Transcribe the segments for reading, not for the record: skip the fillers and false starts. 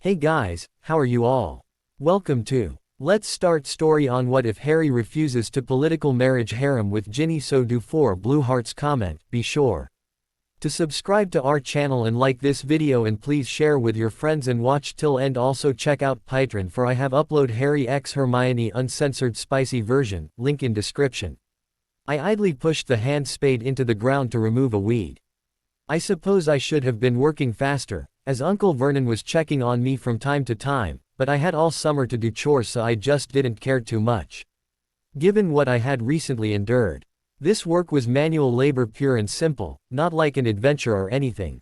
Hey guys, how are you all? Welcome to Let's Start Story on What If Harry Refuses to Political Marriage Harem with Ginny. So do 4 blue hearts. Comment, be sure to subscribe to our channel and like this video, and please share with your friends and watch till end. Also check out Patreon for I have upload Harry x Hermione uncensored spicy version, link in description. I idly pushed the hand spade into the ground to remove a weed. I suppose I should have been working faster, as Uncle Vernon was checking on me from time to time, but I had all summer to do chores, so I just didn't care too much. Given what I had recently endured. This work was manual labor, pure and simple, not like an adventure or anything.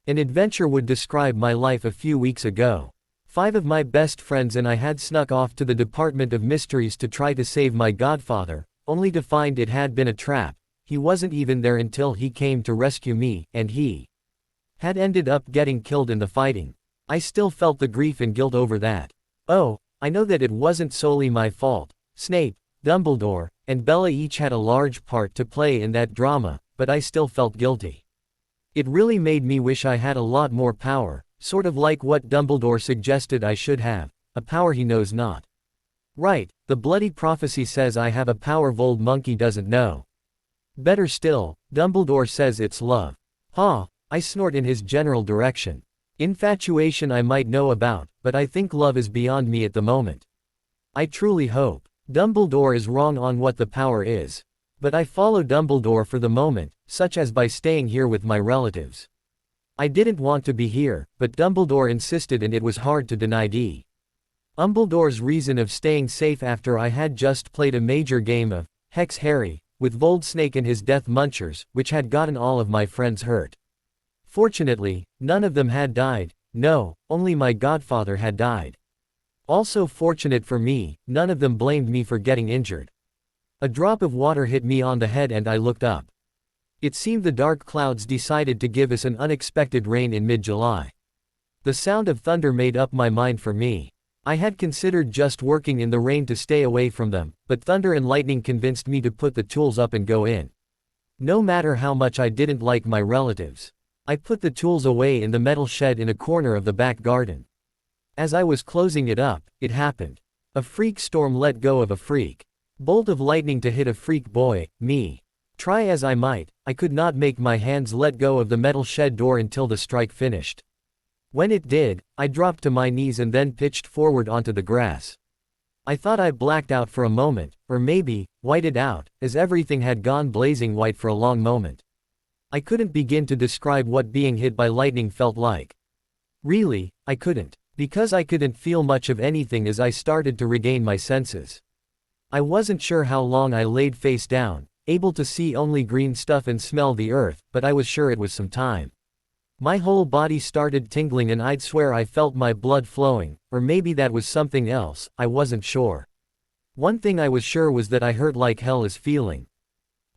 An adventure would describe my life a few weeks ago. 5 of my best friends and I had snuck off to the Department of Mysteries to try to save my godfather, only to find it had been a trap. He wasn't even there until he came to rescue me, and he had ended up getting killed in the fighting. I still felt the grief and guilt over that. Oh, I know that it wasn't solely my fault. Snape, Dumbledore, and Bella each had a large part to play in that drama, but I still felt guilty. It really made me wish I had a lot more power, sort of like what Dumbledore suggested I should have, a power he knows not. Right, the bloody prophecy says I have a power Vold Monkey doesn't know. Better still, Dumbledore says it's love. Huh, I snort in his general direction. Infatuation I might know about, but I think love is beyond me at the moment. I truly hope Dumbledore is wrong on what the power is. But I follow Dumbledore for the moment, such as by staying here with my relatives. I didn't want to be here, but Dumbledore insisted and it was hard to deny Dumbledore's reason of staying safe after I had just played a major game of Hex Harry with Vold Snake and his Death Munchers, which had gotten all of my friends hurt. Fortunately, none of them had died. No, only my godfather had died. Also fortunate for me, none of them blamed me for getting injured. A drop of water hit me on the head and I looked up. It seemed the dark clouds decided to give us an unexpected rain in mid-July. The sound of thunder made up my mind for me. I had considered just working in the rain to stay away from them, but thunder and lightning convinced me to put the tools up and go in. No matter how much I didn't like my relatives. I put the tools away in the metal shed in a corner of the back garden. As I was closing it up, it happened. A freak storm let go of a freak bolt of lightning to hit a freak boy, me. Try as I might, I could not make my hands let go of the metal shed door until the strike finished. When it did, I dropped to my knees and then pitched forward onto the grass. I thought I blacked out for a moment, or maybe, whited out, as everything had gone blazing white for a long moment. I couldn't begin to describe what being hit by lightning felt like. Really, I couldn't. Because I couldn't feel much of anything as I started to regain my senses. I wasn't sure how long I laid face down, able to see only green stuff and smell the earth, but I was sure it was some time. My whole body started tingling and I'd swear I felt my blood flowing, or maybe that was something else, I wasn't sure. One thing I was sure was that I hurt like hell as feeling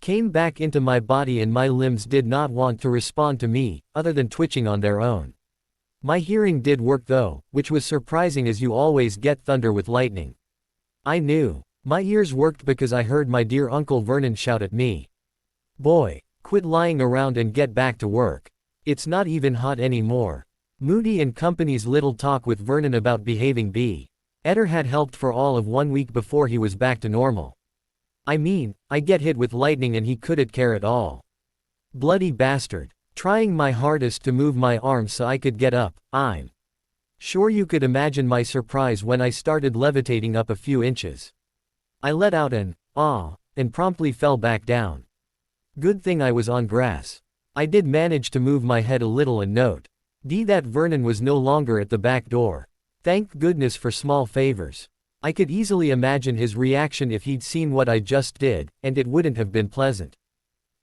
came back into my body and my limbs did not want to respond to me, other than twitching on their own. My hearing did work though, which was surprising as you always get thunder with lightning. I knew. My ears worked because I heard my dear Uncle Vernon shout at me. Boy, quit lying around and get back to work. It's not even hot anymore. Moody and company's little talk with Vernon about behaving better had helped for all of 1 week before he was back to normal. I mean, I get hit with lightning and he couldn't care at all. Bloody bastard. Trying my hardest to move my arms so I could get up, I'm sure you could imagine my surprise when I started levitating up a few inches. I let out an "ah" and promptly fell back down. Good thing I was on grass. I did manage to move my head a little and note that Vernon was no longer at the back door. Thank goodness for small favors. I could easily imagine his reaction if he'd seen what I just did, and it wouldn't have been pleasant.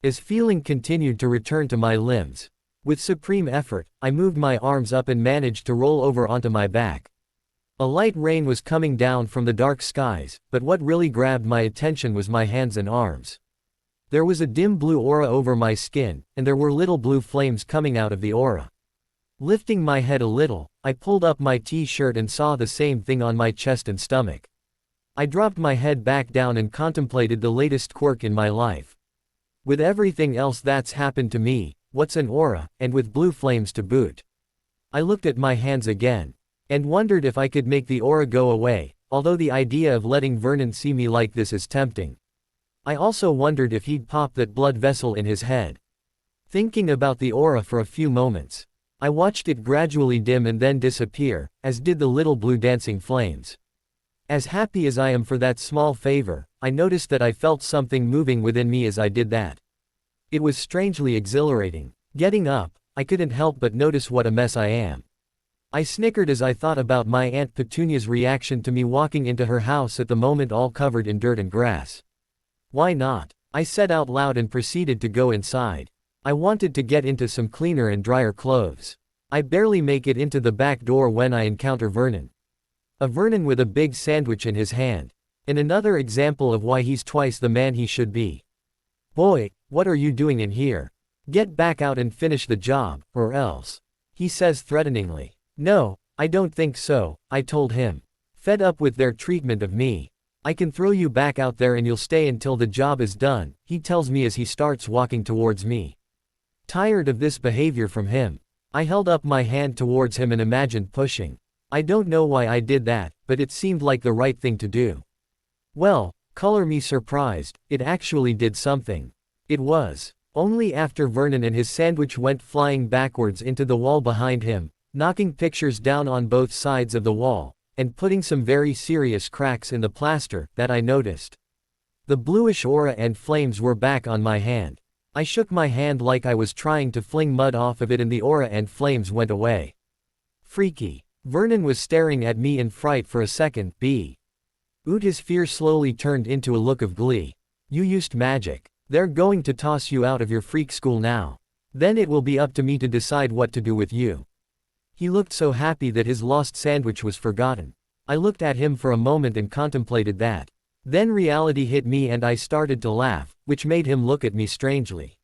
As feeling continued to return to my limbs. With supreme effort, I moved my arms up and managed to roll over onto my back. A light rain was coming down from the dark skies, but what really grabbed my attention was my hands and arms. There was a dim blue aura over my skin, and there were little blue flames coming out of the aura. Lifting my head a little, I pulled up my t-shirt and saw the same thing on my chest and stomach. I dropped my head back down and contemplated the latest quirk in my life. With everything else that's happened to me, what's an aura, and with blue flames to boot? I looked at my hands again. and wondered if I could make the aura go away, although the idea of letting Vernon see me like this is tempting. I also wondered if he'd pop that blood vessel in his head. Thinking about the aura for a few moments, I watched it gradually dim and then disappear, as did the little blue dancing flames. As happy as I am for that small favor, I noticed that I felt something moving within me as I did that. It was strangely exhilarating. Getting up, I couldn't help but notice what a mess I am. I snickered as I thought about my Aunt Petunia's reaction to me walking into her house at the moment all covered in dirt and grass. Why not? I said out loud and proceeded to go inside. I wanted to get into some cleaner and drier clothes. I barely make it into the back door when I encounter Vernon. A Vernon with a big sandwich in his hand. And another example of why he's twice the man he should be. "Boy, what are you doing in here? Get back out and finish the job, or else," he says threateningly. "No, I don't think so," I told him. Fed up with their treatment of me. "I can throw you back out there and you'll stay until the job is done," he tells me as he starts walking towards me. Tired of this behavior from him, I held up my hand towards him and imagined pushing. I don't know why I did that, but it seemed like the right thing to do. Well, color me surprised, it actually did something. It was only after Vernon and his sandwich went flying backwards into the wall behind him, knocking pictures down on both sides of the wall, and putting some very serious cracks in the plaster, that I noticed. The bluish aura and flames were back on my hand. I shook my hand like I was trying to fling mud off of it and the aura and flames went away. Freaky. Vernon was staring at me in fright for a second. His fear slowly turned into a look of glee. "You used magic. They're going to toss you out of your freak school now. Then it will be up to me to decide what to do with you." He looked so happy that his lost sandwich was forgotten. I looked at him for a moment and contemplated that. Then reality hit me and I started to laugh, which made him look at me strangely.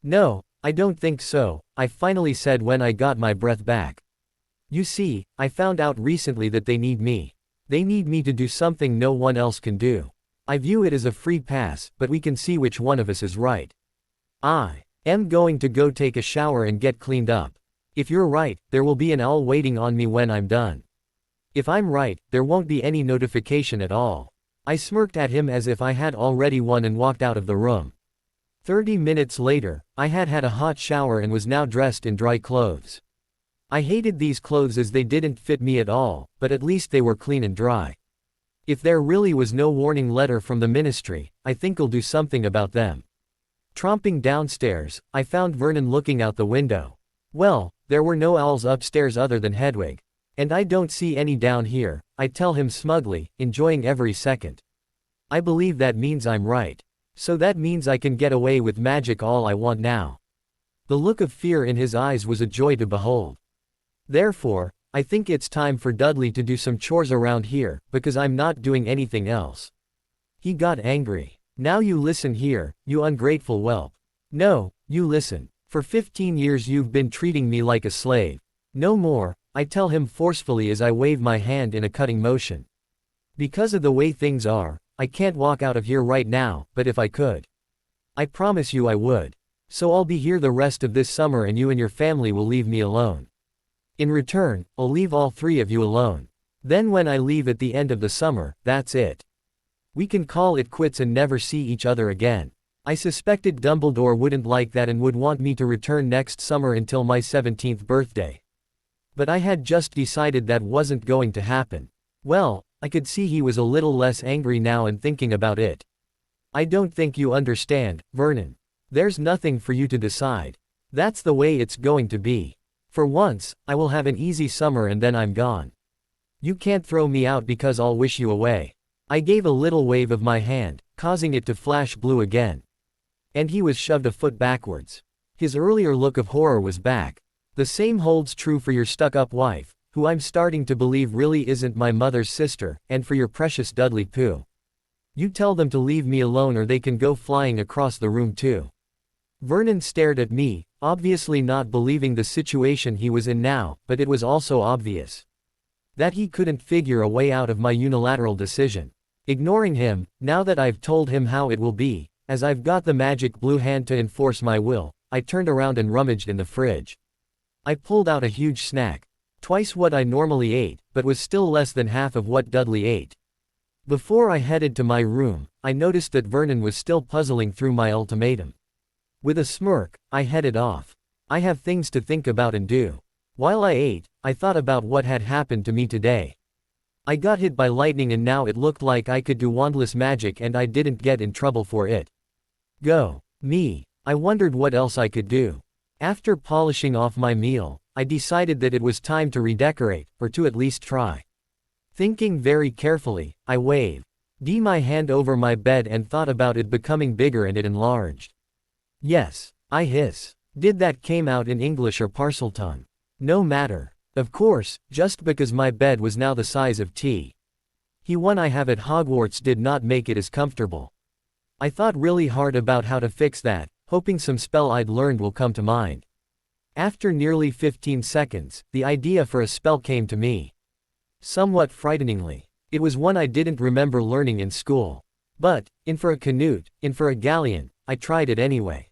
"No, I don't think so," I finally said when I got my breath back. "You see, I found out recently that they need me. They need me to do something no one else can do. I view it as a free pass, but we can see which one of us is right. I am going to go take a shower and get cleaned up. If you're right, there will be an owl waiting on me when I'm done. If I'm right, there won't be any notification at all." I smirked at him as if I had already won and walked out of the room. 30 minutes later, I had had a hot shower and was now dressed in dry clothes. I hated these clothes as they didn't fit me at all, but at least they were clean and dry. If there really was no warning letter from the ministry, I think I'll do something about them. Tromping downstairs, I found Vernon looking out the window. Well, there were no owls upstairs other than Hedwig. "And I don't see any down here," I tell him smugly, enjoying every second. I believe that means I'm right. So that means I can get away with magic all I want now. The look of fear in his eyes was a joy to behold. Therefore, I think it's time for Dudley to do some chores around here, because I'm not doing anything else. He got angry. "Now you listen here, you ungrateful whelp. No, you listen. For 15 years you've been treating me like a slave. No more," I tell him forcefully as I wave my hand in a cutting motion. "Because of the way things are, I can't walk out of here right now, but if I could, I promise you I would. So I'll be here the rest of this summer and you and your family will leave me alone. In return, I'll leave all three of you alone. Then when I leave at the end of the summer, that's it. We can call it quits and never see each other again." I suspected Dumbledore wouldn't like that and would want me to return next summer until my 17th birthday. But I had just decided that wasn't going to happen. Well, I could see he was a little less angry now and thinking about it. "I don't think you understand, Vernon. There's nothing for you to decide. That's the way it's going to be. For once, I will have an easy summer and then I'm gone. You can't throw me out because I'll wish you away." I gave a little wave of my hand, causing it to flash blue again. And he was shoved a foot backwards. His earlier look of horror was back. "The same holds true for your stuck-up wife, who I'm starting to believe really isn't my mother's sister, and for your precious Dudley Pooh. You tell them to leave me alone or they can go flying across the room too." Vernon stared at me, obviously not believing the situation he was in now, but it was also obvious that he couldn't figure a way out of my unilateral decision. Ignoring him, now that I've told him how it will be, as I've got the magic blue hand to enforce my will, I turned around and rummaged in the fridge. I pulled out a huge snack. Twice what I normally ate, but was still less than half of what Dudley ate. Before I headed to my room, I noticed that Vernon was still puzzling through my ultimatum. With a smirk, I headed off. I have things to think about and do. While I ate, I thought about what had happened to me today. I got hit by lightning and now it looked like I could do wandless magic and I didn't get in trouble for it. Go me. I wondered what else I could do. After polishing off my meal, I decided that it was time to redecorate, or to at least try. Thinking very carefully, I waved my hand over my bed and thought about it becoming bigger and it enlarged. Yes, I hiss. Did that came out in English or Parseltongue? No matter. Of course, just because my bed was now the size of T. The one I have at Hogwarts did not make it as comfortable. I thought really hard about how to fix that, hoping some spell I'd learned will come to mind. After nearly 15 seconds, the idea for a spell came to me. Somewhat frighteningly. It was one I didn't remember learning in school. But, in for a canute, in for a galleon, I tried it anyway.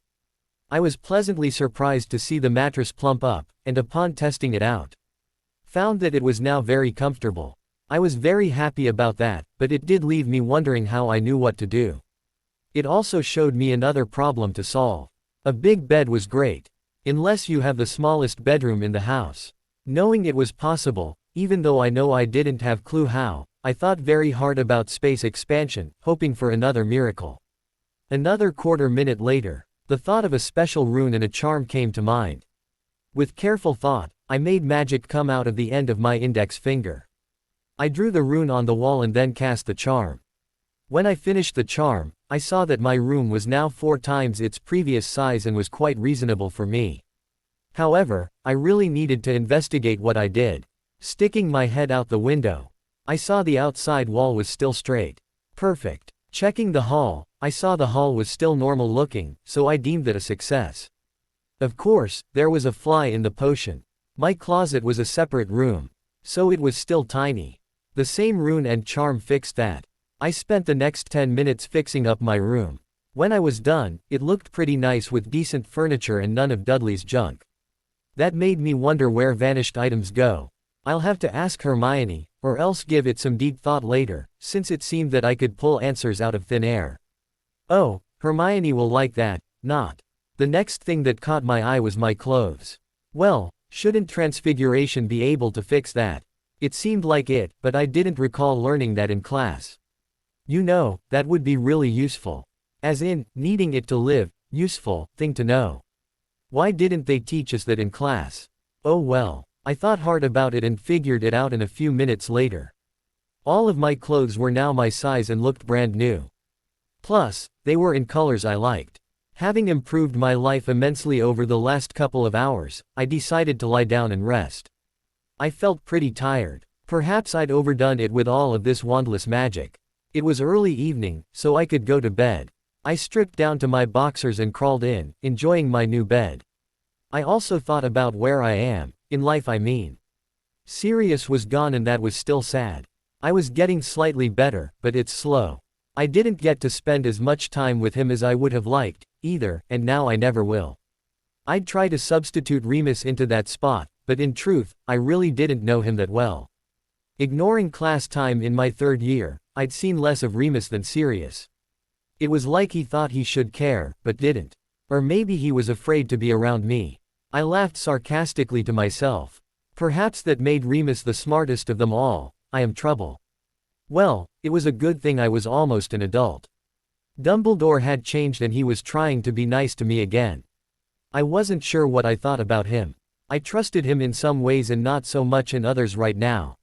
I was pleasantly surprised to see the mattress plump up, and upon testing it out, found that it was now very comfortable. I was very happy about that, but it did leave me wondering how I knew what to do. It also showed me another problem to solve. A big bed was great. Unless you have the smallest bedroom in the house. Knowing it was possible, even though I know I didn't have clue how, I thought very hard about space expansion, hoping for another miracle. Another quarter minute later, the thought of a special rune and a charm came to mind. With careful thought, I made magic come out of the end of my index finger. I drew the rune on the wall and then cast the charm. When I finished the charm, I saw that my room was now 4 times its previous size and was quite reasonable for me. However, I really needed to investigate what I did. Sticking my head out the window, I saw the outside wall was still straight. Perfect. Checking the hall, I saw the hall was still normal looking, so I deemed it a success. Of course, there was a fly in the potion. My closet was a separate room, so it was still tiny. The same rune and charm fixed that. I spent the next 10 minutes fixing up my room. When I was done, it looked pretty nice with decent furniture and none of Dudley's junk. That made me wonder where vanished items go. I'll have to ask Hermione, or else give it some deep thought later, since it seemed that I could pull answers out of thin air. Oh, Hermione will like that, not. The next thing that caught my eye was my clothes. Well, shouldn't Transfiguration be able to fix that? It seemed like it, but I didn't recall learning that in class. You know, that would be really useful. As in, needing it to live, useful, thing to know. Why didn't they teach us that in class? Oh well. I thought hard about it and figured it out in a few minutes later. All of my clothes were now my size and looked brand new. Plus, they were in colors I liked. Having improved my life immensely over the last couple of hours, I decided to lie down and rest. I felt pretty tired. Perhaps I'd overdone it with all of this wandless magic. It was early evening, so I could go to bed. I stripped down to my boxers and crawled in, enjoying my new bed. I also thought about where I am. In life I mean. Sirius was gone and that was still sad. I was getting slightly better, but it's slow. I didn't get to spend as much time with him as I would have liked, either, and now I never will. I'd try to substitute Remus into that spot, but in truth, I really didn't know him that well. Ignoring class time in my 3rd year, I'd seen less of Remus than Sirius. It was like he thought he should care, but didn't. Or maybe he was afraid to be around me. I laughed sarcastically to myself. Perhaps that made Remus the smartest of them all. I am trouble. Well, it was a good thing I was almost an adult. Dumbledore had changed and he was trying to be nice to me again. I wasn't sure what I thought about him. I trusted him in some ways and not so much in others right now.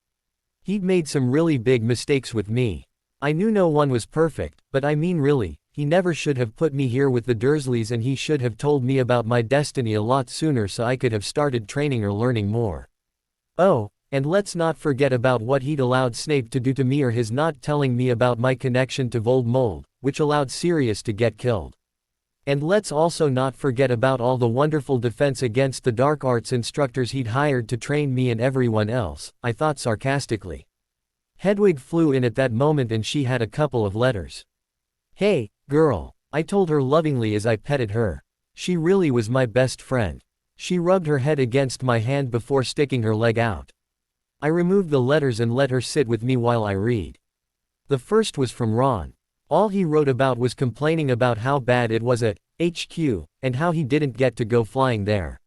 He'd made some really big mistakes with me. I knew no one was perfect, but I mean really. He never should have put me here with the Dursleys and he should have told me about my destiny a lot sooner so I could have started training or learning more. Oh, and let's not forget about what he'd allowed Snape to do to me or his not telling me about my connection to Voldemort, which allowed Sirius to get killed. And let's also not forget about all the wonderful defense against the dark arts instructors he'd hired to train me and everyone else, I thought sarcastically. Hedwig flew in at that moment and she had a couple of letters. Hey, girl, I told her lovingly as I petted her. She really was my best friend. She rubbed her head against my hand before sticking her leg out. I removed the letters and let her sit with me while I read. The first was from Ron. All he wrote about was complaining about how bad it was at HQ, and how he didn't get to go flying there.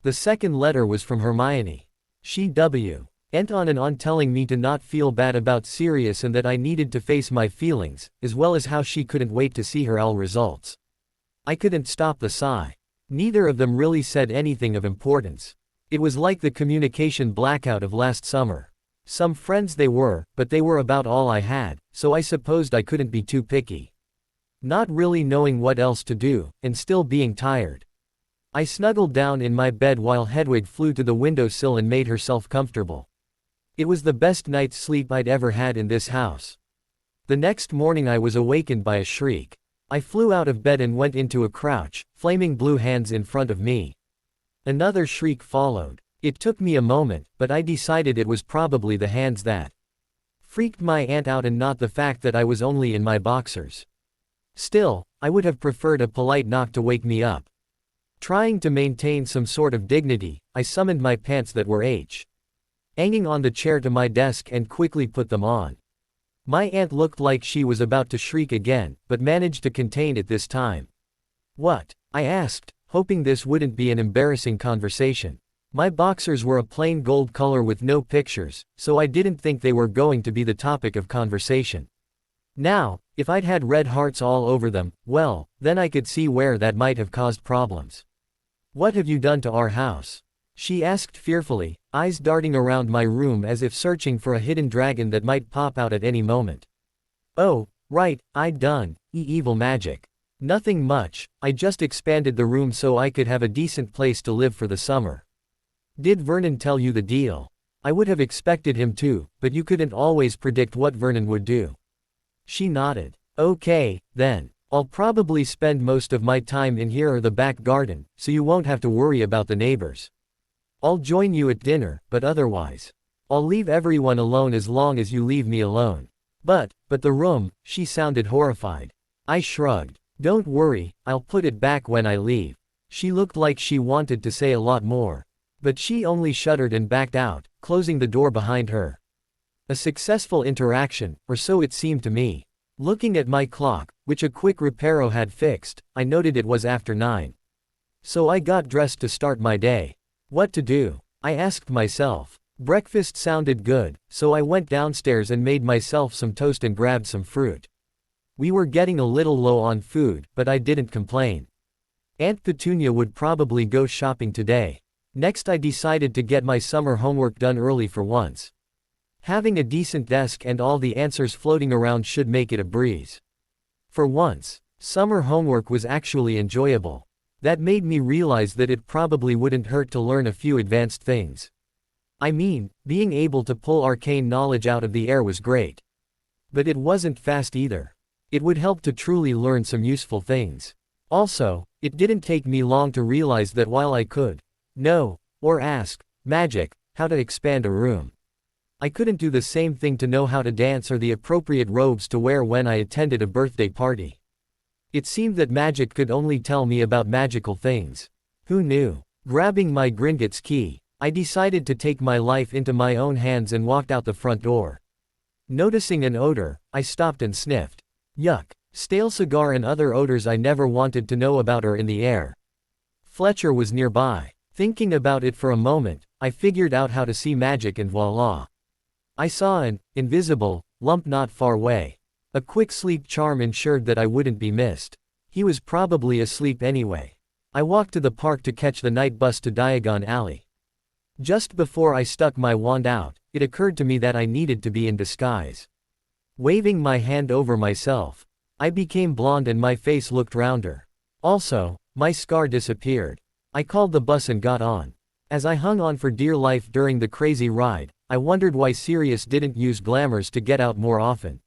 The second letter was from Hermione. She went on and on telling me to not feel bad about Sirius and that I needed to face my feelings, as well as how she couldn't wait to see her L results. I couldn't stop the sigh. Neither of them really said anything of importance. It was like the communication blackout of last summer. Some friends they were, but they were about all I had, so I supposed I couldn't be too picky. Not really knowing what else to do, and still being tired. I snuggled down in my bed while Hedwig flew to the windowsill and made herself comfortable. It was the best night's sleep I'd ever had in this house. The next morning I was awakened by a shriek. I flew out of bed and went into a crouch, flaming blue hands in front of me. Another shriek followed. It took me a moment, but I decided it was probably the hands that freaked my aunt out and not the fact that I was only in my boxers. Still, I would have preferred a polite knock to wake me up. Trying to maintain some sort of dignity, I summoned my pants that were hanging on the chair to my desk and quickly put them on. My aunt looked like she was about to shriek again, but managed to contain it this time. "What?" I asked, hoping this wouldn't be an embarrassing conversation. My boxers were a plain gold color with no pictures, so I didn't think they were going to be the topic of conversation. Now, if I'd had red hearts all over them, well, then I could see where that might have caused problems. "What have you done to our house?" she asked fearfully, eyes darting around my room as if searching for a hidden dragon that might pop out at any moment. "Oh, right, I'd done evil magic. Nothing much, I just expanded the room so I could have a decent place to live for the summer." "Did Vernon tell you the deal?" I would have expected him to, but you couldn't always predict what Vernon would do. She nodded. "Okay, then. I'll probably spend most of my time in here or the back garden, so you won't have to worry about the neighbors. I'll join you at dinner, but otherwise, I'll leave everyone alone as long as you leave me alone." But the room," she sounded horrified. I shrugged. "Don't worry, I'll put it back when I leave." She looked like she wanted to say a lot more. But she only shuddered and backed out, closing the door behind her. A successful interaction, or so it seemed to me. Looking at my clock, which a quick reparo had fixed, I noted it was after 9. So I got dressed to start my day. What to do? I asked myself. Breakfast sounded good, so I went downstairs and made myself some toast and grabbed some fruit. We were getting a little low on food, but I didn't complain. Aunt Petunia would probably go shopping today. Next I decided to get my summer homework done early for once. Having a decent desk and all the answers floating around should make it a breeze. For once, summer homework was actually enjoyable. That made me realize that it probably wouldn't hurt to learn a few advanced things. I mean, being able to pull arcane knowledge out of the air was great. But it wasn't fast either. It would help to truly learn some useful things. Also, it didn't take me long to realize that while I could know, or ask, magic, how to expand a room, I couldn't do the same thing to know how to dance or the appropriate robes to wear when I attended a birthday party. It seemed that magic could only tell me about magical things. Who knew? Grabbing my Gringotts key, I decided to take my life into my own hands and walked out the front door. Noticing an odor, I stopped and sniffed. Yuck. Stale cigar and other odors I never wanted to know about are in the air. Fletcher was nearby. Thinking about it for a moment, I figured out how to see magic and voila. I saw an invisible lump not far away. A quick sleep charm ensured that I wouldn't be missed. He was probably asleep anyway. I walked to the park to catch the night bus to Diagon Alley. Just before I stuck my wand out, it occurred to me that I needed to be in disguise. Waving my hand over myself, I became blonde and my face looked rounder. Also, my scar disappeared. I called the bus and got on. As I hung on for dear life during the crazy ride, I wondered why Sirius didn't use glamours to get out more often.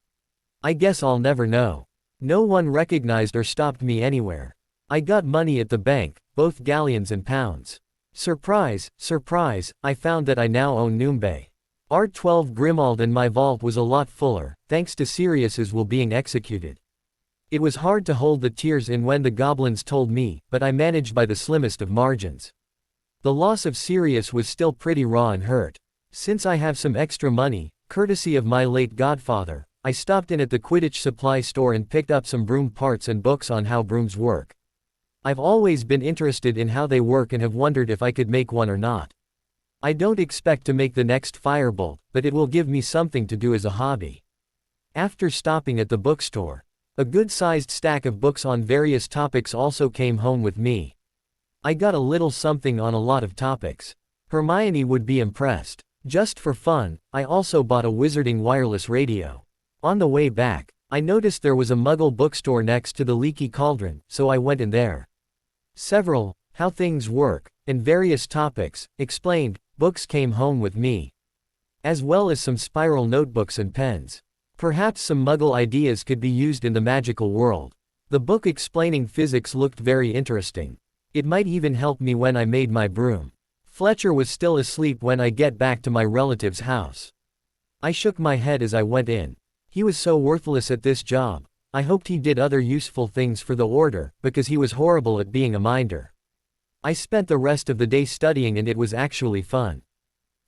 I guess I'll never know. No one recognized or stopped me anywhere. I got money at the bank, both galleons and pounds. Surprise, surprise, I found that I now own Noombe. R12 Grimald and my vault was a lot fuller, thanks to Sirius's will being executed. It was hard to hold the tears in when the goblins told me, but I managed by the slimmest of margins. The loss of Sirius was still pretty raw and hurt. Since I have some extra money, courtesy of my late godfather, I stopped in at the Quidditch supply store and picked up some broom parts and books on how brooms work. I've always been interested in how they work and have wondered if I could make one or not. I don't expect to make the next firebolt, but it will give me something to do as a hobby. After stopping at the bookstore, a good-sized stack of books on various topics also came home with me. I got a little something on a lot of topics. Hermione would be impressed. Just for fun, I also bought a wizarding wireless radio. On the way back, I noticed there was a Muggle bookstore next to the Leaky Cauldron, so I went in there. Several, how things work, and various topics, explained, books came home with me. As well as some spiral notebooks and pens. Perhaps some Muggle ideas could be used in the magical world. The book explaining physics looked very interesting. It might even help me when I made my broom. Fletcher was still asleep when I get back to my relative's house. I shook my head as I went in. He was so worthless at this job. I hoped he did other useful things for the order, because he was horrible at being a minder. I spent the rest of the day studying and it was actually fun.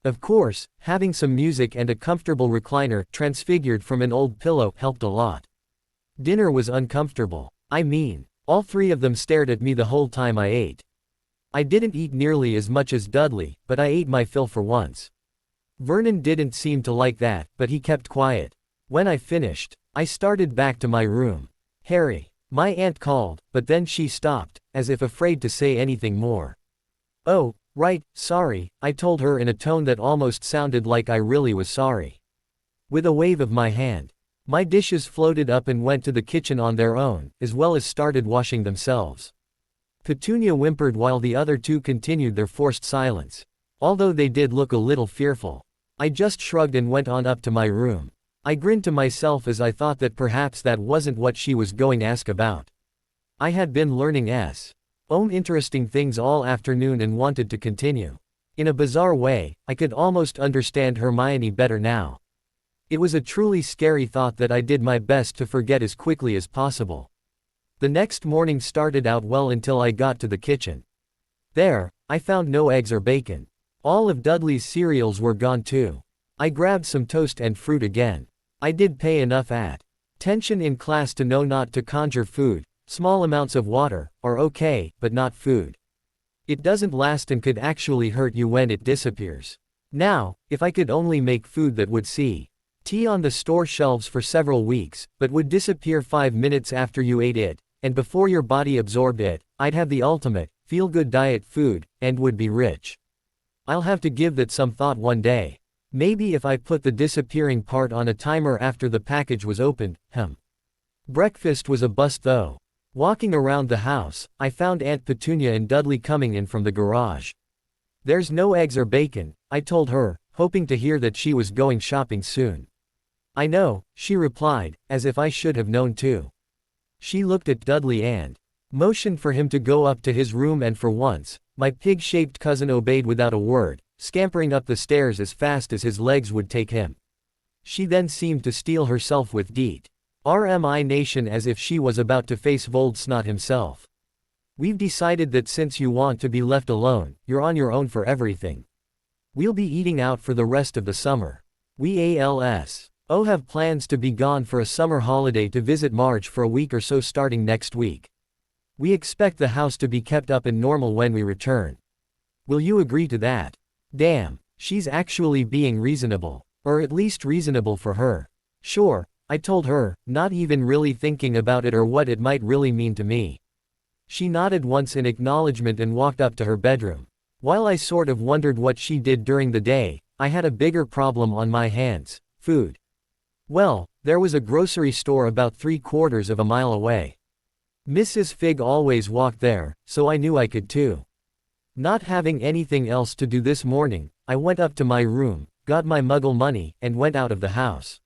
Of course, having some music and a comfortable recliner transfigured from an old pillow helped a lot. Dinner was uncomfortable. I mean, all three of them stared at me the whole time I ate. I didn't eat nearly as much as Dudley, but I ate my fill for once. Vernon didn't seem to like that, but he kept quiet. When I finished, I started back to my room. Harry, my aunt called, but then she stopped, as if afraid to say anything more. Oh, right, sorry, I told her in a tone that almost sounded like I really was sorry. With a wave of my hand, my dishes floated up and went to the kitchen on their own, as well as started washing themselves. Petunia whimpered while the other two continued their forced silence. Although they did look a little fearful. I just shrugged and went on up to my room. I grinned to myself as I thought that perhaps that wasn't what she was going to ask about. I had been learning interesting things all afternoon and wanted to continue. In a bizarre way, I could almost understand Hermione better now. It was a truly scary thought that I did my best to forget as quickly as possible. The next morning started out well until I got to the kitchen. There, I found no eggs or bacon. All of Dudley's cereals were gone too. I grabbed some toast and fruit again. I did pay enough attention in class to know not to conjure food. Small amounts of water are okay, but not food. It doesn't last and could actually hurt you when it disappears. Now, if I could only make food that would see tea on the store shelves for several weeks, but would disappear 5 minutes after you ate it, and before your body absorbed it, I'd have the ultimate, feel-good diet food, and would be rich. I'll have to give that some thought one day. Maybe if I put the disappearing part on a timer after the package was opened. Breakfast was a bust though. Walking around the house, I found Aunt Petunia and Dudley coming in from the garage. There's no eggs or bacon, I told her, hoping to hear that she was going shopping soon. I know, she replied, as if I should have known too. She looked at Dudley and motioned for him to go up to his room, and for once, my pig-shaped cousin obeyed without a word, scampering up the stairs as fast as his legs would take him. She then seemed to steel herself with determination as if she was about to face Voldsnot himself. We've decided that since you want to be left alone, you're on your own for everything. We'll be eating out for the rest of the summer. We have plans to be gone for a summer holiday to visit Marge for a week or so starting next week. We expect the house to be kept up and normal when we return. Will you agree to that? Damn, she's actually being reasonable. Or at least reasonable for her. Sure, I told her, not even really thinking about it or what it might really mean to me. She nodded once in acknowledgement and walked up to her bedroom. While I sort of wondered what she did during the day, I had a bigger problem on my hands: food. Well, there was a grocery store about 3/4 of a mile away. Mrs. Fig always walked there, so I knew I could too. Not having anything else to do this morning, I went up to my room, got my Muggle money, and went out of the house.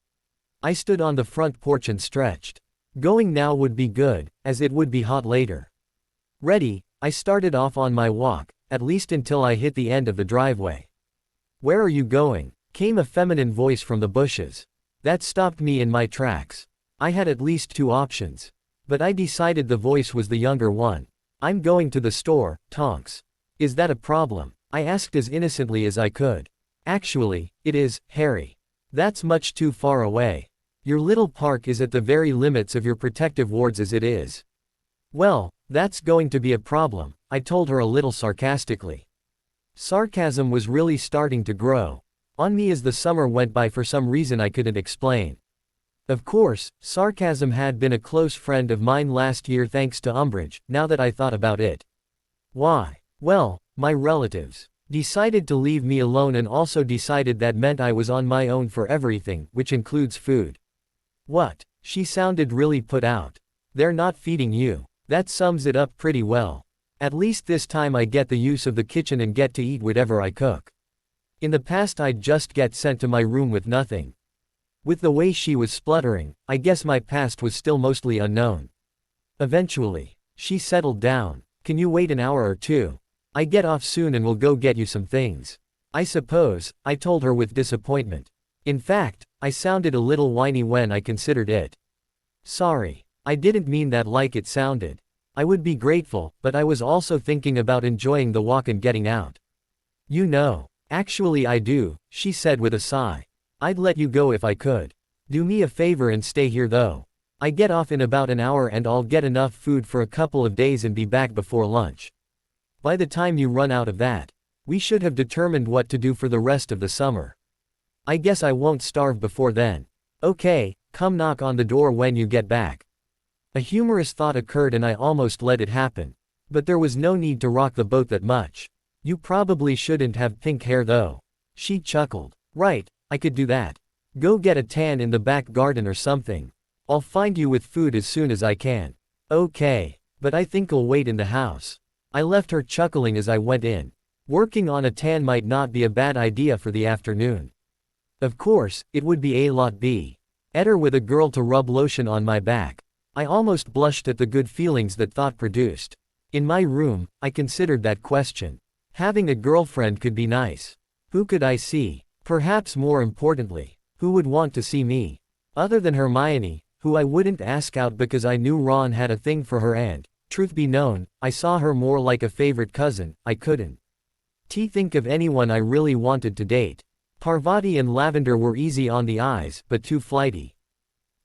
I stood on the front porch and stretched. Going now would be good, as it would be hot later. Ready, I started off on my walk, at least until I hit the end of the driveway. "Where are you going?" came a feminine voice from the bushes. That stopped me in my tracks. I had at least two options. But I decided the voice was the younger one. "I'm going to the store, Tonks. Is that a problem?" I asked as innocently as I could. Actually, it is, Harry. That's much too far away. Your little park is at the very limits of your protective wards as it is. Well, that's going to be a problem, I told her a little sarcastically. Sarcasm was really starting to grow on me as the summer went by for some reason I couldn't explain. Of course, sarcasm had been a close friend of mine last year thanks to umbrage, now that I thought about it. Why? Well, my relatives decided to leave me alone and also decided that meant I was on my own for everything, which includes food. What? She sounded really put out. They're not feeding you. That sums it up pretty well. At least this time I get the use of the kitchen and get to eat whatever I cook. In the past I'd just get sent to my room with nothing. With the way she was spluttering, I guess my past was still mostly unknown. Eventually, she settled down. Can you wait an hour or two? I get off soon and will go get you some things. I suppose, I told her with disappointment. In fact, I sounded a little whiny when I considered it. Sorry. I didn't mean that like it sounded. I would be grateful, but I was also thinking about enjoying the walk and getting out. You know. Actually I do, she said with a sigh. I'd let you go if I could. Do me a favor and stay here though. I get off in about an hour and I'll get enough food for a couple of days and be back before lunch. By the time you run out of that, we should have determined what to do for the rest of the summer. I guess I won't starve before then. Okay, come knock on the door when you get back. A humorous thought occurred and I almost let it happen. But there was no need to rock the boat that much. You probably shouldn't have pink hair though. She chuckled. Right, I could do that. Go get a tan in the back garden or something. I'll find you with food as soon as I can. Okay, but I think I'll wait in the house. I left her chuckling as I went in. Working on a tan might not be a bad idea for the afternoon. Of course, it would be a lot better with a girl to rub lotion on my back. I almost blushed at the good feelings that thought produced. In my room, I considered that question. Having a girlfriend could be nice. Who could I see? Perhaps more importantly, who would want to see me? Other than Hermione, who I wouldn't ask out because I knew Ron had a thing for her and, truth be known, I saw her more like a favorite cousin. I couldn't think of anyone I really wanted to date. Parvati and Lavender were easy on the eyes, but too flighty.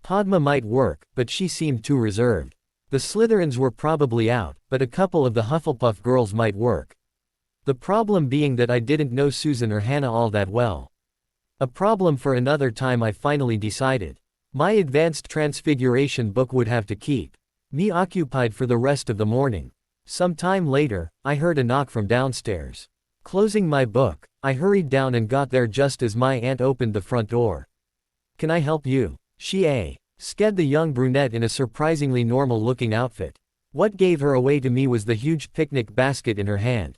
Padma might work, but she seemed too reserved. The Slytherins were probably out, but a couple of the Hufflepuff girls might work. The problem being that I didn't know Susan or Hannah all that well. A problem for another time, I finally decided. My advanced transfiguration book would have to keep me occupied for the rest of the morning. Some time later, I heard a knock from downstairs. Closing my book, I hurried down and got there just as my aunt opened the front door. Can I help you? She sked the young brunette in a surprisingly normal-looking outfit. What gave her away to me was the huge picnic basket in her hand.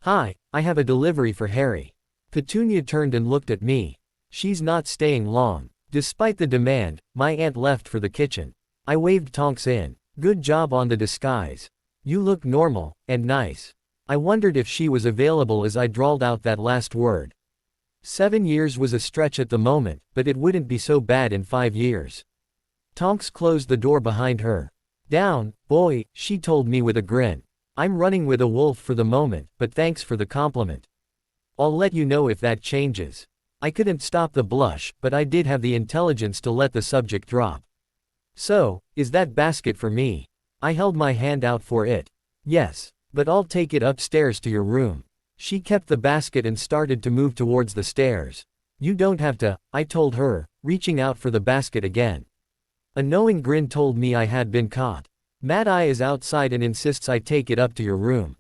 Hi, I have a delivery for Harry. Petunia turned and looked at me. She's not staying long. Despite the demand, my aunt left for the kitchen. I waved Tonks in. Good job on the disguise. You look normal and nice. I wondered if she was available as I drawled out that last word. 7 years was a stretch at the moment, but it wouldn't be so bad in 5 years. Tonks closed the door behind her. Down, boy, she told me with a grin. I'm running with a wolf for the moment, but thanks for the compliment. I'll let you know if that changes. I couldn't stop the blush, but I did have the intelligence to let the subject drop. So, is that basket for me? I held my hand out for it. Yes, but I'll take it upstairs to your room. She kept the basket and started to move towards the stairs. You don't have to, I told her, reaching out for the basket again. A knowing grin told me I had been caught. Mad Eye is outside and insists I take it up to your room.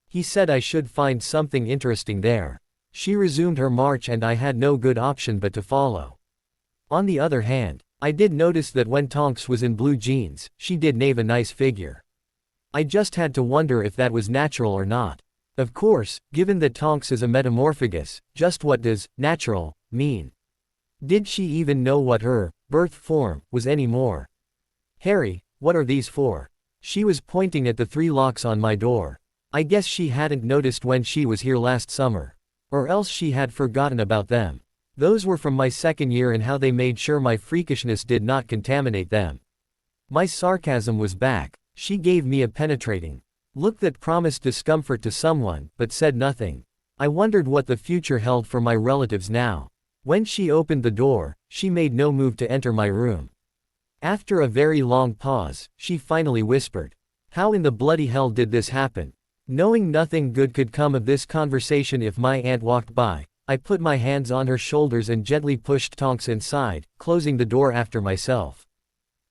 He said I should find something interesting there. She resumed her march and I had no good option but to follow. On the other hand, I did notice that when Tonks was in blue jeans, she did have a nice figure. I just had to wonder if that was natural or not. Of course, given that Tonks is a metamorphagus, just what does natural mean? Did she even know what her birth form was anymore? Harry, what are these for? She was pointing at the 3 locks on my door. I guess she hadn't noticed when she was here last summer. Or else she had forgotten about them. Those were from my 2nd year and how they made sure my freakishness did not contaminate them. My sarcasm was back. She gave me a penetrating look that promised discomfort to someone, but said nothing. I wondered what the future held for my relatives now. When she opened the door, she made no move to enter my room. After a very long pause, she finally whispered, "How in the bloody hell did this happen?" Knowing nothing good could come of this conversation if my aunt walked by, I put my hands on her shoulders and gently pushed Tonks inside, closing the door after myself.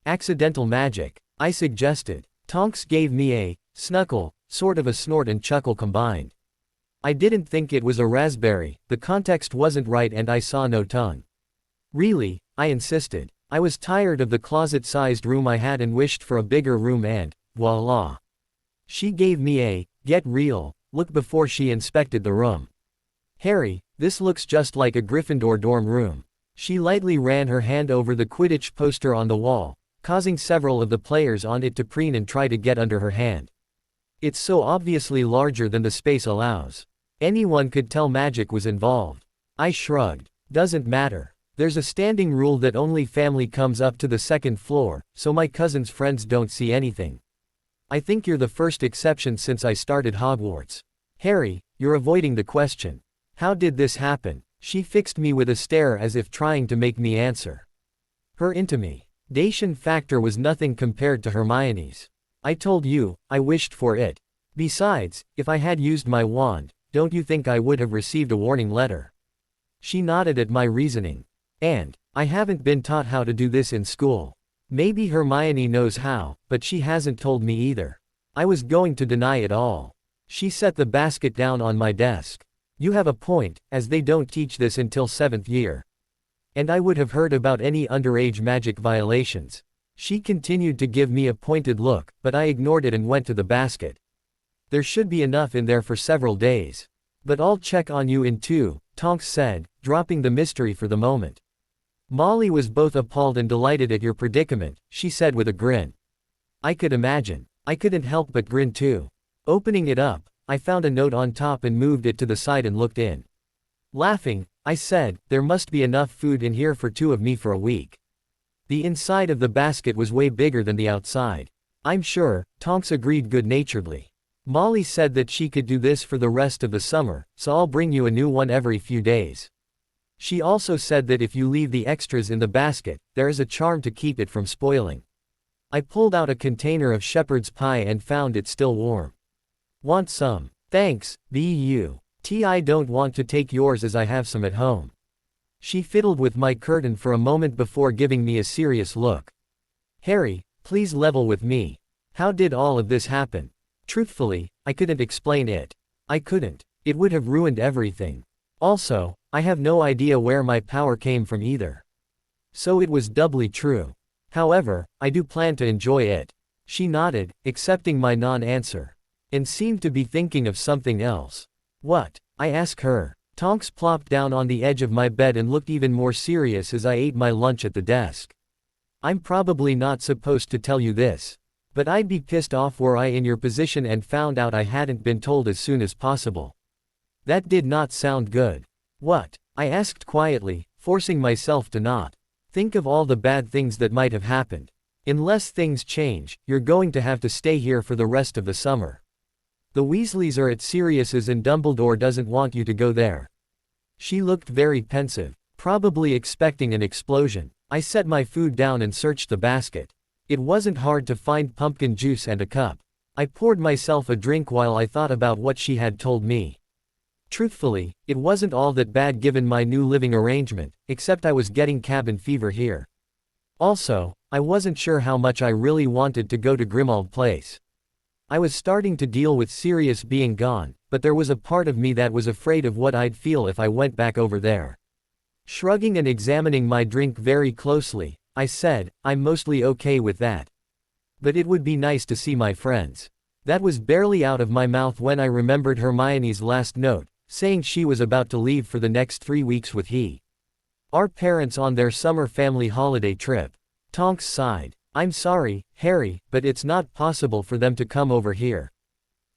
"Accidental magic," I suggested. Tonks gave me a snuckle, sort of a snort and chuckle combined. I didn't think it was a raspberry, the context wasn't right and I saw no tongue. "Really?" I insisted. I was tired of the closet-sized room I had and wished for a bigger room and, voila. She gave me a get real look before she inspected the room. "Harry, this looks just like a Gryffindor dorm room." She lightly ran her hand over the Quidditch poster on the wall, causing several of the players on it to preen and try to get under her hand. "It's so obviously larger than the space allows. Anyone could tell magic was involved." I shrugged. "Doesn't matter. There's a standing rule that only family comes up to the second floor, so my cousin's friends don't see anything. I think you're the first exception since I started Hogwarts." "Harry, you're avoiding the question. How did this happen?" She fixed me with a stare as if trying to make me answer. Her intimidation factor was nothing compared to Hermione's. "I told you, I wished for it. Besides, if I had used my wand, don't you think I would have received a warning letter?" She nodded at my reasoning. "And I haven't been taught how to do this in school. Maybe Hermione knows how, but she hasn't told me either." I was going to deny it all. She set the basket down on my desk. "You have a point, as they don't teach this until 7th year. And I would have heard about any underage magic violations." She continued to give me a pointed look, but I ignored it and went to the basket. "There should be enough in there for several days. But I'll check on you in 2, Tonks said, dropping the mystery for the moment. "Molly was both appalled and delighted at your predicament," she said with a grin. I could imagine. I couldn't help but grin too. Opening it up, I found a note on top and moved it to the side and looked in. Laughing, I said, "There must be enough food in here for 2 of me for a week." The inside of the basket was way bigger than the outside. "I'm sure," Tonks agreed good-naturedly. "Molly said that she could do this for the rest of the summer, so I'll bring you a new one every few days. She also said that if you leave the extras in the basket, there is a charm to keep it from spoiling." I pulled out a container of shepherd's pie and found it still warm. "Want some?" "Thanks, I don't want to take yours as I have some at home." She fiddled with my curtain for a moment before giving me a serious look. "Harry, please level with me. How did all of this happen?" Truthfully, I couldn't explain it. I couldn't. It would have ruined everything. Also, I have no idea where my power came from either. So it was doubly true. However, I do plan to enjoy it. She nodded, accepting my non-answer. And seemed to be thinking of something else. "What?" I asked her. Tonks plopped down on the edge of my bed and looked even more serious as I ate my lunch at the desk. "I'm probably not supposed to tell you this. But I'd be pissed off were I in your position and found out I hadn't been told as soon as possible." That did not sound good. "What?" I asked quietly, forcing myself to not think of all the bad things that might have happened. "Unless things change, you're going to have to stay here for the rest of the summer. The Weasleys are at Sirius's and Dumbledore doesn't want you to go there." She looked very pensive, probably expecting an explosion. I set my food down and searched the basket. It wasn't hard to find pumpkin juice and a cup. I poured myself a drink while I thought about what she had told me. Truthfully, it wasn't all that bad given my new living arrangement, except I was getting cabin fever here. Also, I wasn't sure how much I really wanted to go to Grimmauld Place. I was starting to deal with Sirius being gone, but there was a part of me that was afraid of what I'd feel if I went back over there. Shrugging and examining my drink very closely, I said, "I'm mostly okay with that. But it would be nice to see my friends." That was barely out of my mouth when I remembered Hermione's last note, saying she was about to leave for the next 3 weeks with our parents on their summer family holiday trip. Tonks sighed. "I'm sorry, Harry, but it's not possible for them to come over here.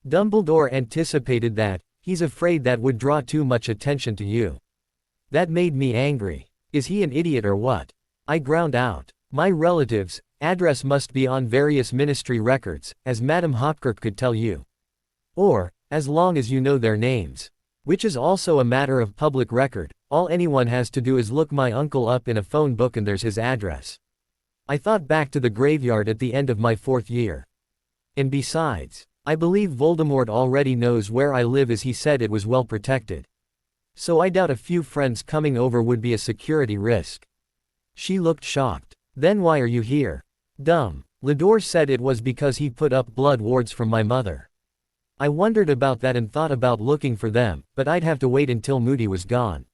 Dumbledore anticipated that. He's afraid that would draw too much attention to you." That made me angry. Is he an idiot or what? I ground out. "My relatives' address must be on various ministry records, as Madam Hopkirk could tell you. Or, as long as you know their names. Which is also a matter of public record, all anyone has to do is look my uncle up in a phone book and there's his address. I thought back to the graveyard at the end of my 4th year. And besides, I believe Voldemort already knows where I live as he said it was well protected. So I doubt a few friends coming over would be a security risk. She looked shocked. Then why are you here? Dumb. Lador said it was because he put up blood wards from my mother. I wondered about that and thought about looking for them, but I'd have to wait until Moody was gone.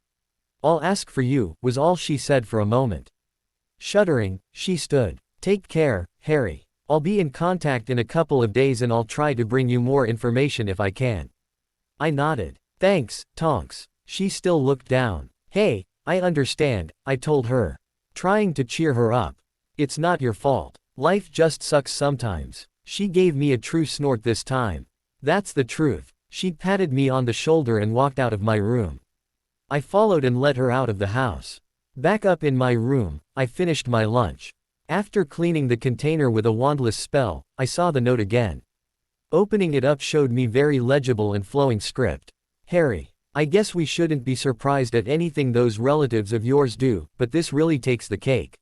I'll ask for you, was all she said for a moment. Shuddering, she stood. Take care, Harry. I'll be in contact in a couple of days and I'll try to bring you more information if I can. I nodded. Thanks, Tonks. She still looked down. Hey, I understand, I told her, trying to cheer her up. It's not your fault. Life just sucks sometimes. She gave me a true snort this time. That's the truth. She patted me on the shoulder and walked out of my room. I followed and led her out of the house. Back up in my room, I finished my lunch. After cleaning the container with a wandless spell, I saw the note again. Opening it up showed me very legible and flowing script. Harry, I guess we shouldn't be surprised at anything those relatives of yours do, but this really takes the cake.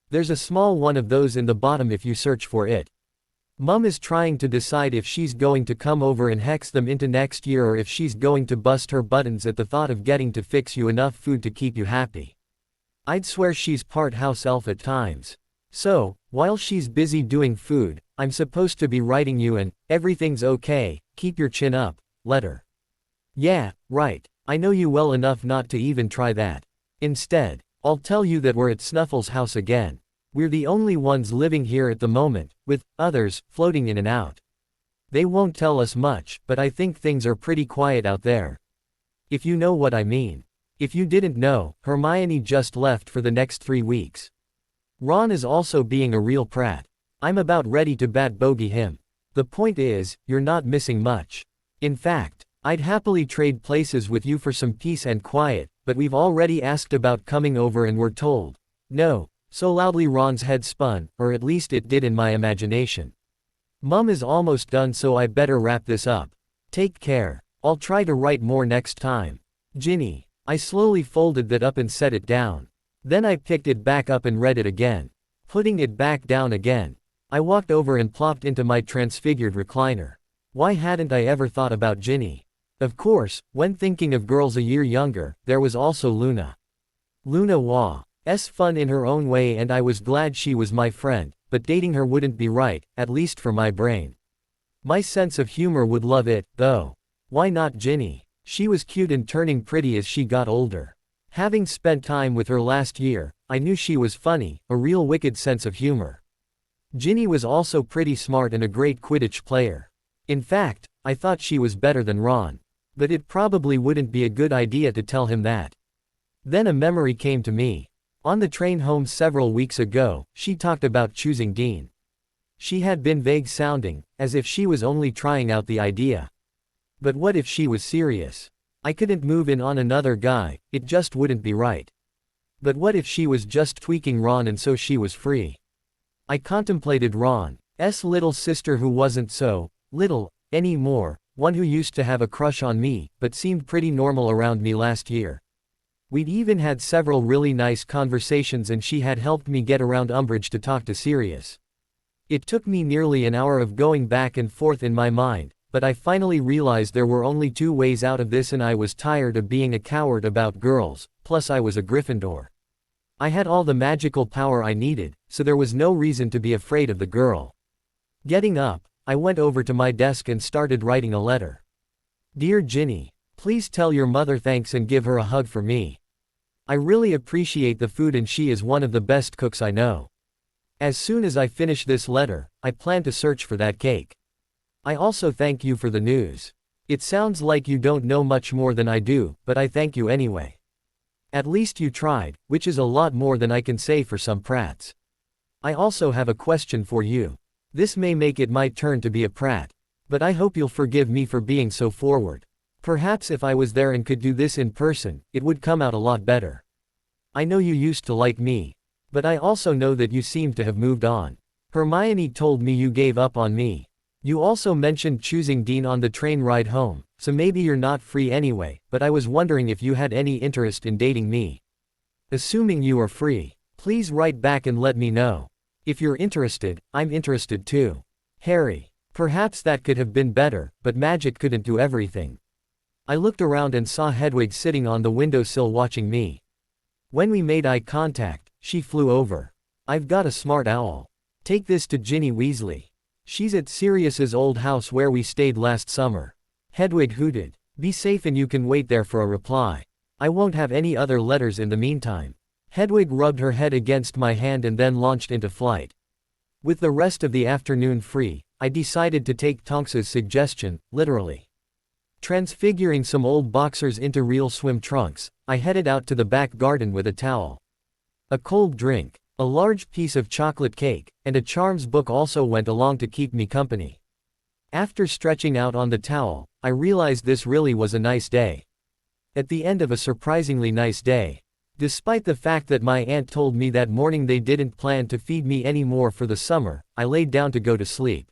There's a small one of those in the bottom if you search for it. Mum is trying to decide if she's going to come over and hex them into next year or if she's going to bust her buttons at the thought of getting to fix you enough food to keep you happy. I'd swear she's part house elf at times. So, while she's busy doing food, I'm supposed to be writing you an "everything's okay, keep your chin up" letter. Yeah, right. I know you well enough not to even try that. Instead, I'll tell you that we're at Snuffle's house again. We're the only ones living here at the moment, with others floating in and out. They won't tell us much, but I think things are pretty quiet out there. If you know what I mean. If you didn't know, Hermione just left for the next 3 weeks. Ron is also being a real prat. I'm about ready to bat bogey him. The point is, you're not missing much. In fact, I'd happily trade places with you for some peace and quiet, but we've already asked about coming over and we're told no. So loudly Ron's head spun, or at least it did in my imagination. Mum is almost done, so I better wrap this up. Take care. I'll try to write more next time. Ginny. I slowly folded that up and set it down. Then I picked it back up and read it again. Putting it back down again. I walked over and plopped into my transfigured recliner. Why hadn't I ever thought about Ginny? Of course, when thinking of girls a year younger, there was also Luna. Luna was fun in her own way and I was glad she was my friend, but dating her wouldn't be right, at least for my brain. My sense of humor would love it, though. Why not Ginny? She was cute and turning pretty as she got older. Having spent time with her last year, I knew she was funny, a real wicked sense of humor. Ginny was also pretty smart and a great Quidditch player. In fact, I thought she was better than Ron. But it probably wouldn't be a good idea to tell him that. Then a memory came to me. On the train home several weeks ago, she talked about choosing Dean. She had been vague sounding, as if she was only trying out the idea. But what if she was serious? I couldn't move in on another guy, it just wouldn't be right. But what if she was just tweaking Ron and so she was free? I contemplated Ron's little sister who wasn't so little anymore, one who used to have a crush on me, but seemed pretty normal around me last year. We'd even had several really nice conversations and she had helped me get around Umbridge to talk to Sirius. It took me nearly an hour of going back and forth in my mind, but I finally realized there were only 2 ways out of this and I was tired of being a coward about girls, plus I was a Gryffindor. I had all the magical power I needed, so there was no reason to be afraid of the girl. Getting up, I went over to my desk and started writing a letter. Dear Ginny, please tell your mother thanks and give her a hug for me. I really appreciate the food and she is one of the best cooks I know. As soon as I finish this letter, I plan to search for that cake. I also thank you for the news. It sounds like you don't know much more than I do, but I thank you anyway. At least you tried, which is a lot more than I can say for some prats. I also have a question for you. This may make it my turn to be a prat. But I hope you'll forgive me for being so forward. Perhaps if I was there and could do this in person, it would come out a lot better. I know you used to like me. But I also know that you seem to have moved on. Hermione told me you gave up on me. You also mentioned choosing Dean on the train ride home, so maybe you're not free anyway, but I was wondering if you had any interest in dating me. Assuming you are free, please write back and let me know. If you're interested, I'm interested too. Harry. Perhaps that could have been better, but magic couldn't do everything. I looked around and saw Hedwig sitting on the windowsill watching me. When we made eye contact, she flew over. I've got a smart owl. Take this to Ginny Weasley. She's at Sirius's old house where we stayed last summer. Hedwig hooted. Be safe and you can wait there for a reply. I won't have any other letters in the meantime. Hedwig rubbed her head against my hand and then launched into flight. With the rest of the afternoon free, I decided to take Tonks's suggestion, literally. Transfiguring some old boxers into real swim trunks, I headed out to the back garden with a towel. A cold drink, a large piece of chocolate cake, and a charms book also went along to keep me company. After stretching out on the towel, I realized this really was a nice day. At the end of a surprisingly nice day. Despite the fact that my aunt told me that morning they didn't plan to feed me anymore for the summer, I laid down to go to sleep.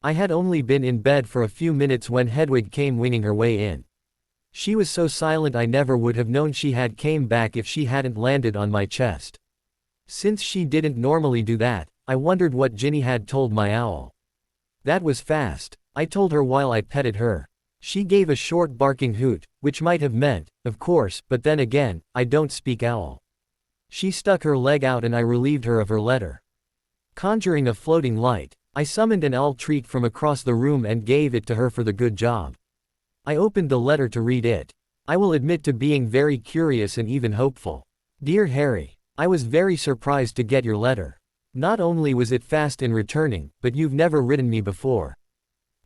I had only been in bed for a few minutes when Hedwig came winging her way in. She was so silent I never would have known she had came back if she hadn't landed on my chest. Since she didn't normally do that, I wondered what Ginny had told my owl. That was fast, I told her while I petted her. She gave a short barking hoot, which might have meant, of course, but then again, I don't speak owl. She stuck her leg out and I relieved her of her letter. Conjuring a floating light, I summoned an owl treat from across the room and gave it to her for the good job. I opened the letter to read it. I will admit to being very curious and even hopeful. Dear Harry, I was very surprised to get your letter. Not only was it fast in returning, but you've never written me before.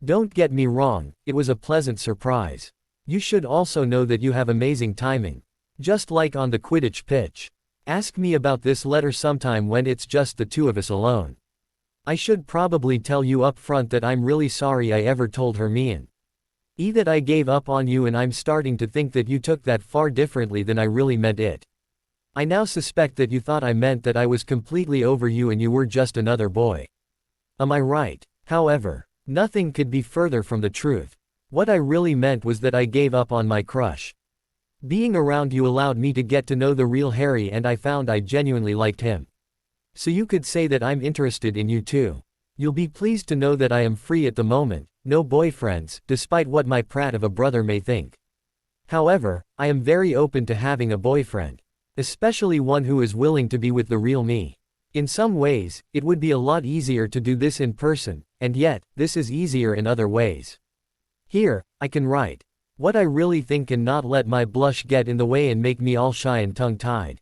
Don't get me wrong, it was a pleasant surprise. You should also know that you have amazing timing. Just like on the Quidditch pitch. Ask me about this letter sometime when it's just the two of us alone. I should probably tell you up front that I'm really sorry I ever told Hermione. That I gave up on you, and I'm starting to think that you took that far differently than I really meant it. I now suspect that you thought I meant that I was completely over you and you were just another boy. Am I right? However, nothing could be further from the truth. What I really meant was that I gave up on my crush. Being around you allowed me to get to know the real Harry, and I found I genuinely liked him. So you could say that I'm interested in you too. You'll be pleased to know that I am free at the moment, no boyfriends, despite what my prat of a brother may think. However, I am very open to having a boyfriend. Especially one who is willing to be with the real me. In some ways, it would be a lot easier to do this in person, and yet, this is easier in other ways. Here, I can write what I really think and not let my blush get in the way and make me all shy and tongue-tied.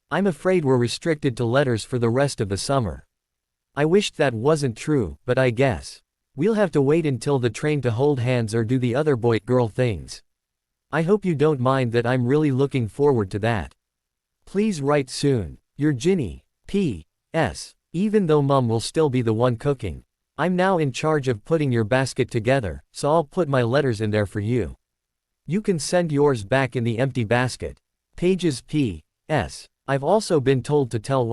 I'm afraid we're restricted to letters for the rest of the summer. I wished that wasn't true, but I guess we'll have to wait until the train to hold hands or do the other boy-girl things. I hope you don't mind that I'm really looking forward to that. Please write soon. Your Ginny. P.S. Even though Mum will still be the one cooking, I'm now in charge of putting your basket together, so I'll put my letters in there for you. You can send yours back in the empty basket. Pages P.S. I've also been told to tell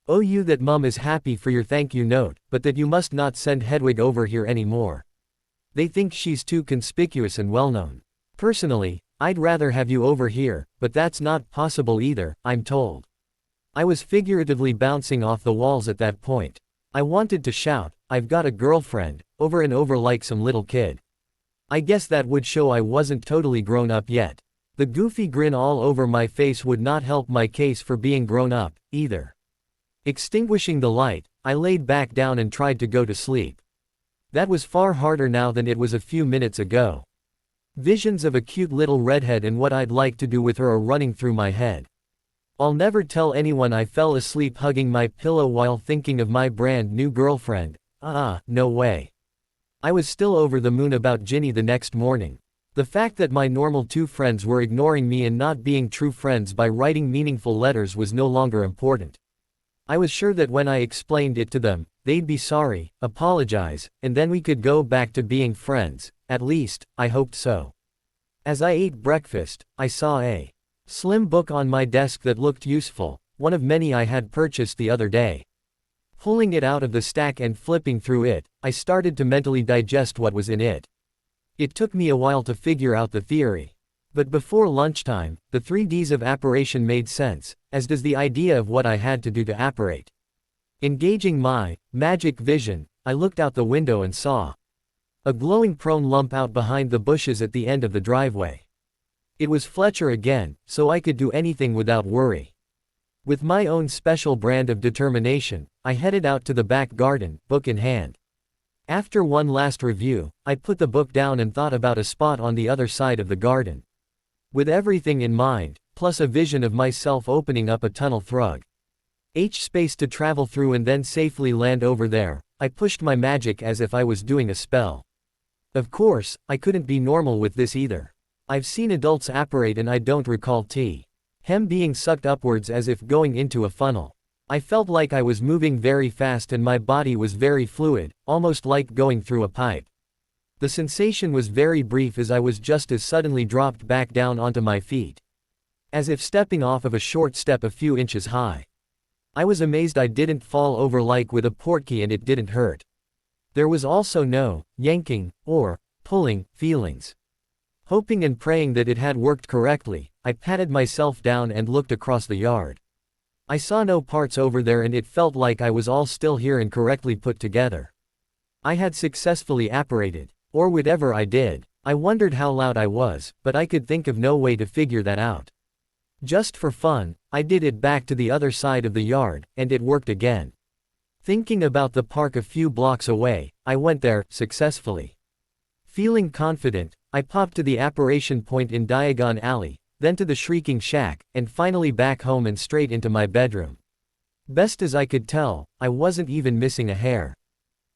you that Mum is happy for your thank you note, but that you must not send Hedwig over here anymore. They think she's too conspicuous and well-known. Personally, I'd rather have you over here, but that's not possible either, I'm told. I was figuratively bouncing off the walls at that point. I wanted to shout, I've got a girlfriend, over and over like some little kid. I guess that would show I wasn't totally grown up yet. The goofy grin all over my face would not help my case for being grown up, either. Extinguishing the light, I laid back down and tried to go to sleep. That was far harder now than it was a few minutes ago. Visions of a cute little redhead and what I'd like to do with her are running through my head. I'll never tell anyone I fell asleep hugging my pillow while thinking of my brand new girlfriend. No way. I was still over the moon about Ginny the next morning. The fact that my normal two friends were ignoring me and not being true friends by writing meaningful letters was no longer important. I was sure that when I explained it to them, they'd be sorry, apologize, and then we could go back to being friends. At least, I hoped so. As I ate breakfast, I saw a slim book on my desk that looked useful, one of many I had purchased the other day. Pulling it out of the stack and flipping through it, I started to mentally digest what was in it. It took me a while to figure out the theory. But before lunchtime, the 3Ds of apparition made sense, as does the idea of what I had to do to apparate. Engaging my magic vision, I looked out the window and saw a glowing prone lump out behind the bushes at the end of the driveway. It was Fletcher again, so I could do anything without worry. With my own special brand of determination, I headed out to the back garden, book in hand. After one last review, I put the book down and thought about a spot on the other side of the garden. With everything in mind, plus a vision of myself opening up a tunnel through space to travel through and then safely land over there, I pushed my magic as if I was doing a spell. Of course, I couldn't be normal with this either. I've seen adults apparate and I don't recall him being sucked upwards as if going into a funnel. I felt like I was moving very fast and my body was very fluid, almost like going through a pipe. The sensation was very brief as I was just as suddenly dropped back down onto my feet. As if stepping off of a short step a few inches high. I was amazed I didn't fall over like with a portkey and it didn't hurt. There was also no yanking or pulling feelings. Hoping and praying that it had worked correctly, I patted myself down and looked across the yard. I saw no parts over there and it felt like I was all still here and correctly put together. I had successfully apparated. Or whatever I did. I wondered how loud I was, but I could think of no way to figure that out. Just for fun, I did it back to the other side of the yard, and it worked again. Thinking about the park a few blocks away, I went there, successfully. Feeling confident, I popped to the apparition point in Diagon Alley, then to the Shrieking Shack, and finally back home and straight into my bedroom. Best as I could tell, I wasn't even missing a hair.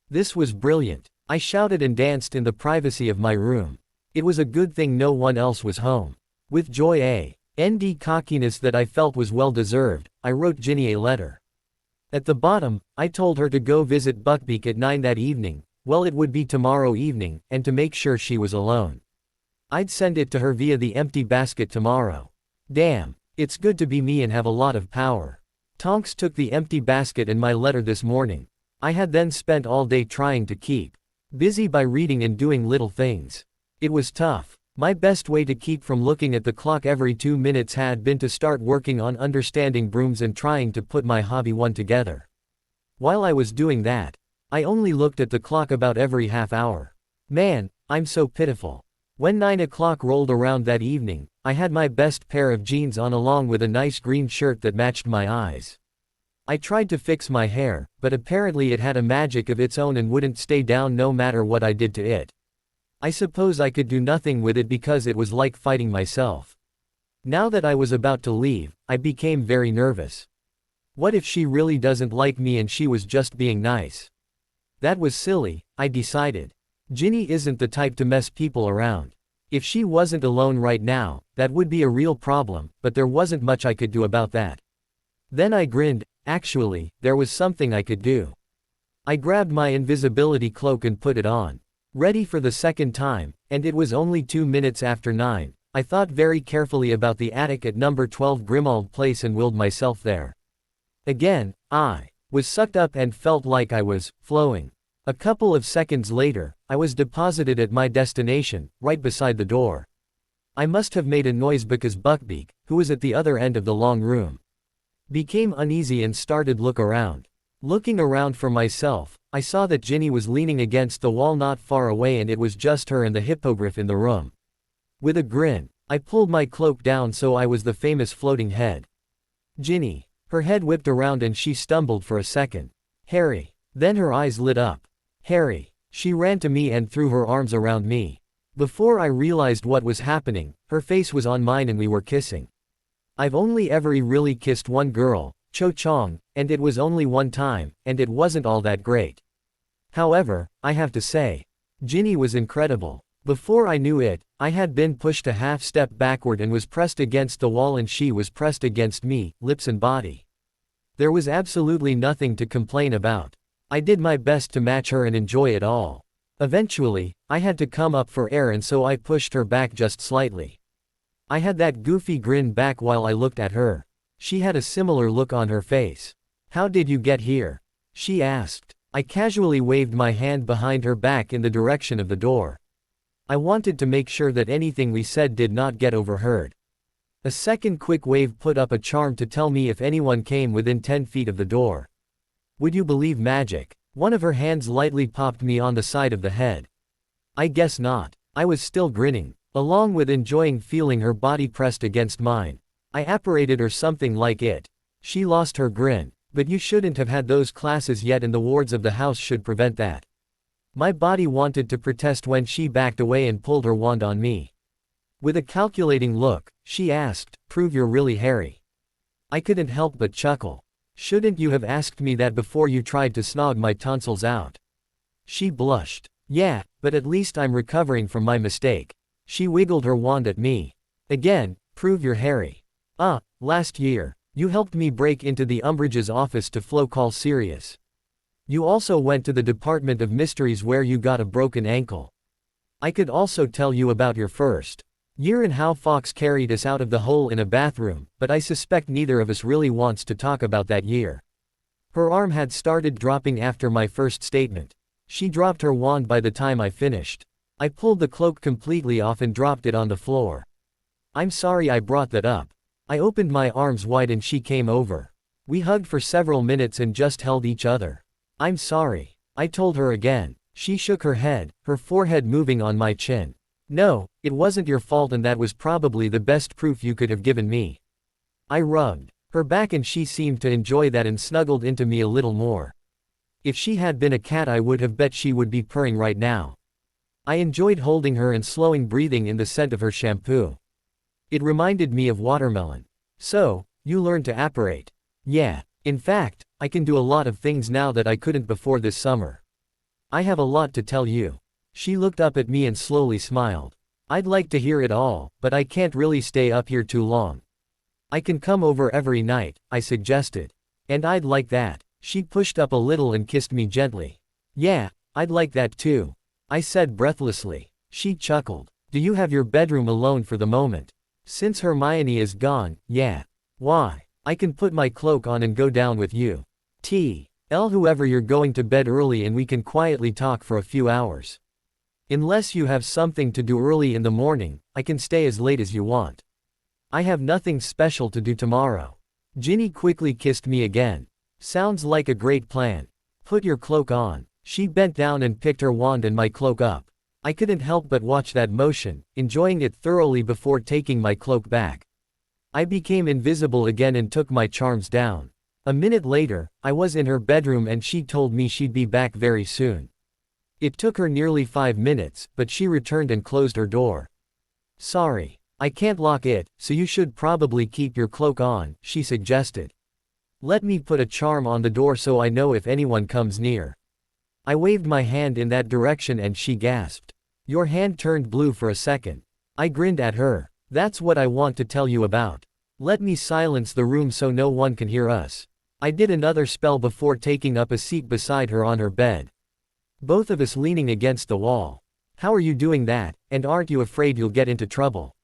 This was brilliant. I shouted and danced in the privacy of my room. It was a good thing no one else was home. With joy and cockiness that I felt was well deserved, I wrote Ginny a letter. At the bottom, I told her to go visit Buckbeak at 9 that evening, well it would be tomorrow evening, and to make sure she was alone. I'd send it to her via the empty basket tomorrow. Damn, it's good to be me and have a lot of power. Tonks took the empty basket and my letter this morning. I had then spent all day trying to keep busy by reading and doing little things. It was tough. My best way to keep from looking at the clock every 2 minutes had been to start working on understanding brooms and trying to put my hobby one together. While I was doing that, I only looked at the clock about every half hour. Man, I'm so pitiful. When 9 o'clock rolled around that evening, I had my best pair of jeans on along with a nice green shirt that matched my eyes. I tried to fix my hair, but apparently it had a magic of its own and wouldn't stay down no matter what I did to it. I suppose I could do nothing with it because it was like fighting myself. Now that I was about to leave, I became very nervous. What if she really doesn't like me and she was just being nice? That was silly, I decided. Ginny isn't the type to mess people around. If she wasn't alone right now, that would be a real problem, but there wasn't much I could do about that. Then I grinned. Actually, there was something I could do. I grabbed my invisibility cloak and put it on. Ready for the second time, and it was only 2 minutes after 9, I thought very carefully about the attic at number 12 Grimald Place and willed myself there. Again, I was sucked up and felt like I was flowing. A couple of seconds later, I was deposited at my destination, right beside the door. I must have made a noise because Buckbeak, who was at the other end of the long room, became uneasy and started look around. Looking around for myself, I saw that Ginny was leaning against the wall not far away and it was just her and the hippogriff in the room. With a grin, I pulled my cloak down so I was the famous floating head. Ginny. Her head whipped around and she stumbled for a second. Harry. Then her eyes lit up. Harry. She ran to me and threw her arms around me. Before I realized what was happening, her face was on mine and we were kissing. I've only ever really kissed one girl, Cho Chong, and it was only one time, and it wasn't all that great. However, I have to say, Ginny was incredible. Before I knew it, I had been pushed a half step backward and was pressed against the wall and she was pressed against me, lips and body. There was absolutely nothing to complain about. I did my best to match her and enjoy it all. Eventually, I had to come up for air and so I pushed her back just slightly. I had that goofy grin back while I looked at her. She had a similar look on her face. How did you get here? she asked. I casually waved my hand behind her back in the direction of the door. I wanted to make sure that anything we said did not get overheard. A second quick wave put up a charm to tell me if anyone came within 10 feet of the door. Would you believe magic? One of her hands lightly popped me on the side of the head. I guess not. I was still grinning, along with enjoying feeling her body pressed against mine. I apparated or something like it. She lost her grin. But you shouldn't have had those classes yet, and the wards of the house should prevent that. My body wanted to protest when she backed away and pulled her wand on me. With a calculating look, she asked, "Prove you're really Harry." I couldn't help but chuckle. "Shouldn't you have asked me that before you tried to snog my tonsils out?" She blushed. "Yeah, but at least I'm recovering from my mistake." She wiggled her wand at me. "Again, prove you're Harry. Last year, you helped me break into the Umbridge's office to flow call Sirius. You also went to the Department of Mysteries where you got a broken ankle. I could also tell you about your first year and how Fox carried us out of the hole in a bathroom, but I suspect neither of us really wants to talk about that year." Her arm had started dropping after my first statement. She dropped her wand by the time I finished. I pulled the cloak completely off and dropped it on the floor. "I'm sorry I brought that up." I opened my arms wide and she came over. We hugged for several minutes and just held each other. "I'm sorry," I told her again. She shook her head, her forehead moving on my chin. "No, it wasn't your fault, and that was probably the best proof you could have given me." I rubbed her back and she seemed to enjoy that and snuggled into me a little more. If she had been a cat, I would have bet she would be purring right now. I enjoyed holding her and slowing breathing in the scent of her shampoo. It reminded me of watermelon. "So, you learned to apparate." "Yeah. In fact, I can do a lot of things now that I couldn't before this summer. I have a lot to tell you." She looked up at me and slowly smiled. "I'd like to hear it all, but I can't really stay up here too long." "I can come over every night," I suggested. "And I'd like that." She pushed up a little and kissed me gently. "Yeah, I'd like that too," I said breathlessly. She chuckled. "Do you have your bedroom alone for the moment?" "Since Hermione is gone, yeah. Why? I can put my cloak on and go down with you. Whoever you're going to bed early and we can quietly talk for a few hours. Unless you have something to do early in the morning, I can stay as late as you want. I have nothing special to do tomorrow." Ginny quickly kissed me again. "Sounds like a great plan. Put your cloak on." She bent down and picked her wand and my cloak up. I couldn't help but watch that motion, enjoying it thoroughly before taking my cloak back. I became invisible again and took my charms down. A minute later, I was in her bedroom and she told me she'd be back very soon. It took her nearly 5 minutes, but she returned and closed her door. "Sorry, I can't lock it, so you should probably keep your cloak on," she suggested. "Let me put a charm on the door so I know if anyone comes near." I waved my hand in that direction and she gasped. "Your hand turned blue for a second." I grinned at her. "That's what I want to tell you about. Let me silence the room so no one can hear us." I did another spell before taking up a seat beside her on her bed. Both of us leaning against the wall. "How are you doing that, and aren't you afraid you'll get into trouble?"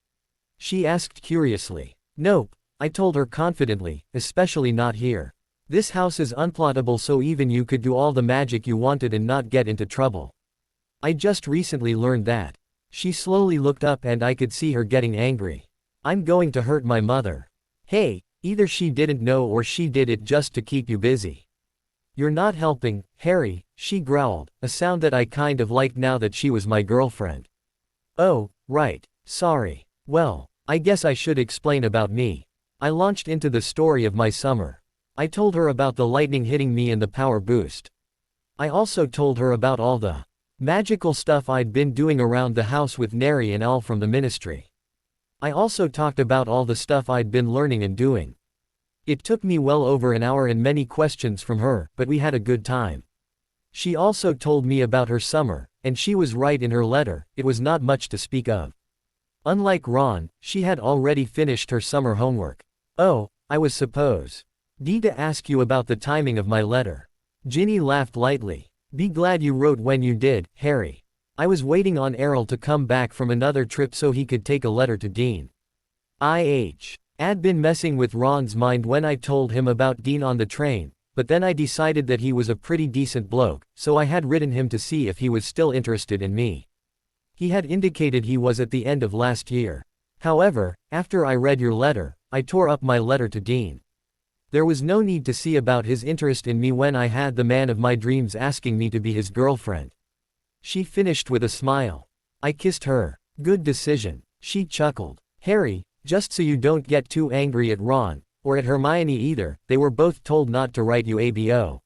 she asked curiously. "Nope," I told her confidently, "especially not here. This house is unplottable, so even you could do all the magic you wanted and not get into trouble. I just recently learned that." She slowly looked up and I could see her getting angry. "I'm going to hurt my mother." "Hey, either she didn't know or she did it just to keep you busy. You're not helping, Harry," she growled, a sound that I kind of liked now that she was my girlfriend. "Oh, right, sorry. Well, I guess I should explain about me." I launched into the story of my summer. I told her about the lightning hitting me and the power boost. I also told her about all the magical stuff I'd been doing around the house with Neri and Al from the ministry. I also talked about all the stuff I'd been learning and doing. It took me well over an hour and many questions from her, but we had a good time. She also told me about her summer, and she was right in her letter, it was not much to speak of. Unlike Ron, she had already finished her summer homework. "Oh, I was supposed to ask you about the timing of my letter." Ginny laughed lightly. "Be glad you wrote when you did, Harry. I was waiting on Errol to come back from another trip so he could take a letter to Dean. I'd been messing with Ron's mind when I told him about Dean on the train, but then I decided that he was a pretty decent bloke, so I had written him to see if he was still interested in me. He had indicated he was at the end of last year. However, after I read your letter, I tore up my letter to Dean. There was no need to see about his interest in me when I had the man of my dreams asking me to be his girlfriend. She finished with a smile. I kissed her. Good decision. She chuckled. Harry, just so you don't get too angry at Ron, or at Hermione either, they were both told not to write you ABO.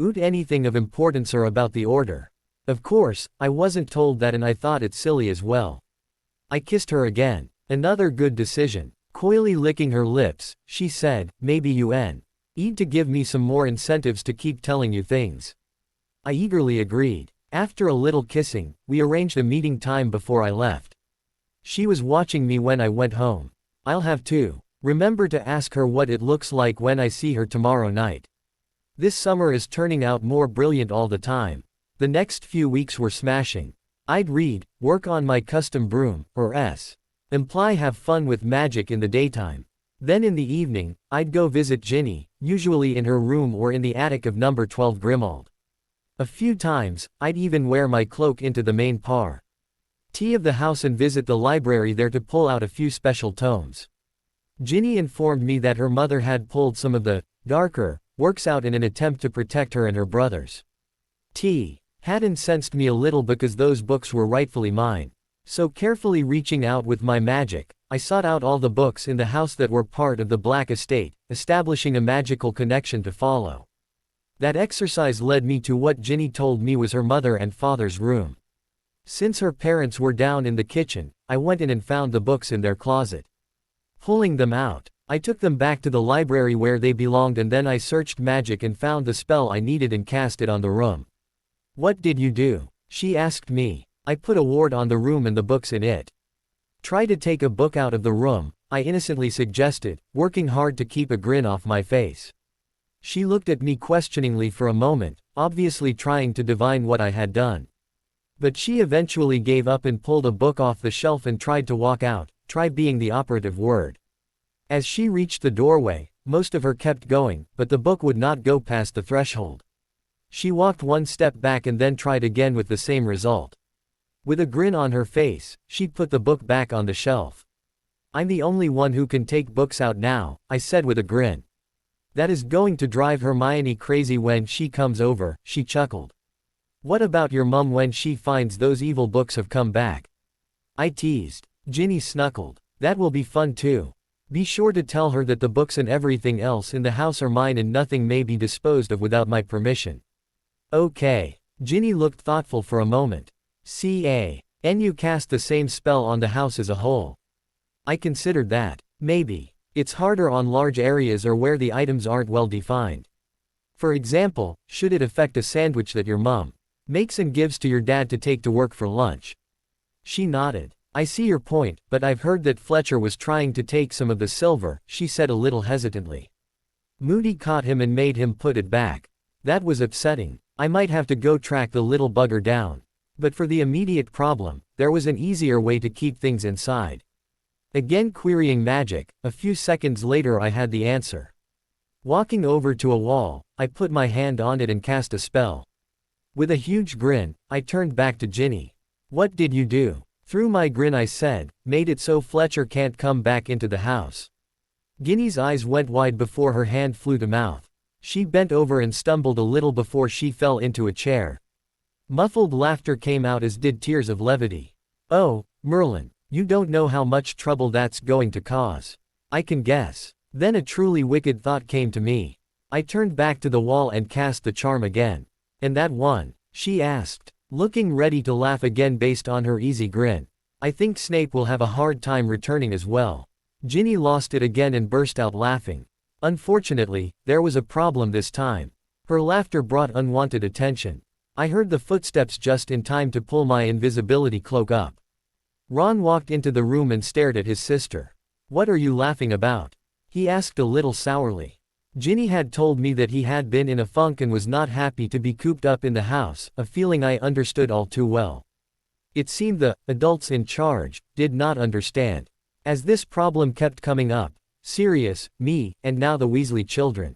Oot anything of importance or about the order. Of course, I wasn't told that and I thought it silly as well. I kissed her again. Another good decision. Coyly licking her lips, she said, maybe you need to give me some more incentives to keep telling you things. I eagerly agreed. After a little kissing, we arranged a meeting time before I left. She was watching me when I went home. I'll have to remember to ask her what it looks like when I see her tomorrow night. This summer is turning out more brilliant all the time. The next few weeks were smashing. I'd read, work on my custom broom, or imply have fun with magic in the daytime. Then in the evening, I'd go visit Ginny, usually in her room or in the attic of number 12 Grimmauld. A few times, I'd even wear my cloak into the main party of the house and visit the library there to pull out a few special tomes. Ginny informed me that her mother had pulled some of the darker works out in an attempt to protect her and her brothers. Had incensed me a little because those books were rightfully mine. So carefully reaching out with my magic, I sought out all the books in the house that were part of the Black Estate, establishing a magical connection to follow. That exercise led me to what Ginny told me was her mother and father's room. Since her parents were down in the kitchen, I went in and found the books in their closet. Pulling them out, I took them back to the library where they belonged and then I searched magic and found the spell I needed and cast it on the room. What did you do? She asked me. I put a ward on the room and the books in it. Try to take a book out of the room, I innocently suggested, working hard to keep a grin off my face. She looked at me questioningly for a moment, obviously trying to divine what I had done. But she eventually gave up and pulled a book off the shelf and tried to walk out, try being the operative word. As she reached the doorway, most of her kept going, but the book would not go past the threshold. She walked one step back and then tried again with the same result. With a grin on her face, she put the book back on the shelf. I'm the only one who can take books out now, I said with a grin. That is going to drive Hermione crazy when she comes over, she chuckled. What about your mum when she finds those evil books have come back? I teased. Ginny snuckled. That will be fun too. Be sure to tell her that the books and everything else in the house are mine and nothing may be disposed of without my permission. Okay. Ginny looked thoughtful for a moment. Can you cast the same spell on the house as a whole? I considered that. Maybe. It's harder on large areas or where the items aren't well defined. For example, should it affect a sandwich that your mum makes and gives to your dad to take to work for lunch? She nodded. I see your point, but I've heard that Fletcher was trying to take some of the silver, she said a little hesitantly. Moody caught him and made him put it back. That was upsetting. I might have to go track the little bugger down. But for the immediate problem, there was an easier way to keep things inside. Again querying magic, a few seconds later I had the answer. Walking over to a wall, I put my hand on it and cast a spell. With a huge grin, I turned back to Ginny. What did you do? Through my grin I said, made it so Fletcher can't come back into the house. Ginny's eyes went wide before her hand flew to mouth. She bent over and stumbled a little before she fell into a chair. Muffled laughter came out as did tears of levity. Oh, Merlin. You don't know how much trouble that's going to cause. I can guess. Then a truly wicked thought came to me. I turned back to the wall and cast the charm again. And that one? She asked, looking ready to laugh again based on her easy grin. I think Snape will have a hard time returning as well. Ginny lost it again and burst out laughing. Unfortunately, there was a problem this time. Her laughter brought unwanted attention. I heard the footsteps just in time to pull my invisibility cloak up. Ron walked into the room and stared at his sister. What are you laughing about? He asked a little sourly. Ginny had told me that he had been in a funk and was not happy to be cooped up in the house, a feeling I understood all too well. It seemed the adults in charge did not understand. As this problem kept coming up, Sirius, me, and now the Weasley children.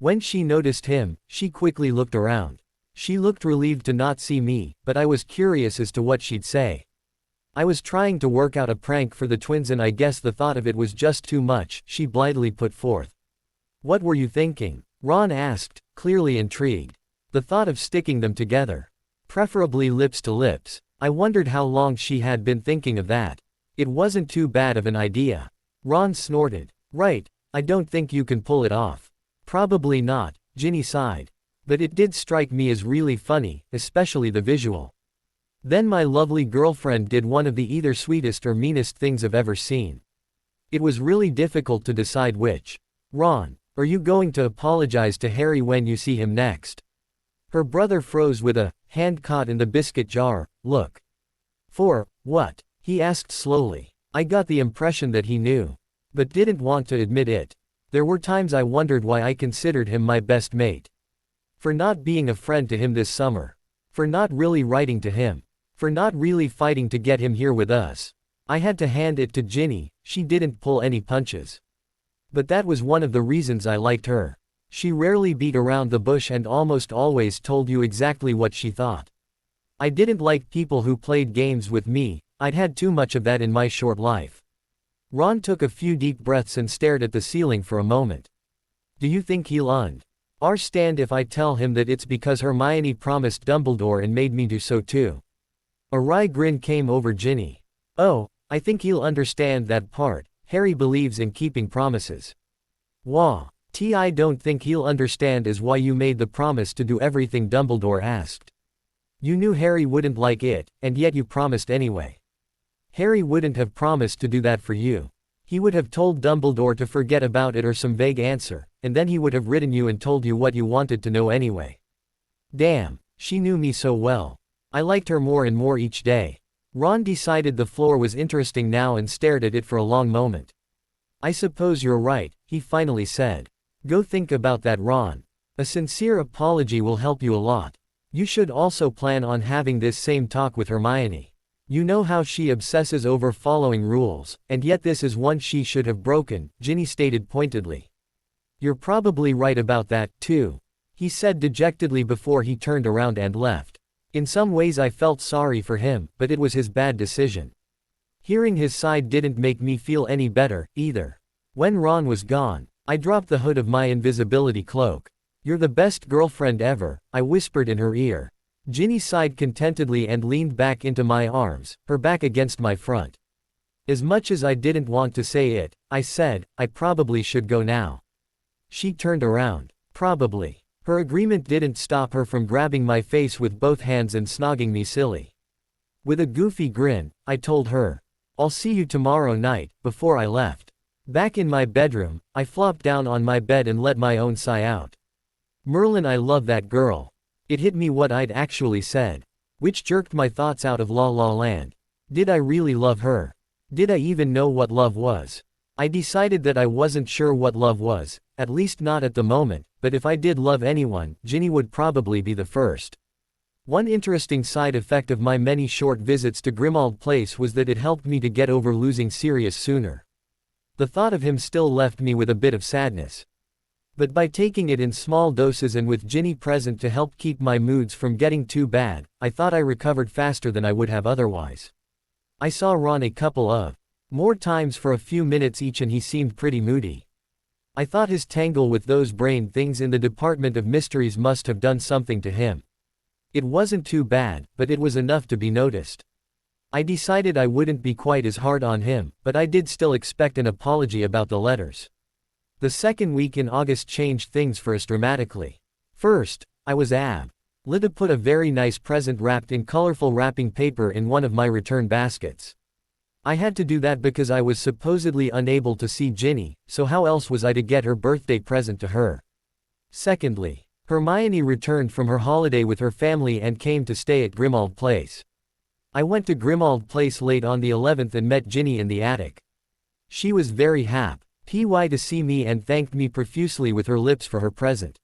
When she noticed him, she quickly looked around. She looked relieved to not see me, but I was curious as to what she'd say. I was trying to work out a prank for the twins and I guess the thought of it was just too much, she blithely put forth. What were you thinking? Ron asked, clearly intrigued. The thought of sticking them together. Preferably lips to lips. I wondered how long she had been thinking of that. It wasn't too bad of an idea. Ron snorted. Right, I don't think you can pull it off. Probably not, Ginny sighed. But it did strike me as really funny, especially the visual. Then my lovely girlfriend did one of the either sweetest or meanest things I've ever seen. It was really difficult to decide which. Ron, are you going to apologize to Harry when you see him next? Her brother froze with a, hand caught in the biscuit jar, look. For, what? He asked slowly. I got the impression that he knew. But didn't want to admit it. There were times I wondered why I considered him my best mate. For not being a friend to him this summer. For not really writing to him. For not really fighting to get him here with us. I had to hand it to Ginny, she didn't pull any punches. But that was one of the reasons I liked her. She rarely beat around the bush and almost always told you exactly what she thought. I didn't like people who played games with me, I'd had too much of that in my short life. Ron took a few deep breaths and stared at the ceiling for a moment. Do you think he'll understand if I tell him that it's because Hermione promised Dumbledore and made me do so too? A wry grin came over Ginny. Oh, I think he'll understand that part. Harry believes in keeping promises. Wah. I don't think he'll understand is why you made the promise to do everything Dumbledore asked. You knew Harry wouldn't like it, and yet you promised anyway. Harry wouldn't have promised to do that for you. He would have told Dumbledore to forget about it or some vague answer, and then he would have written you and told you what you wanted to know anyway. Damn, she knew me so well. I liked her more and more each day. Ron decided the floor was interesting now and stared at it for a long moment. I suppose you're right, he finally said. Go think about that, Ron. A sincere apology will help you a lot. You should also plan on having this same talk with Hermione. You know how she obsesses over following rules, and yet this is one she should have broken, Ginny stated pointedly. You're probably right about that, too, he said dejectedly before he turned around and left. In some ways I felt sorry for him, but it was his bad decision. Hearing his side didn't make me feel any better, either. When Ron was gone, I dropped the hood of my invisibility cloak. You're the best girlfriend ever, I whispered in her ear. Ginny sighed contentedly and leaned back into my arms, her back against my front. As much as I didn't want to say it, I said, I probably should go now. She turned around. Probably. Her agreement didn't stop her from grabbing my face with both hands and snogging me silly. With a goofy grin, I told her, I'll see you tomorrow night. Before I left. Back in my bedroom, I flopped down on my bed and let my own sigh out. Merlin, I love that girl. It hit me what I'd actually said. Which jerked my thoughts out of La La Land. Did I really love her? Did I even know what love was? I decided that I wasn't sure what love was, at least not at the moment, but if I did love anyone, Ginny would probably be the first. One interesting side effect of my many short visits to Grimmauld Place was that it helped me to get over losing Sirius sooner. The thought of him still left me with a bit of sadness. But by taking it in small doses and with Ginny present to help keep my moods from getting too bad, I thought I recovered faster than I would have otherwise. I saw Ron a couple of more times for a few minutes each and he seemed pretty moody. I thought his tangle with those brain things in the Department of Mysteries must have done something to him. It wasn't too bad, but it was enough to be noticed. I decided I wouldn't be quite as hard on him, but I did still expect an apology about the letters. The second week in August changed things for us dramatically. First, I was able to put a very nice present wrapped in colorful wrapping paper in one of my return baskets. I had to do that because I was supposedly unable to see Ginny, so how else was I to get her birthday present to her? Secondly, Hermione returned from her holiday with her family and came to stay at Grimmauld Place. I went to Grimmauld Place late on the 11th and met Ginny in the attic. She was very happy to see me and thanked me profusely with her lips for her present.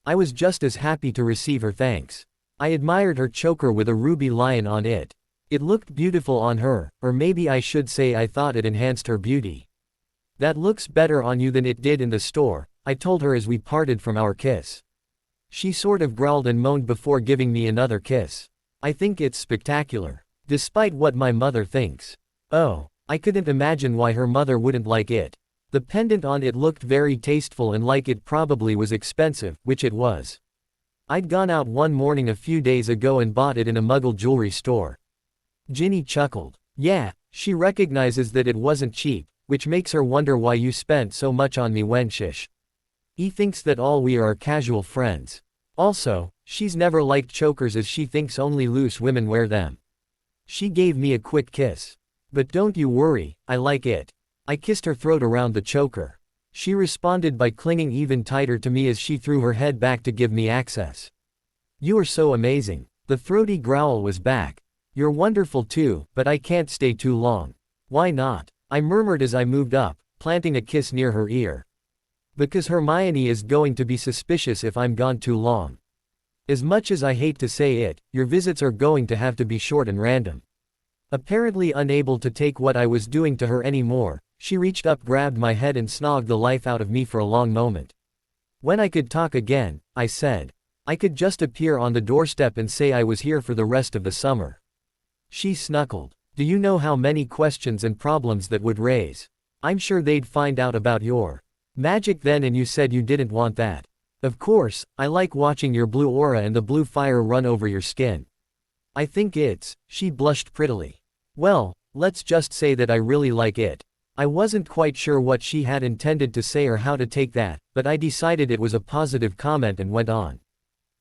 I was just as happy to receive her thanks. I admired her choker with a ruby lion on it. It looked beautiful on her, or maybe I should say I thought it enhanced her beauty. That looks better on you than it did in the store, I told her as we parted from our kiss. She sort of growled and moaned before giving me another kiss. I think it's spectacular. Despite what my mother thinks. Oh, I couldn't imagine why her mother wouldn't like it. The pendant on it looked very tasteful and like it probably was expensive, which it was. I'd gone out one morning a few days ago and bought it in a Muggle jewelry store. Ginny chuckled. Yeah, she recognizes that it wasn't cheap, which makes her wonder why you spent so much on me when shish. He thinks that all we are casual friends. Also, she's never liked chokers as she thinks only loose women wear them. She gave me a quick kiss. But don't you worry, I like it. I kissed her throat around the choker. She responded by clinging even tighter to me as she threw her head back to give me access. You are so amazing. The throaty growl was back. You're wonderful too, but I can't stay too long. Why not? I murmured as I moved up, planting a kiss near her ear. Because Hermione is going to be suspicious if I'm gone too long. As much as I hate to say it, your visits are going to have to be short and random. Apparently unable to take what I was doing to her anymore, she reached up, grabbed my head and snogged the life out of me for a long moment. When I could talk again, I said. I could just appear on the doorstep and say I was here for the rest of the summer. She snuckled. Do you know how many questions and problems that would raise? I'm sure they'd find out about your magic then, and you said you didn't want that. Of course, I like watching your blue aura and the blue fire run over your skin. I think she blushed prettily. Well, let's just say that I really like it. I wasn't quite sure what she had intended to say or how to take that, but I decided it was a positive comment and went on.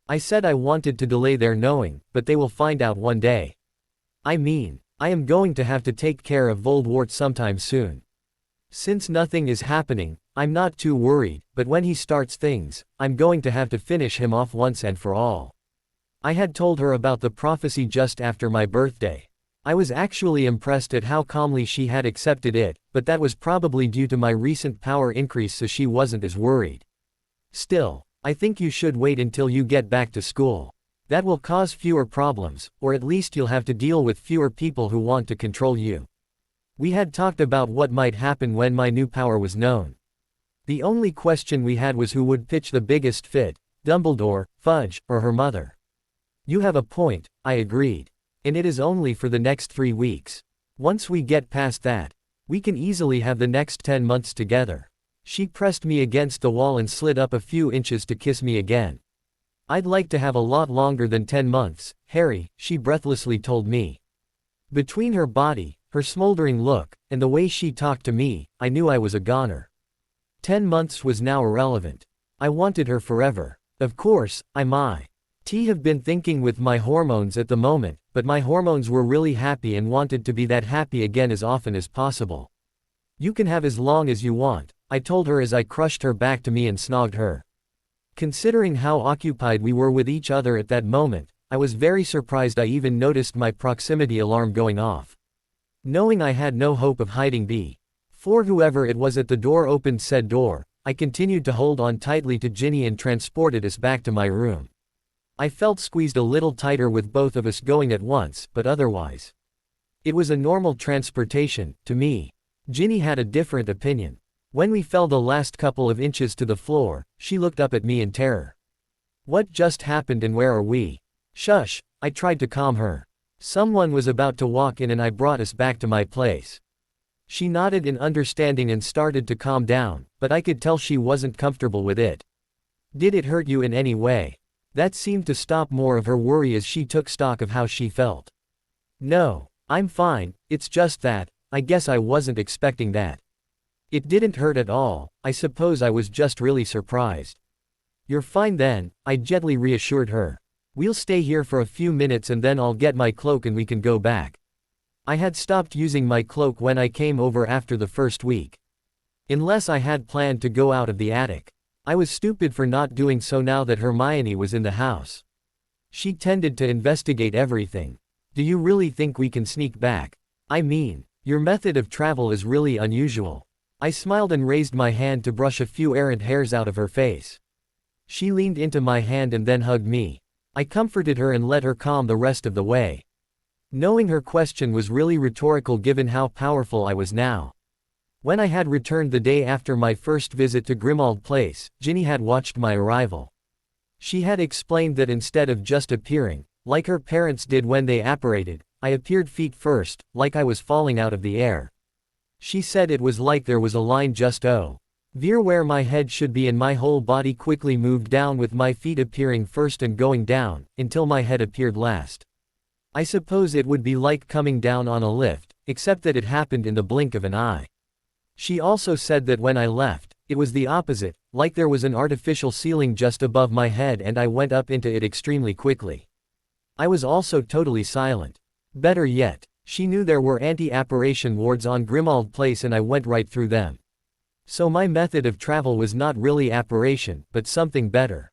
I said I wanted to delay their knowing, but they will find out one day. I mean, I am going to have to take care of Voldemort sometime soon. Since nothing is happening, I'm not too worried, but when he starts things, I'm going to have to finish him off once and for all. I had told her about the prophecy just after my birthday. I was actually impressed at how calmly she had accepted it, but that was probably due to my recent power increase, so she wasn't as worried. Still, I think you should wait until you get back to school. That will cause fewer problems, or at least you'll have to deal with fewer people who want to control you. We had talked about what might happen when my new power was known. The only question we had was who would pitch the biggest fit, Dumbledore, Fudge, or her mother. You have a point, I agreed. And it is only for the next 3 weeks. Once we get past that, we can easily have the next 10 months together. She pressed me against the wall and slid up a few inches to kiss me again. I'd like to have a lot longer than 10 months, Harry, she breathlessly told me. Between her body, her smoldering look, and the way she talked to me, I knew I was a goner. 10 months was now irrelevant. I wanted her forever. Of course, I might have been thinking with my hormones at the moment, but my hormones were really happy and wanted to be that happy again as often as possible. You can have as long as you want, I told her as I crushed her back to me and snogged her. Considering how occupied we were with each other at that moment, I was very surprised I even noticed my proximity alarm going off. Knowing I had no hope of hiding before whoever it was at the door opened said door, I continued to hold on tightly to Ginny and transported us back to my room. I felt squeezed a little tighter with both of us going at once, but otherwise, it was a normal transportation, to me. Ginny had a different opinion. When we fell the last couple of inches to the floor, she looked up at me in terror. What just happened and where are we? Shush, I tried to calm her. Someone was about to walk in and I brought us back to my place. She nodded in understanding and started to calm down, but I could tell she wasn't comfortable with it. Did it hurt you in any way? That seemed to stop more of her worry as she took stock of how she felt. No, I'm fine, it's just that, I guess I wasn't expecting that. It didn't hurt at all, I suppose I was just really surprised. You're fine then, I gently reassured her. We'll stay here for a few minutes and then I'll get my cloak and we can go back. I had stopped using my cloak when I came over after the first week. Unless I had planned to go out of the attic. I was stupid for not doing so now that Hermione was in the house. She tended to investigate everything. Do you really think we can sneak back? I mean, your method of travel is really unusual. I smiled and raised my hand to brush a few errant hairs out of her face. She leaned into my hand and then hugged me. I comforted her and let her calm the rest of the way. Knowing her question was really rhetorical given how powerful I was now. When I had returned the day after my first visit to Grimmauld Place, Ginny had watched my arrival. She had explained that instead of just appearing, like her parents did when they apparated, I appeared feet first, like I was falling out of the air. She said it was like there was a line just over where my head should be and my whole body quickly moved down with my feet appearing first and going down, until my head appeared last. I suppose it would be like coming down on a lift, except that it happened in the blink of an eye. She also said that when I left, it was the opposite, like there was an artificial ceiling just above my head and I went up into it extremely quickly. I was also totally silent. Better yet, she knew there were anti-apparition wards on Grimmauld Place and I went right through them. So my method of travel was not really apparition, but something better.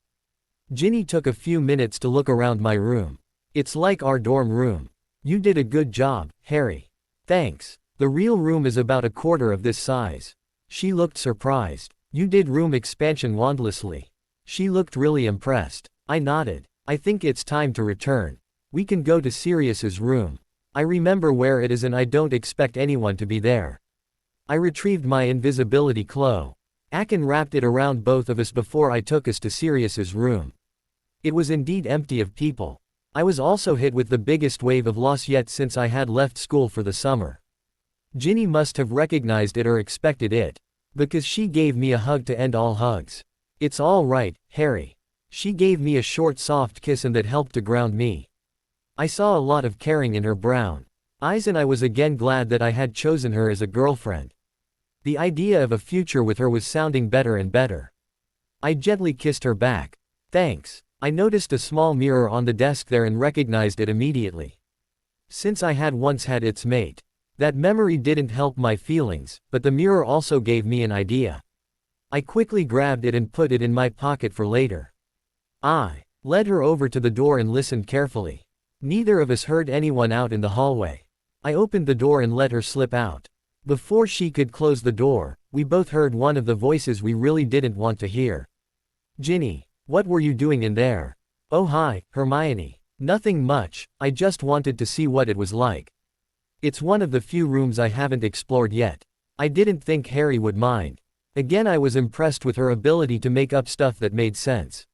Ginny took a few minutes to look around my room. It's like our dorm room. You did a good job, Harry. Thanks. The real room is about a quarter of this size. She looked surprised. You did room expansion wondrously. She looked really impressed. I nodded. I think it's time to return. We can go to Sirius's room. I remember where it is and I don't expect anyone to be there. I retrieved my invisibility cloak. Akin wrapped it around both of us before I took us to Sirius's room. It was indeed empty of people. I was also hit with the biggest wave of loss yet since I had left school for the summer. Ginny must have recognized it or expected it, because she gave me a hug to end all hugs. It's all right, Harry. She gave me a short soft kiss and that helped to ground me. I saw a lot of caring in her brown eyes and I was again glad that I had chosen her as a girlfriend. The idea of a future with her was sounding better and better. I gently kissed her back. Thanks. I noticed a small mirror on the desk there and recognized it immediately. Since I had once had its mate, that memory didn't help my feelings, but the mirror also gave me an idea. I quickly grabbed it and put it in my pocket for later. I led her over to the door and listened carefully. Neither of us heard anyone out in the hallway. I opened the door and let her slip out. Before she could close the door, we both heard one of the voices we really didn't want to hear. Ginny, what were you doing in there? Oh hi, Hermione. Nothing much, I just wanted to see what it was like. It's one of the few rooms I haven't explored yet. I didn't think Harry would mind. Again I was impressed with her ability to make up stuff that made sense.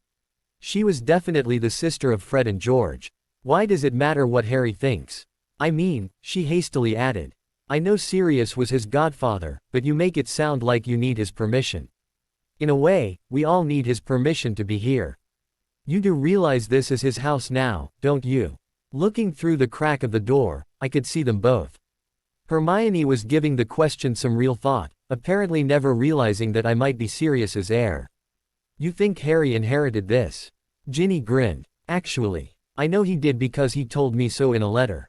She was definitely the sister of Fred and George. Why does it matter what Harry thinks? I mean, she hastily added. I know Sirius was his godfather, but you make it sound like you need his permission. In a way, we all need his permission to be here. You do realize this is his house now, don't you? Looking through the crack of the door, I could see them both. Hermione was giving the question some real thought, apparently never realizing that I might be Sirius's heir. You think Harry inherited this? Ginny grinned. Actually, I know he did because he told me so in a letter.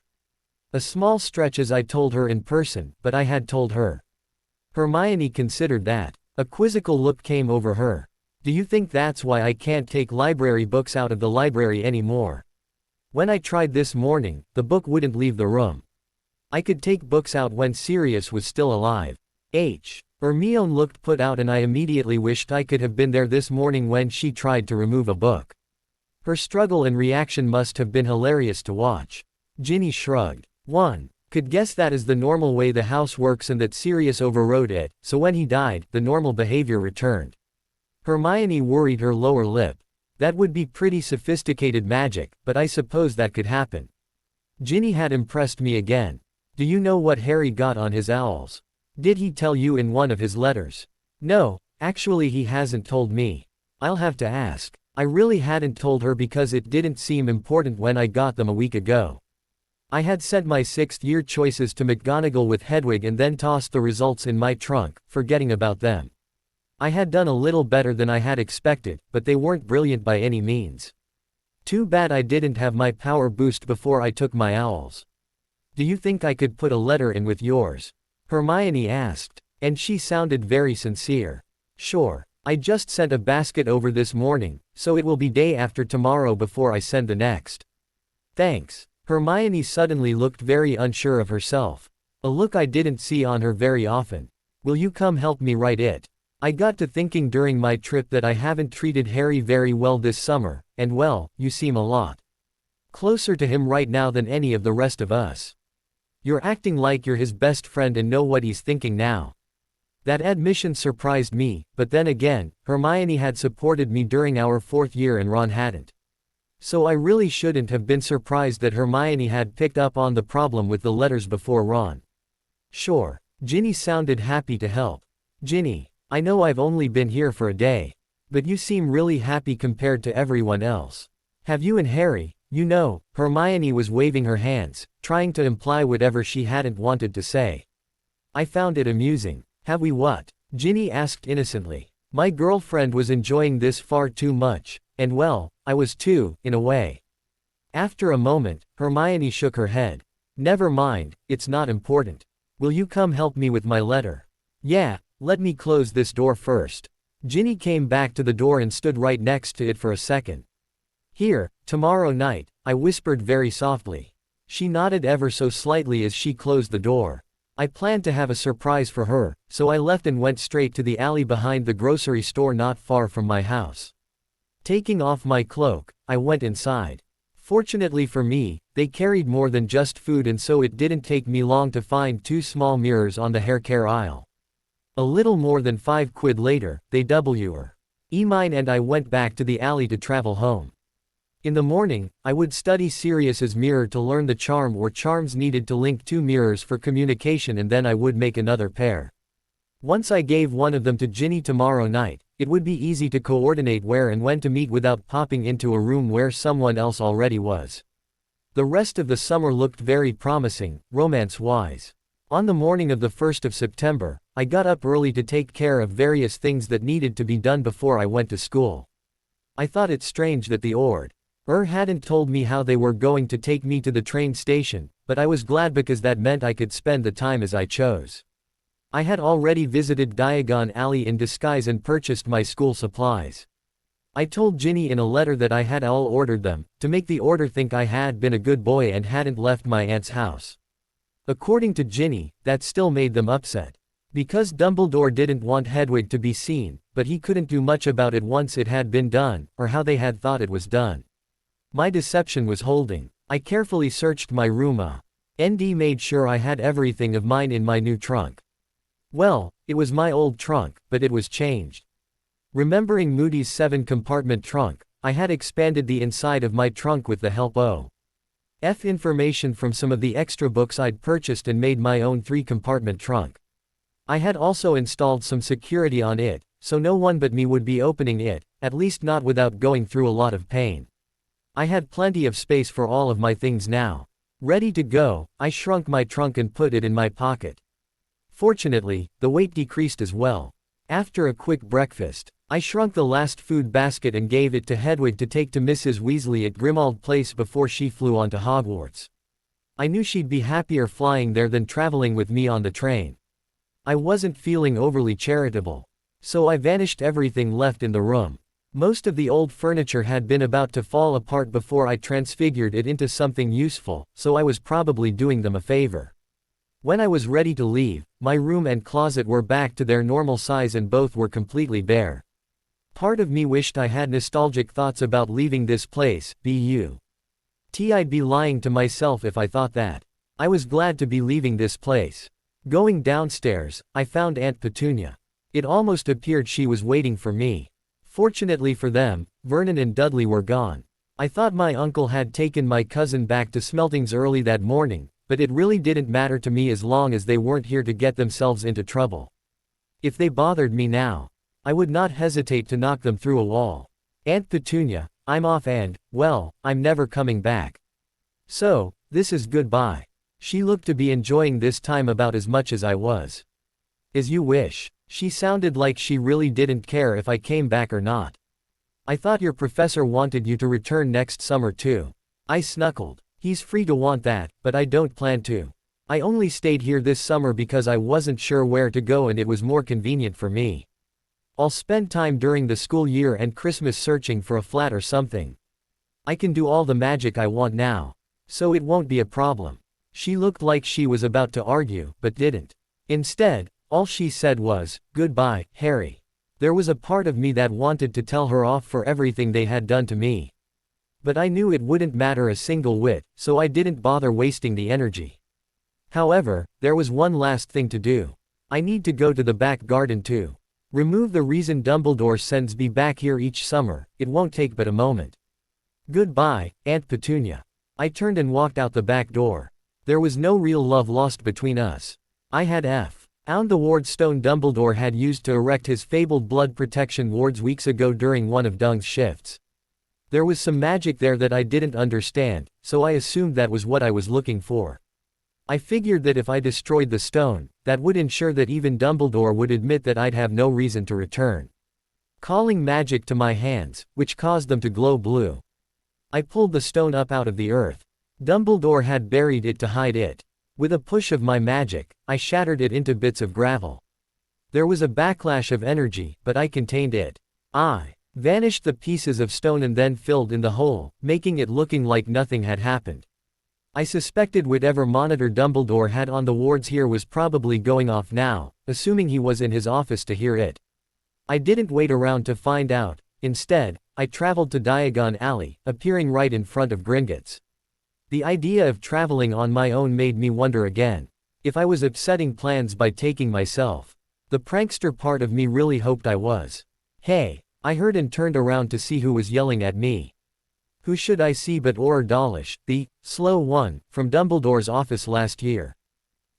A small stretch as I told her in person, but I had told her. Hermione considered that. A quizzical look came over her. Do you think that's why I can't take library books out of the library anymore? When I tried this morning, the book wouldn't leave the room. I could take books out when Sirius was still alive. Hermione looked put out and I immediately wished I could have been there this morning when she tried to remove a book. Her struggle and reaction must have been hilarious to watch. Ginny shrugged. One could guess that is the normal way the house works and that Sirius overrode it, so when he died, the normal behavior returned. Hermione worried her lower lip. That would be pretty sophisticated magic, but I suppose that could happen. Ginny had impressed me again. Do you know what Harry got on his owls? Did he tell you in one of his letters? No, actually he hasn't told me. I'll have to ask. I really hadn't told her because it didn't seem important when I got them a week ago. I had sent my 6th year choices to McGonagall with Hedwig and then tossed the results in my trunk, forgetting about them. I had done a little better than I had expected, but they weren't brilliant by any means. Too bad I didn't have my power boost before I took my owls. Do you think I could put a letter in with yours? Hermione asked, and she sounded very sincere. Sure, I just sent a basket over this morning, so it will be day after tomorrow before I send the next. Thanks. Hermione suddenly looked very unsure of herself. A look I didn't see on her very often. Will you come help me write it? I got to thinking during my trip that I haven't treated Harry very well this summer, and well, you seem a lot closer to him right now than any of the rest of us. You're acting like you're his best friend and know what he's thinking now. That admission surprised me, but then again, Hermione had supported me during our 4th year and Ron hadn't. So I really shouldn't have been surprised that Hermione had picked up on the problem with the letters before Ron. Sure. Ginny sounded happy to help. Ginny, I know I've only been here for a day. But you seem really happy compared to everyone else. Have you and Harry, Hermione was waving her hands, trying to imply whatever she hadn't wanted to say. I found it amusing. Have we what? Ginny asked innocently. My girlfriend was enjoying this far too much, and well, I was too, in a way. After a moment, Hermione shook her head. Never mind, it's not important. Will you come help me with my letter? Yeah, let me close this door first. Ginny came back to the door and stood right next to it for a second. Here, tomorrow night, I whispered very softly. She nodded ever so slightly as she closed the door. I planned to have a surprise for her, so I left and went straight to the alley behind the grocery store not far from my house. Taking off my cloak, I went inside. Fortunately for me, they carried more than just food and so it didn't take me long to find 2 small mirrors on the hair care aisle. A little more than 5 quid later, they were mine and I went back to the alley to travel home. In the morning, I would study Sirius's mirror to learn the charm or charms needed to link 2 mirrors for communication and then I would make another pair. Once I gave one of them to Ginny tomorrow night, it would be easy to coordinate where and when to meet without popping into a room where someone else already was. The rest of the summer looked very promising, romance-wise. On the morning of the 1st of September, I got up early to take care of various things that needed to be done before I went to school. I thought it strange that the hadn't told me how they were going to take me to the train station, but I was glad because that meant I could spend the time as I chose. I had already visited Diagon Alley in disguise and purchased my school supplies. I told Ginny in a letter that I had all ordered them, to make the order think I had been a good boy and hadn't left my aunt's house. According to Ginny, that still made them upset. Because Dumbledore didn't want Hedwig to be seen, but he couldn't do much about it once it had been done, or how they had thought it was done. My deception was holding. I carefully searched my room and made sure I had everything of mine in my new trunk. Well, it was my old trunk, but it was changed. Remembering Moody's 7-compartment trunk, I had expanded the inside of my trunk with the help of information from some of the extra books I'd purchased and made my own 3-compartment trunk. I had also installed some security on it, so no one but me would be opening it, at least not without going through a lot of pain. I had plenty of space for all of my things now. Ready to go, I shrunk my trunk and put it in my pocket. Fortunately, the weight decreased as well. After a quick breakfast, I shrunk the last food basket and gave it to Hedwig to take to Mrs. Weasley at Grimmauld Place before she flew on to Hogwarts. I knew she'd be happier flying there than traveling with me on the train. I wasn't feeling overly charitable. So I vanished everything left in the room. Most of the old furniture had been about to fall apart before I transfigured it into something useful, so I was probably doing them a favor. When I was ready to leave, my room and closet were back to their normal size and both were completely bare. Part of me wished I had nostalgic thoughts about leaving this place, I'd be lying to myself if I thought that. I was glad to be leaving this place. Going downstairs, I found Aunt Petunia. It almost appeared she was waiting for me. Fortunately for them, Vernon and Dudley were gone. I thought my uncle had taken my cousin back to Smeltings early that morning, but it really didn't matter to me as long as they weren't here to get themselves into trouble. If they bothered me now, I would not hesitate to knock them through a wall. Aunt Petunia, I'm off and, well, I'm never coming back. So, this is goodbye. She looked to be enjoying this time about as much as I was. As you wish. She sounded like she really didn't care if I came back or not. I thought your professor wanted you to return next summer too. I snuckled. He's free to want that, but I don't plan to. I only stayed here this summer because I wasn't sure where to go and it was more convenient for me. I'll spend time during the school year and Christmas searching for a flat or something. I can do all the magic I want now. So it won't be a problem. She looked like she was about to argue, but didn't. Instead, all she said was, "Goodbye, Harry." There was a part of me that wanted to tell her off for everything they had done to me. But I knew it wouldn't matter a single whit, so I didn't bother wasting the energy. However, there was one last thing to do. I need to go to the back garden too. Remove the reason Dumbledore sends me back here each summer, it won't take but a moment. Goodbye, Aunt Petunia. I turned and walked out the back door. There was no real love lost between us. I had found the ward stone Dumbledore had used to erect his fabled blood protection wards weeks ago during one of Dung's shifts. There was some magic there that I didn't understand, so I assumed that was what I was looking for. I figured that if I destroyed the stone, that would ensure that even Dumbledore would admit that I'd have no reason to return. Calling magic to my hands, which caused them to glow blue. I pulled the stone up out of the earth. Dumbledore had buried it to hide it. With a push of my magic, I shattered it into bits of gravel. There was a backlash of energy, but I contained it. I vanished the pieces of stone and then filled in the hole, making it looking like nothing had happened. I suspected whatever monitor Dumbledore had on the wards here was probably going off now, assuming he was in his office to hear it. I didn't wait around to find out. Instead, I traveled to Diagon Alley, appearing right in front of Gringotts. The idea of traveling on my own made me wonder again. If I was upsetting plans by taking myself. The prankster part of me really hoped I was. Hey, I heard and turned around to see who was yelling at me. Who should I see but Auror Dawlish, the slow one, from Dumbledore's office last year.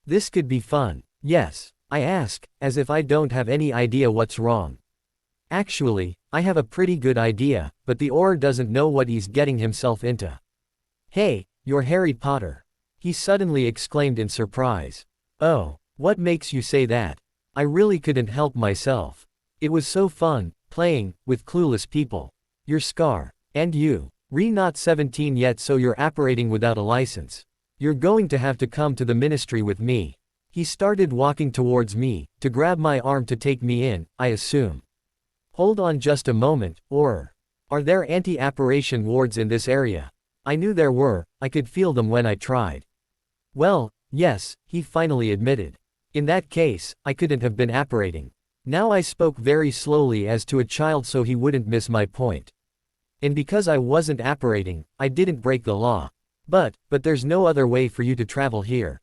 This could be fun. Yes, I ask, as if I don't have any idea what's wrong. Actually, I have a pretty good idea, but the Auror doesn't know what he's getting himself into. Hey, you're Harry Potter. He suddenly exclaimed in surprise. Oh, what makes you say that? I really couldn't help myself. It was so fun, playing with clueless people. You're Scar. And you. Not 17 yet, so you're apparating without a license. You're going to have to come to the ministry with me. He started walking towards me, to grab my arm to take me in, I assume. Hold on just a moment, Auror. Are there anti-apparition wards in this area? I knew there were, I could feel them when I tried. Well, yes, he finally admitted. In that case, I couldn't have been apparating. Now I spoke very slowly as to a child so he wouldn't miss my point. And because I wasn't apparating, I didn't break the law. But there's no other way for you to travel here.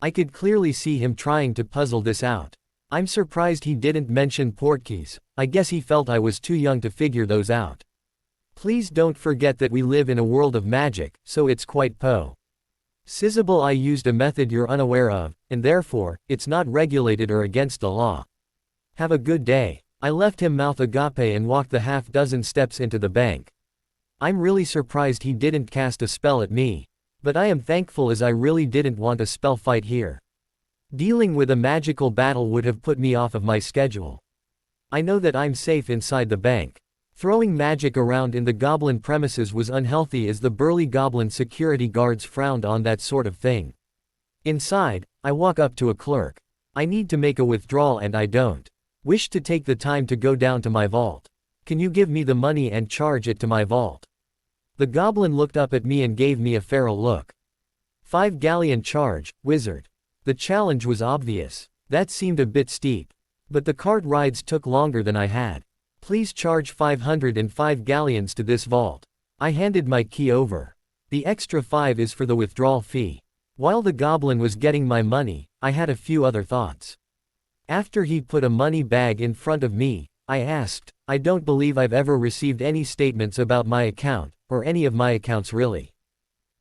I could clearly see him trying to puzzle this out. I'm surprised he didn't mention portkeys. I guess he felt I was too young to figure those out. Please don't forget that we live in a world of magic, so it's quite possible I used a method you're unaware of, and therefore, it's not regulated or against the law. Have a good day. I left him mouth agape and walked the half-dozen steps into the bank. I'm really surprised he didn't cast a spell at me. But I am thankful, as I really didn't want a spell fight here. Dealing with a magical battle would have put me off of my schedule. I know that I'm safe inside the bank. Throwing magic around in the goblin premises was unhealthy, as the burly goblin security guards frowned on that sort of thing. Inside, I walk up to a clerk. I need to make a withdrawal and I don't wish to take the time to go down to my vault. Can you give me the money and charge it to my vault? The goblin looked up at me and gave me a feral look. 5 galleon charge, wizard. The challenge was obvious. That seemed a bit steep. But the cart rides took longer than I had. Please charge 505 galleons to this vault. I handed my key over. The extra 5 is for the withdrawal fee. While the goblin was getting my money, I had a few other thoughts. After he put a money bag in front of me, I asked, I don't believe I've ever received any statements about my account, or any of my accounts really.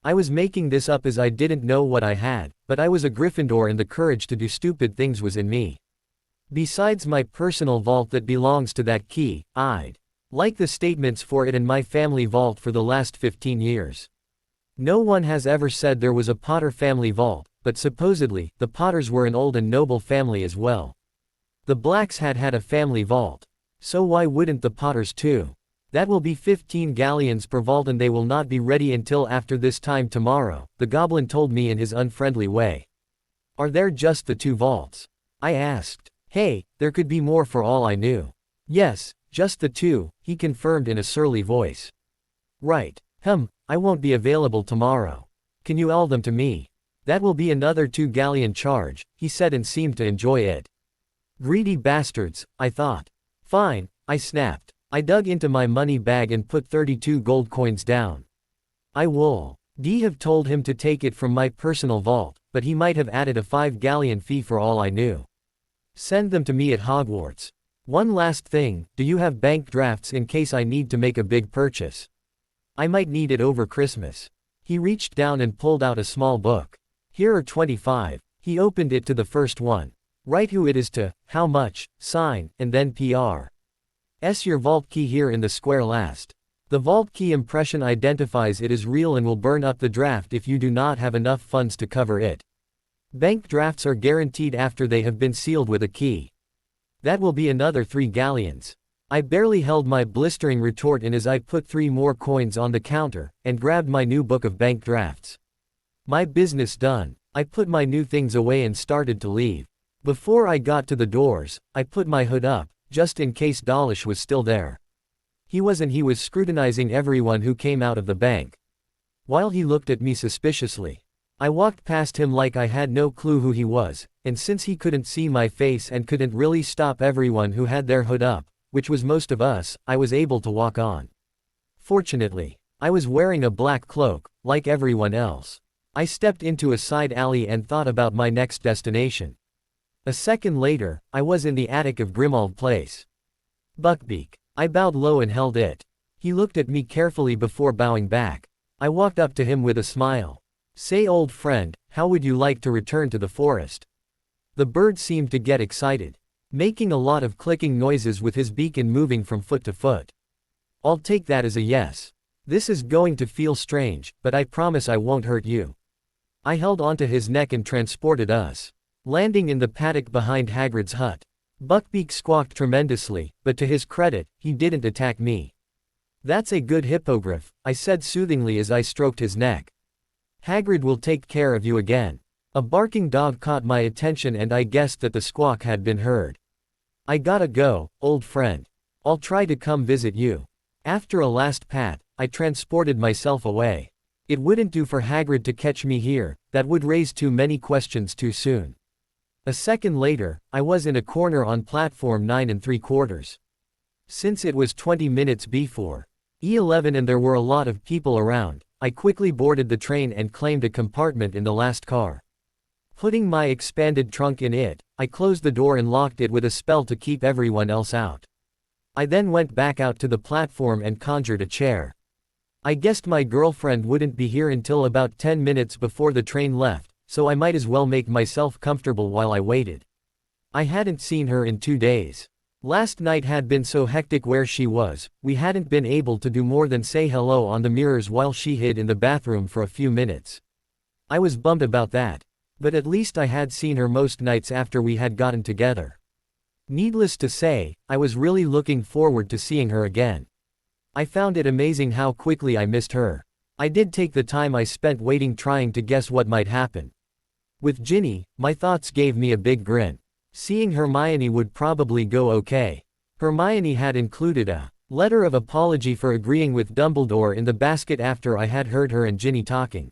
I was making this up as I didn't know what I had, but I was a Gryffindor and the courage to do stupid things was in me. Besides my personal vault that belongs to that key, I'd like the statements for it and my family vault for the last 15 years. No one has ever said there was a Potter family vault, but supposedly, the Potters were an old and noble family as well. The Blacks had a family vault. So why wouldn't the Potters too? That will be 15 galleons per vault and they will not be ready until after this time tomorrow, the goblin told me in his unfriendly way. Are there just the 2 vaults? I asked. Hey, there could be more for all I knew. Yes, just the 2, he confirmed in a surly voice. Right. I won't be available tomorrow. Can you all them to me? That will be another 2 galleon charge, he said and seemed to enjoy it. Greedy bastards, I thought. Fine, I snapped. I dug into my money bag and put 32 gold coins down. I would have told him to take it from my personal vault, but he might have added a 5 galleon fee for all I knew. Send them to me at Hogwarts. One last thing, do you have bank drafts in case I need to make a big purchase? I might need it over Christmas. He reached down and pulled out a small book. Here are 25. He opened it to the first one. Write who it is to, how much, sign, and then PR. Your vault key here in the square last. The vault key impression identifies it as real and will burn up the draft if you do not have enough funds to cover it. Bank drafts are guaranteed after they have been sealed with a key. That will be another 3 galleons. I barely held my blistering retort in as I put 3 more coins on the counter, and grabbed my new book of bank drafts. My business done, I put my new things away and started to leave. Before I got to the doors, I put my hood up, just in case Dawlish was still there. He was scrutinizing everyone who came out of the bank. While he looked at me suspiciously, I walked past him like I had no clue who he was, and since he couldn't see my face and couldn't really stop everyone who had their hood up, which was most of us, I was able to walk on. Fortunately, I was wearing a black cloak, like everyone else. I stepped into a side alley and thought about my next destination. A second later, I was in the attic of Grimmauld Place. Buckbeak. I bowed low and held it. He looked at me carefully before bowing back. I walked up to him with a smile. Say, old friend, how would you like to return to the forest? The bird seemed to get excited, making a lot of clicking noises with his beak and moving from foot to foot. I'll take that as a yes. This is going to feel strange, but I promise I won't hurt you. I held onto his neck and transported us, landing in the paddock behind Hagrid's hut. Buckbeak squawked tremendously, but to his credit, he didn't attack me. That's a good hippogriff, I said soothingly as I stroked his neck. Hagrid will take care of you again. A barking dog caught my attention and I guessed that the squawk had been heard. I gotta go, old friend. I'll try to come visit you. After a last pat, I transported myself away. It wouldn't do for Hagrid to catch me here, that would raise too many questions too soon. A second later, I was in a corner on platform 9 3/4. Since it was 20 minutes before E11 and there were a lot of people around, I quickly boarded the train and claimed a compartment in the last car. Putting my expanded trunk in it, I closed the door and locked it with a spell to keep everyone else out. I then went back out to the platform and conjured a chair. I guessed my girlfriend wouldn't be here until about 10 minutes before the train left, so I might as well make myself comfortable while I waited. I hadn't seen her in 2 days. Last night had been so hectic where she was, we hadn't been able to do more than say hello on the mirrors while she hid in the bathroom for a few minutes. I was bummed about that. But at least I had seen her most nights after we had gotten together. Needless to say, I was really looking forward to seeing her again. I found it amazing how quickly I missed her. I did take the time I spent waiting trying to guess what might happen. With Ginny, my thoughts gave me a big grin. Seeing Hermione would probably go okay. Hermione had included a letter of apology for agreeing with Dumbledore in the basket after I had heard her and Ginny talking.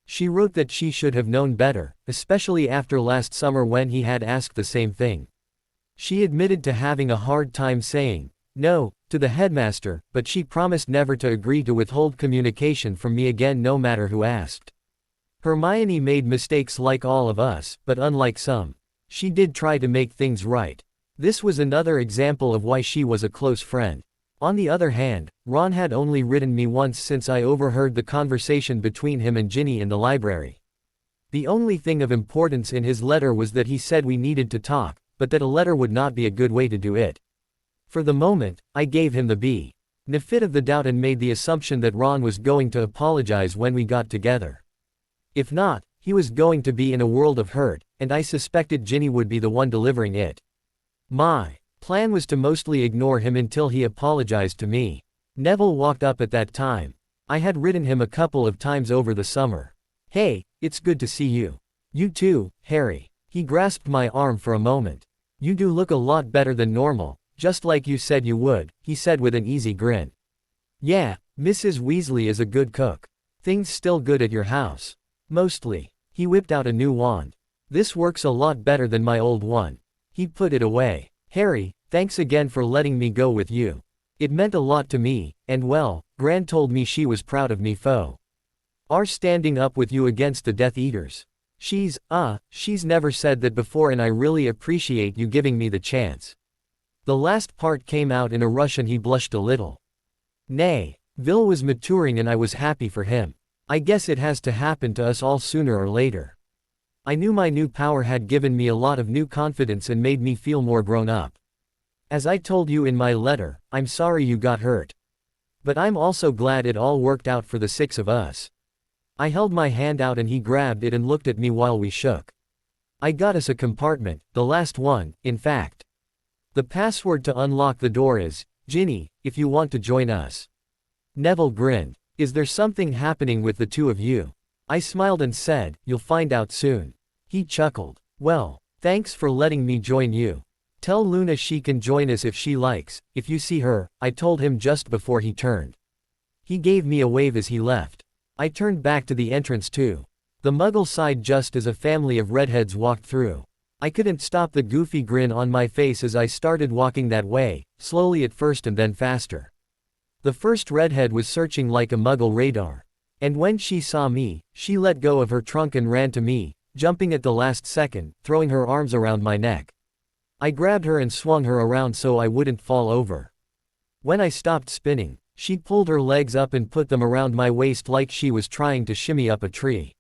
She wrote that she should have known better, especially after last summer when he had asked the same thing. She admitted to having a hard time saying no to the headmaster, but she promised never to agree to withhold communication from me again no matter who asked. Hermione made mistakes like all of us, but unlike some, she did try to make things right. This was another example of why she was a close friend. On the other hand, Ron had only written me once since I overheard the conversation between him and Ginny in the library. The only thing of importance in his letter was that he said we needed to talk, but that a letter would not be a good way to do it. For the moment, I gave him the benefit of the doubt and made the assumption that Ron was going to apologize when we got together. If not, he was going to be in a world of hurt, and I suspected Ginny would be the one delivering it. My plan was to mostly ignore him until he apologized to me. Neville walked up at that time. I had ridden him a couple of times over the summer. Hey, it's good to see you. You too, Harry. He grasped my arm for a moment. You do look a lot better than normal, just like you said you would, he said with an easy grin. Yeah, Mrs. Weasley is a good cook. Things still good at your house? Mostly. He whipped out a new wand. This works a lot better than my old one. He put it away. Harry, thanks again for letting me go with you. It meant a lot to me, and well, Gran told me she was proud of me standing up with you against the Death Eaters. She's never said that before and I really appreciate you giving me the chance." The last part came out in a rush and he blushed a little. Nay, Vil was maturing and I was happy for him. I guess it has to happen to us all sooner or later. I knew my new power had given me a lot of new confidence and made me feel more grown up. As I told you in my letter, I'm sorry you got hurt. But I'm also glad it all worked out for the 6 of us. I held my hand out and he grabbed it and looked at me while we shook. I got us a compartment, the last one, in fact. The password to unlock the door is, Ginny, if you want to join us. Neville grinned. Is there something happening with the 2 of you? I smiled and said, you'll find out soon. He chuckled. Well, thanks for letting me join you. Tell Luna she can join us if she likes, if you see her, I told him just before he turned. He gave me a wave as he left. I turned back to the entrance too. The Muggle sighed just as a family of redheads walked through. I couldn't stop the goofy grin on my face as I started walking that way, slowly at first and then faster. The first redhead was searching like a Muggle radar. And when she saw me, she let go of her trunk and ran to me, jumping at the last second, throwing her arms around my neck. I grabbed her and swung her around so I wouldn't fall over. When I stopped spinning, she pulled her legs up and put them around my waist like she was trying to shimmy up a tree.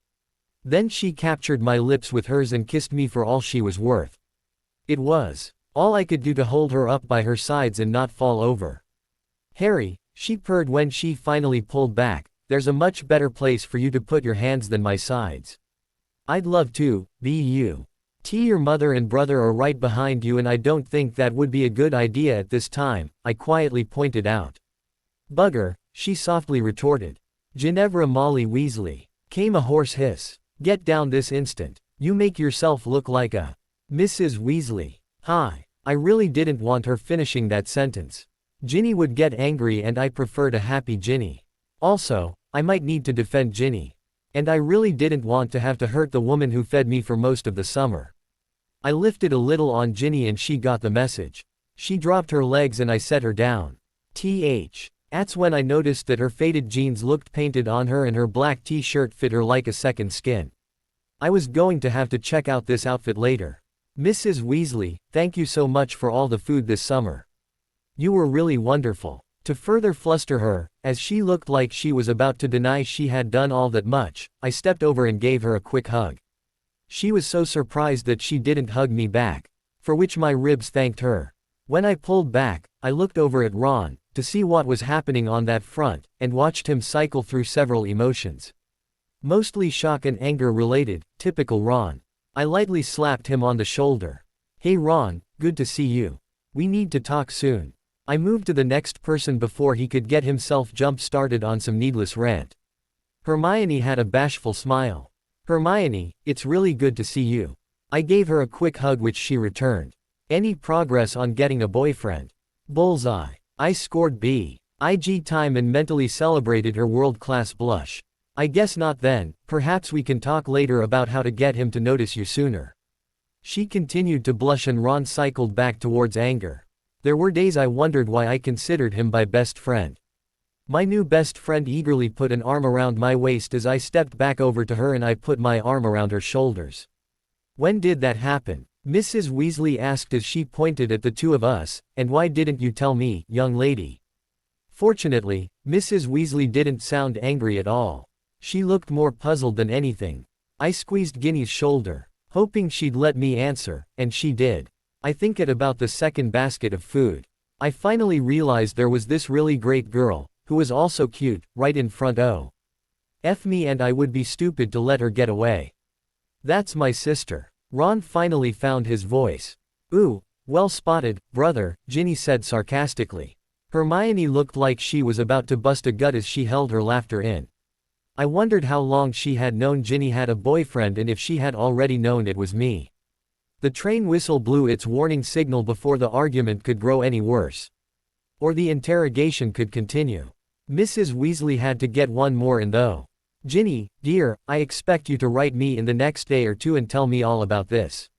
Then she captured my lips with hers and kissed me for all she was worth. It was all I could do to hold her up by her sides and not fall over. Harry, she purred when she finally pulled back, there's a much better place for you to put your hands than my sides. I'd love to be you. Your mother and brother are right behind you and I don't think that would be a good idea at this time, I quietly pointed out. Bugger, she softly retorted. Ginevra Molly Weasley. Came a hoarse hiss. Get down this instant. You make yourself look like a Mrs. Weasley. Hi. I really didn't want her finishing that sentence. Ginny would get angry and I preferred a happy Ginny. Also, I might need to defend Ginny. And I really didn't want to have to hurt the woman who fed me for most of the summer. I lifted a little on Ginny and she got the message. She dropped her legs and I set her down. That's when I noticed that her faded jeans looked painted on her and her black t-shirt fit her like a second skin. I was going to have to check out this outfit later. Mrs. Weasley, thank you so much for all the food this summer. You were really wonderful. To further fluster her, as she looked like she was about to deny she had done all that much, I stepped over and gave her a quick hug. She was so surprised that she didn't hug me back, for which my ribs thanked her. When I pulled back, I looked over at Ron, to see what was happening on that front, and watched him cycle through several emotions. Mostly shock and anger related, typical Ron. I lightly slapped him on the shoulder. Hey Ron, good to see you. We need to talk soon. I moved to the next person before he could get himself jump-started on some needless rant. Hermione had a bashful smile. Hermione, it's really good to see you. I gave her a quick hug which she returned. Any progress on getting a boyfriend? Bullseye. I scored B.I.G. time and mentally celebrated her world-class blush. I guess not then, perhaps we can talk later about how to get him to notice you sooner. She continued to blush and Ron cycled back towards anger. There were days I wondered why I considered him my best friend. My new best friend eagerly put an arm around my waist as I stepped back over to her and I put my arm around her shoulders. When did that happen? Mrs. Weasley asked as she pointed at the 2 of us, and why didn't you tell me, young lady? Fortunately, Mrs. Weasley didn't sound angry at all. She looked more puzzled than anything. I squeezed Ginny's shoulder, hoping she'd let me answer, and she did. I think at about the second basket of food. I finally realized there was this really great girl, who was also cute, right in front of me and I would be stupid to let her get away. That's my sister. Ron finally found his voice. Ooh, well spotted, brother, Ginny said sarcastically. Hermione looked like she was about to bust a gut as she held her laughter in. I wondered how long she had known Ginny had a boyfriend and if she had already known it was me. The train whistle blew its warning signal before the argument could grow any worse. Or the interrogation could continue. Mrs. Weasley had to get one more in though. Ginny, dear, I expect you to write me in the next day or 2 and tell me all about this.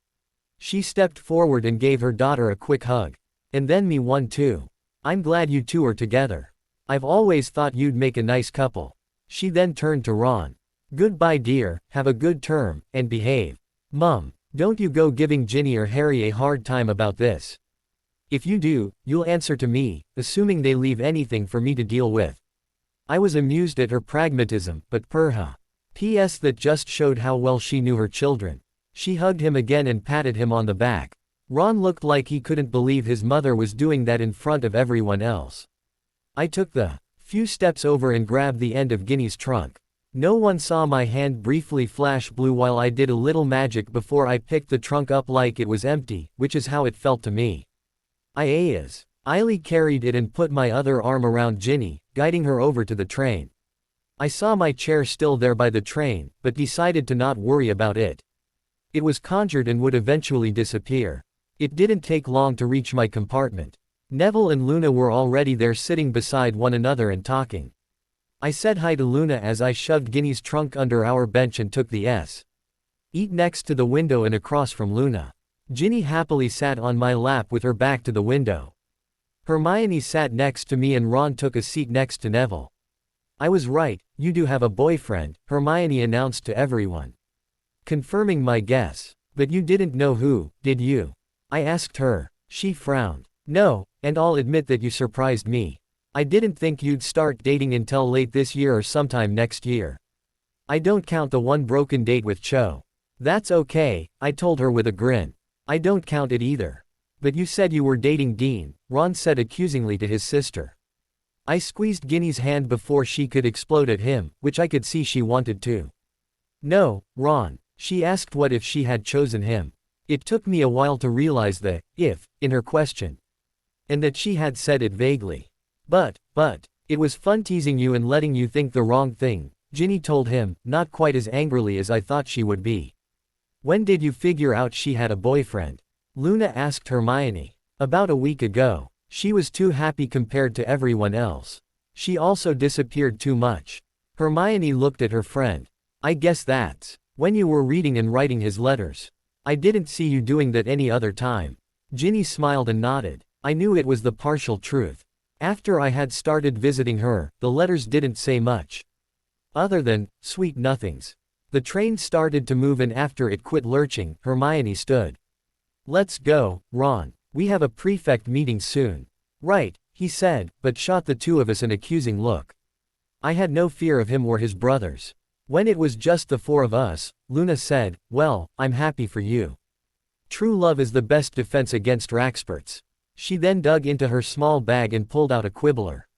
She stepped forward and gave her daughter a quick hug. And then me one too. I'm glad you 2 are together. I've always thought you'd make a nice couple. She then turned to Ron. Goodbye dear, have a good term, and behave. Mum, don't you go giving Ginny or Harry a hard time about this. If you do, you'll answer to me, assuming they leave anything for me to deal with. I was amused at her pragmatism, but P.S. that just showed how well she knew her children. She hugged him again and patted him on the back. Ron looked like he couldn't believe his mother was doing that in front of everyone else. I took the few steps over and grabbed the end of Ginny's trunk. No one saw my hand briefly flash blue while I did a little magic before I picked the trunk up like it was empty, which is how it felt to me. I carried it and put my other arm around Ginny, guiding her over to the train. I saw my chair still there by the train, but decided to not worry about it. It was conjured and would eventually disappear. It didn't take long to reach my compartment. Neville and Luna were already there sitting beside one another and talking. I said hi to Luna as I shoved Ginny's trunk under our bench and took the seat next to the window and across from Luna. Ginny happily sat on my lap with her back to the window. Hermione sat next to me and Ron took a seat next to Neville. I was right, you do have a boyfriend, Hermione announced to everyone. Confirming my guess. But you didn't know who, did you? I asked her. She frowned. No, and I'll admit that you surprised me. I didn't think you'd start dating until late this year or sometime next year. I don't count the one broken date with Cho. That's okay, I told her with a grin. I don't count it either. But you said you were dating Dean, Ron said accusingly to his sister. I squeezed Ginny's hand before she could explode at him, which I could see she wanted to. No, Ron, she asked what if she had chosen him. It took me a while to realize the if in her question. And that she had said it vaguely. But, it was fun teasing you and letting you think the wrong thing, Ginny told him, not quite as angrily as I thought she would be. When did you figure out she had a boyfriend? Luna asked Hermione. About a week ago. She was too happy compared to everyone else. She also disappeared too much. Hermione looked at her friend. I guess that's when you were reading and writing his letters. I didn't see you doing that any other time. Ginny smiled and nodded. I knew it was the partial truth. After I had started visiting her, the letters didn't say much. Other than sweet nothings. The train started to move and after it quit lurching, Hermione stood. Let's go, Ron. We have a prefect meeting soon. Right, he said, but shot the two of us an accusing look. I had no fear of him or his brothers. When it was just the four of us, Luna said, well, I'm happy for you. True love is the best defense against Raxperts. She then dug into her small bag and pulled out a quibbler.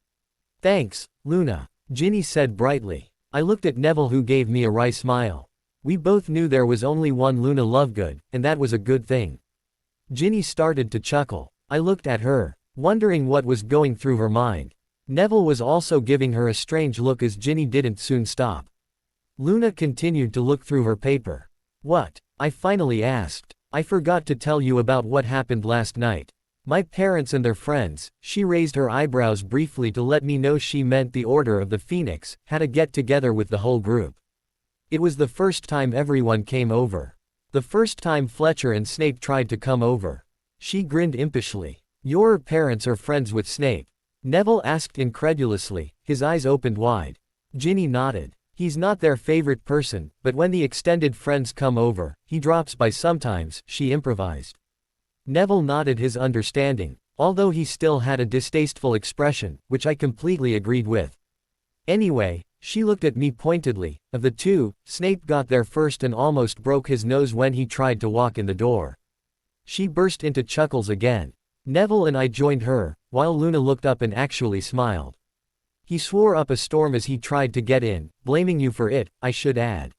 Thanks, Luna, Ginny said brightly. I looked at Neville who gave me a wry smile. We both knew there was only one Luna Lovegood, and that was a good thing. Ginny started to chuckle. I looked at her, wondering what was going through her mind. Neville was also giving her a strange look as Ginny didn't soon stop. Luna continued to look through her paper. What? I finally asked. I forgot to tell you about what happened last night. My parents and their friends, she raised her eyebrows briefly to let me know she meant the Order of the Phoenix, had a get-together with the whole group. It was the first time everyone came over. The first time Fletcher and Snape tried to come over. She grinned impishly. Your parents are friends with Snape? Neville asked incredulously, his eyes opened wide. Ginny nodded. He's not their favorite person, but when the extended friends come over, he drops by sometimes, she improvised. Neville nodded his understanding, although he still had a distasteful expression, which I completely agreed with. Anyway, she looked at me pointedly. Of the two, Snape got there first and almost broke his nose when he tried to walk in the door. She burst into chuckles again. Neville and I joined her, while Luna looked up and actually smiled. He swore up a storm as he tried to get in, blaming you for it, I should add.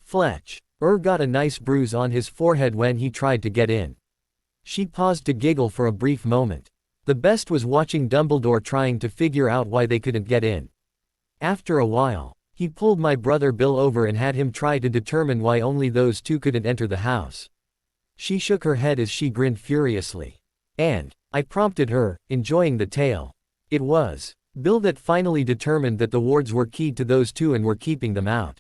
Fletch got a nice bruise on his forehead when he tried to get in. She paused to giggle for a brief moment. The best was watching Dumbledore trying to figure out why they couldn't get in. After a while, he pulled my brother Bill over and had him try to determine why only those two couldn't enter the house. She shook her head as she grinned furiously. And I prompted her, enjoying the tale. It was Bill that finally determined that the wards were keyed to those two and were keeping them out.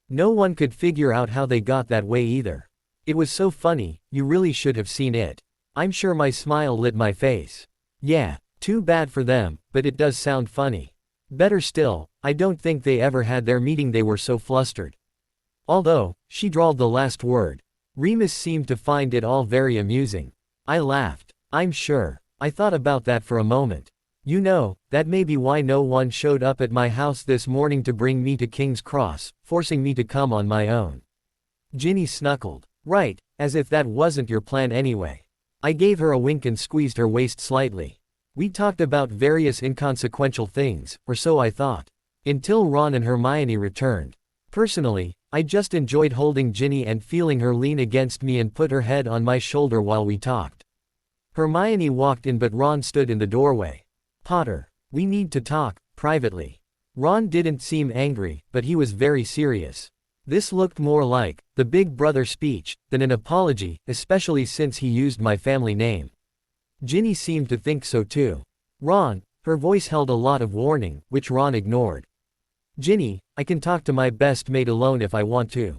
No one could figure out how they got that way either. It was so funny, you really should have seen it. I'm sure my smile lit my face. Yeah, too bad for them, but it does sound funny. Better still, I don't think they ever had their meeting, they were so flustered. Although, she drawled the last word. Remus seemed to find it all very amusing. I laughed. I'm sure. I thought about that for a moment. You know, that may be why no one showed up at my house this morning to bring me to King's Cross, forcing me to come on my own. Ginny snuckled. Right, as if that wasn't your plan anyway. I gave her a wink and squeezed her waist slightly. We talked about various inconsequential things, or so I thought. Until Ron and Hermione returned. Personally, I just enjoyed holding Ginny and feeling her lean against me and put her head on my shoulder while we talked. Hermione walked in but Ron stood in the doorway. Potter, we need to talk, privately. Ron didn't seem angry, but he was very serious. This looked more like the big brother speech than an apology, especially since he used my family name. Ginny seemed to think so too. Ron, her voice held a lot of warning, which Ron ignored. Ginny, I can talk to my best mate alone if I want to.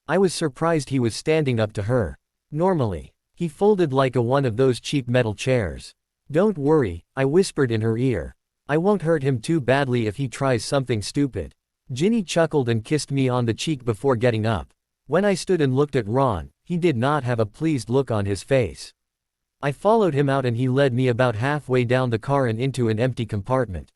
I was surprised he was standing up to her. Normally, he folded like one of those cheap metal chairs. Don't worry, I whispered in her ear. I won't hurt him too badly if he tries something stupid. Ginny chuckled and kissed me on the cheek before getting up. When I stood and looked at Ron, he did not have a pleased look on his face. I followed him out and he led me about halfway down the car and into an empty compartment.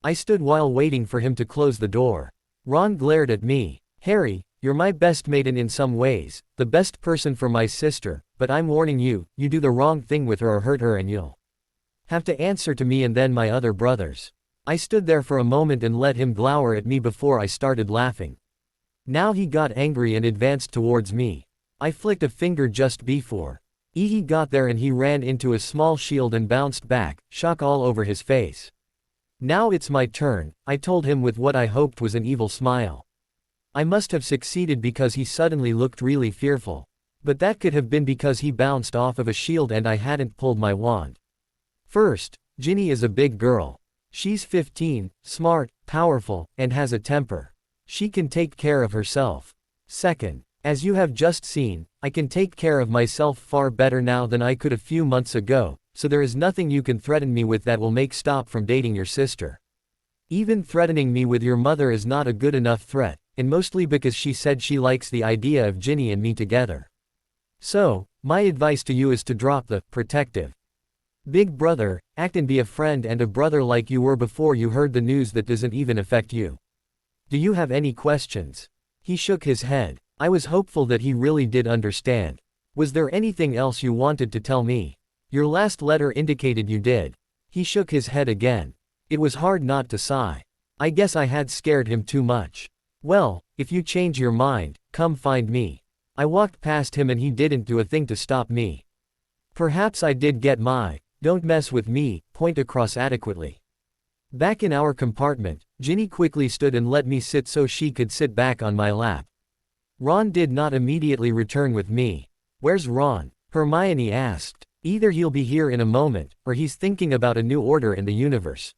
I stood while waiting for him to close the door. Ron glared at me. Harry, you're my best mate and in some ways, the best person for my sister, but I'm warning you, you do the wrong thing with her or hurt her and you'll have to answer to me and then my other brothers. I stood there for a moment and let him glower at me before I started laughing. Now he got angry and advanced towards me. I flicked a finger just before he got there and he ran into a small shield and bounced back, shock all over his face. Now it's my turn, I told him with what I hoped was an evil smile. I must have succeeded because he suddenly looked really fearful. But that could have been because he bounced off of a shield and I hadn't pulled my wand. First, Ginny is a big girl. She's 15, smart, powerful, and has a temper. She can take care of herself. Second, as you have just seen, I can take care of myself far better now than I could a few months ago, so there is nothing you can threaten me with that will make stop from dating your sister. Even threatening me with your mother is not a good enough threat, and mostly because she said she likes the idea of Ginny and me together. So, my advice to you is to drop the protective big brother act and be a friend and a brother like you were before you heard the news that doesn't even affect you. Do you have any questions? He shook his head. I was hopeful that he really did understand. Was there anything else you wanted to tell me? Your last letter indicated you did. He shook his head again. It was hard not to sigh. I guess I had scared him too much. Well, if you change your mind, come find me. I walked past him and he didn't do a thing to stop me. Perhaps I did get my "don't mess with me" point across adequately. Back in our compartment, Ginny quickly stood and let me sit so she could sit back on my lap. Ron did not immediately return with me. Where's Ron? Hermione asked. Either he'll be here in a moment, or he's thinking about a new order in the universe.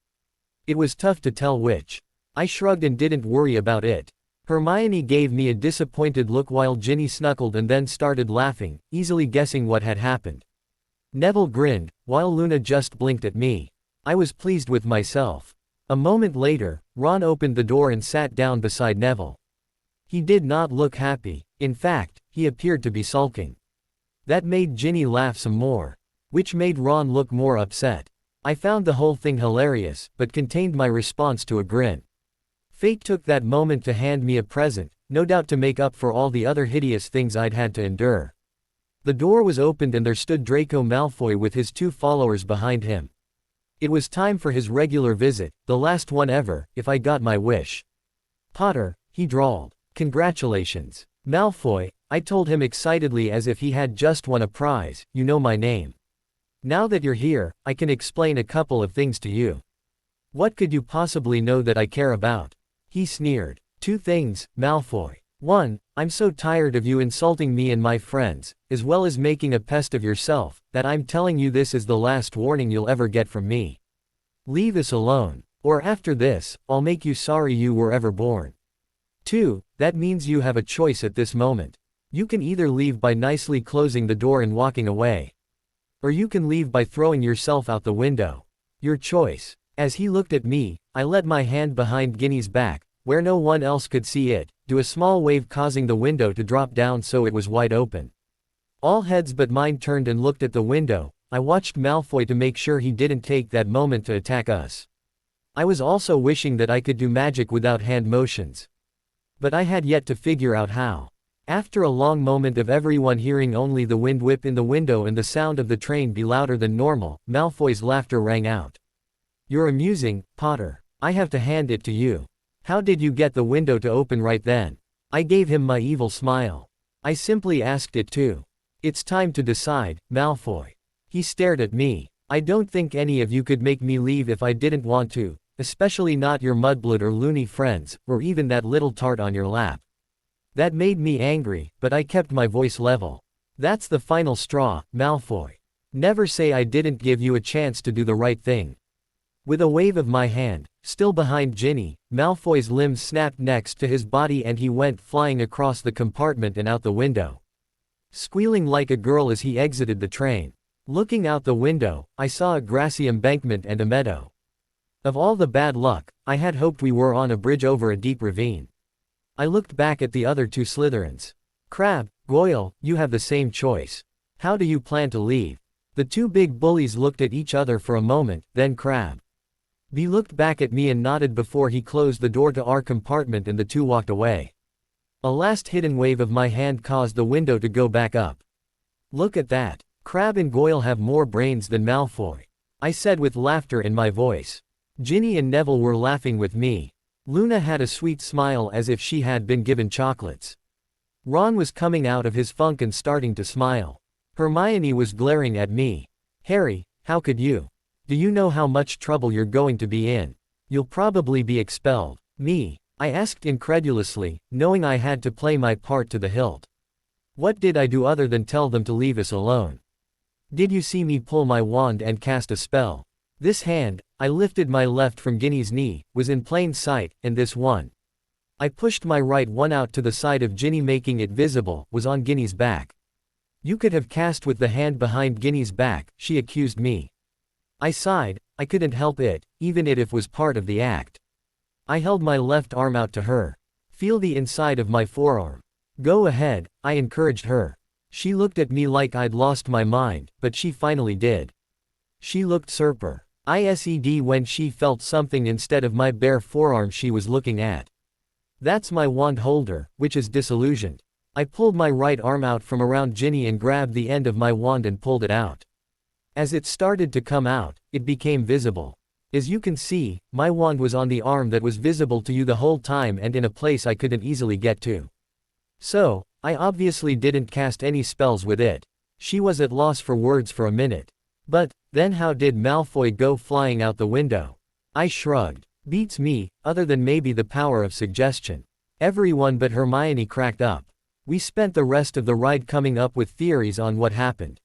It was tough to tell which. I shrugged and didn't worry about it. Hermione gave me a disappointed look while Ginny snuckled and then started laughing, easily guessing what had happened. Neville grinned, while Luna just blinked at me. I was pleased with myself. A moment later, Ron opened the door and sat down beside Neville. He did not look happy. In fact, he appeared to be sulking. That made Ginny laugh some more, which made Ron look more upset. I found the whole thing hilarious, but contained my response to a grin. Fate took that moment to hand me a present, no doubt to make up for all the other hideous things I'd had to endure. The door was opened and there stood Draco Malfoy with his 2 followers behind him. It was time for his regular visit, the last one ever, if I got my wish. Potter, he drawled. Congratulations. Malfoy, I told him excitedly as if he had just won a prize, you know my name. Now that you're here, I can explain a couple of things to you. What could you possibly know that I care about? He sneered. 2 things, Malfoy. 1, I'm so tired of you insulting me and my friends, as well as making a pest of yourself, that I'm telling you this is the last warning you'll ever get from me. Leave us alone. Or after this, I'll make you sorry you were ever born. 2, that means you have a choice at this moment. You can either leave by nicely closing the door and walking away. Or you can leave by throwing yourself out the window. Your choice. As he looked at me, I let my hand behind Ginny's back, where no one else could see it, do a small wave causing the window to drop down so it was wide open. All heads but mine turned and looked at the window. I watched Malfoy to make sure he didn't take that moment to attack us. I was also wishing that I could do magic without hand motions. But I had yet to figure out how. After a long moment of everyone hearing only the wind whip in the window and the sound of the train be louder than normal, Malfoy's laughter rang out. "You're amusing, Potter. I have to hand it to you. How did you get the window to open right then?" I gave him my evil smile. "I simply asked it to. It's time to decide, Malfoy." He stared at me. "I don't think any of you could make me leave if I didn't want to, especially not your mudblood or loony friends, or even that little tart on your lap." That made me angry, but I kept my voice level. "That's the final straw, Malfoy. Never say I didn't give you a chance to do the right thing." With a wave of my hand, still behind Ginny, Malfoy's limbs snapped next to his body and he went flying across the compartment and out the window, squealing like a girl as he exited the train. Looking out the window, I saw a grassy embankment and a meadow. Of all the bad luck, I had hoped we were on a bridge over a deep ravine. I looked back at the other two Slytherins. "Crabbe, Goyle, you have the same choice. How do you plan to leave?" The two big bullies looked at each other for a moment, then Crabbe B looked back at me and nodded before he closed the door to our compartment and the two walked away. A last hidden wave of my hand caused the window to go back up. "Look at that. Crabbe and Goyle have more brains than Malfoy," I said with laughter in my voice. Ginny and Neville were laughing with me. Luna had a sweet smile as if she had been given chocolates. Ron was coming out of his funk and starting to smile. Hermione was glaring at me. "Harry, how could you? Do you know how much trouble you're going to be in? You'll probably be expelled." "Me?" I asked incredulously, knowing I had to play my part to the hilt. "What did I do other than tell them to leave us alone? Did you see me pull my wand and cast a spell? This hand," I lifted my left from Ginny's knee, "was in plain sight, and this one," I pushed my right one out to the side of Ginny making it visible, "was on Ginny's back." "You could have cast with the hand behind Ginny's back," she accused me. I sighed. I couldn't help it, even if it was part of the act. I held my left arm out to her. "Feel the inside of my forearm." "Go ahead," I encouraged her. She looked at me like I'd lost my mind, but she finally did. She looked surprised when she felt something instead of my bare forearm she was looking at. "That's my wand holder, which is disillusioned." I pulled my right arm out from around Ginny and grabbed the end of my wand and pulled it out. As it started to come out, it became visible. As you can see, my wand was on the arm that was visible to you the whole time and in a place I couldn't easily get to. So, I obviously didn't cast any spells with it. She was at loss for words for a minute. "But, then how did Malfoy go flying out the window?" I shrugged. "Beats me, other than maybe the power of suggestion." Everyone but Hermione cracked up. We spent the rest of the ride coming up with theories on what happened.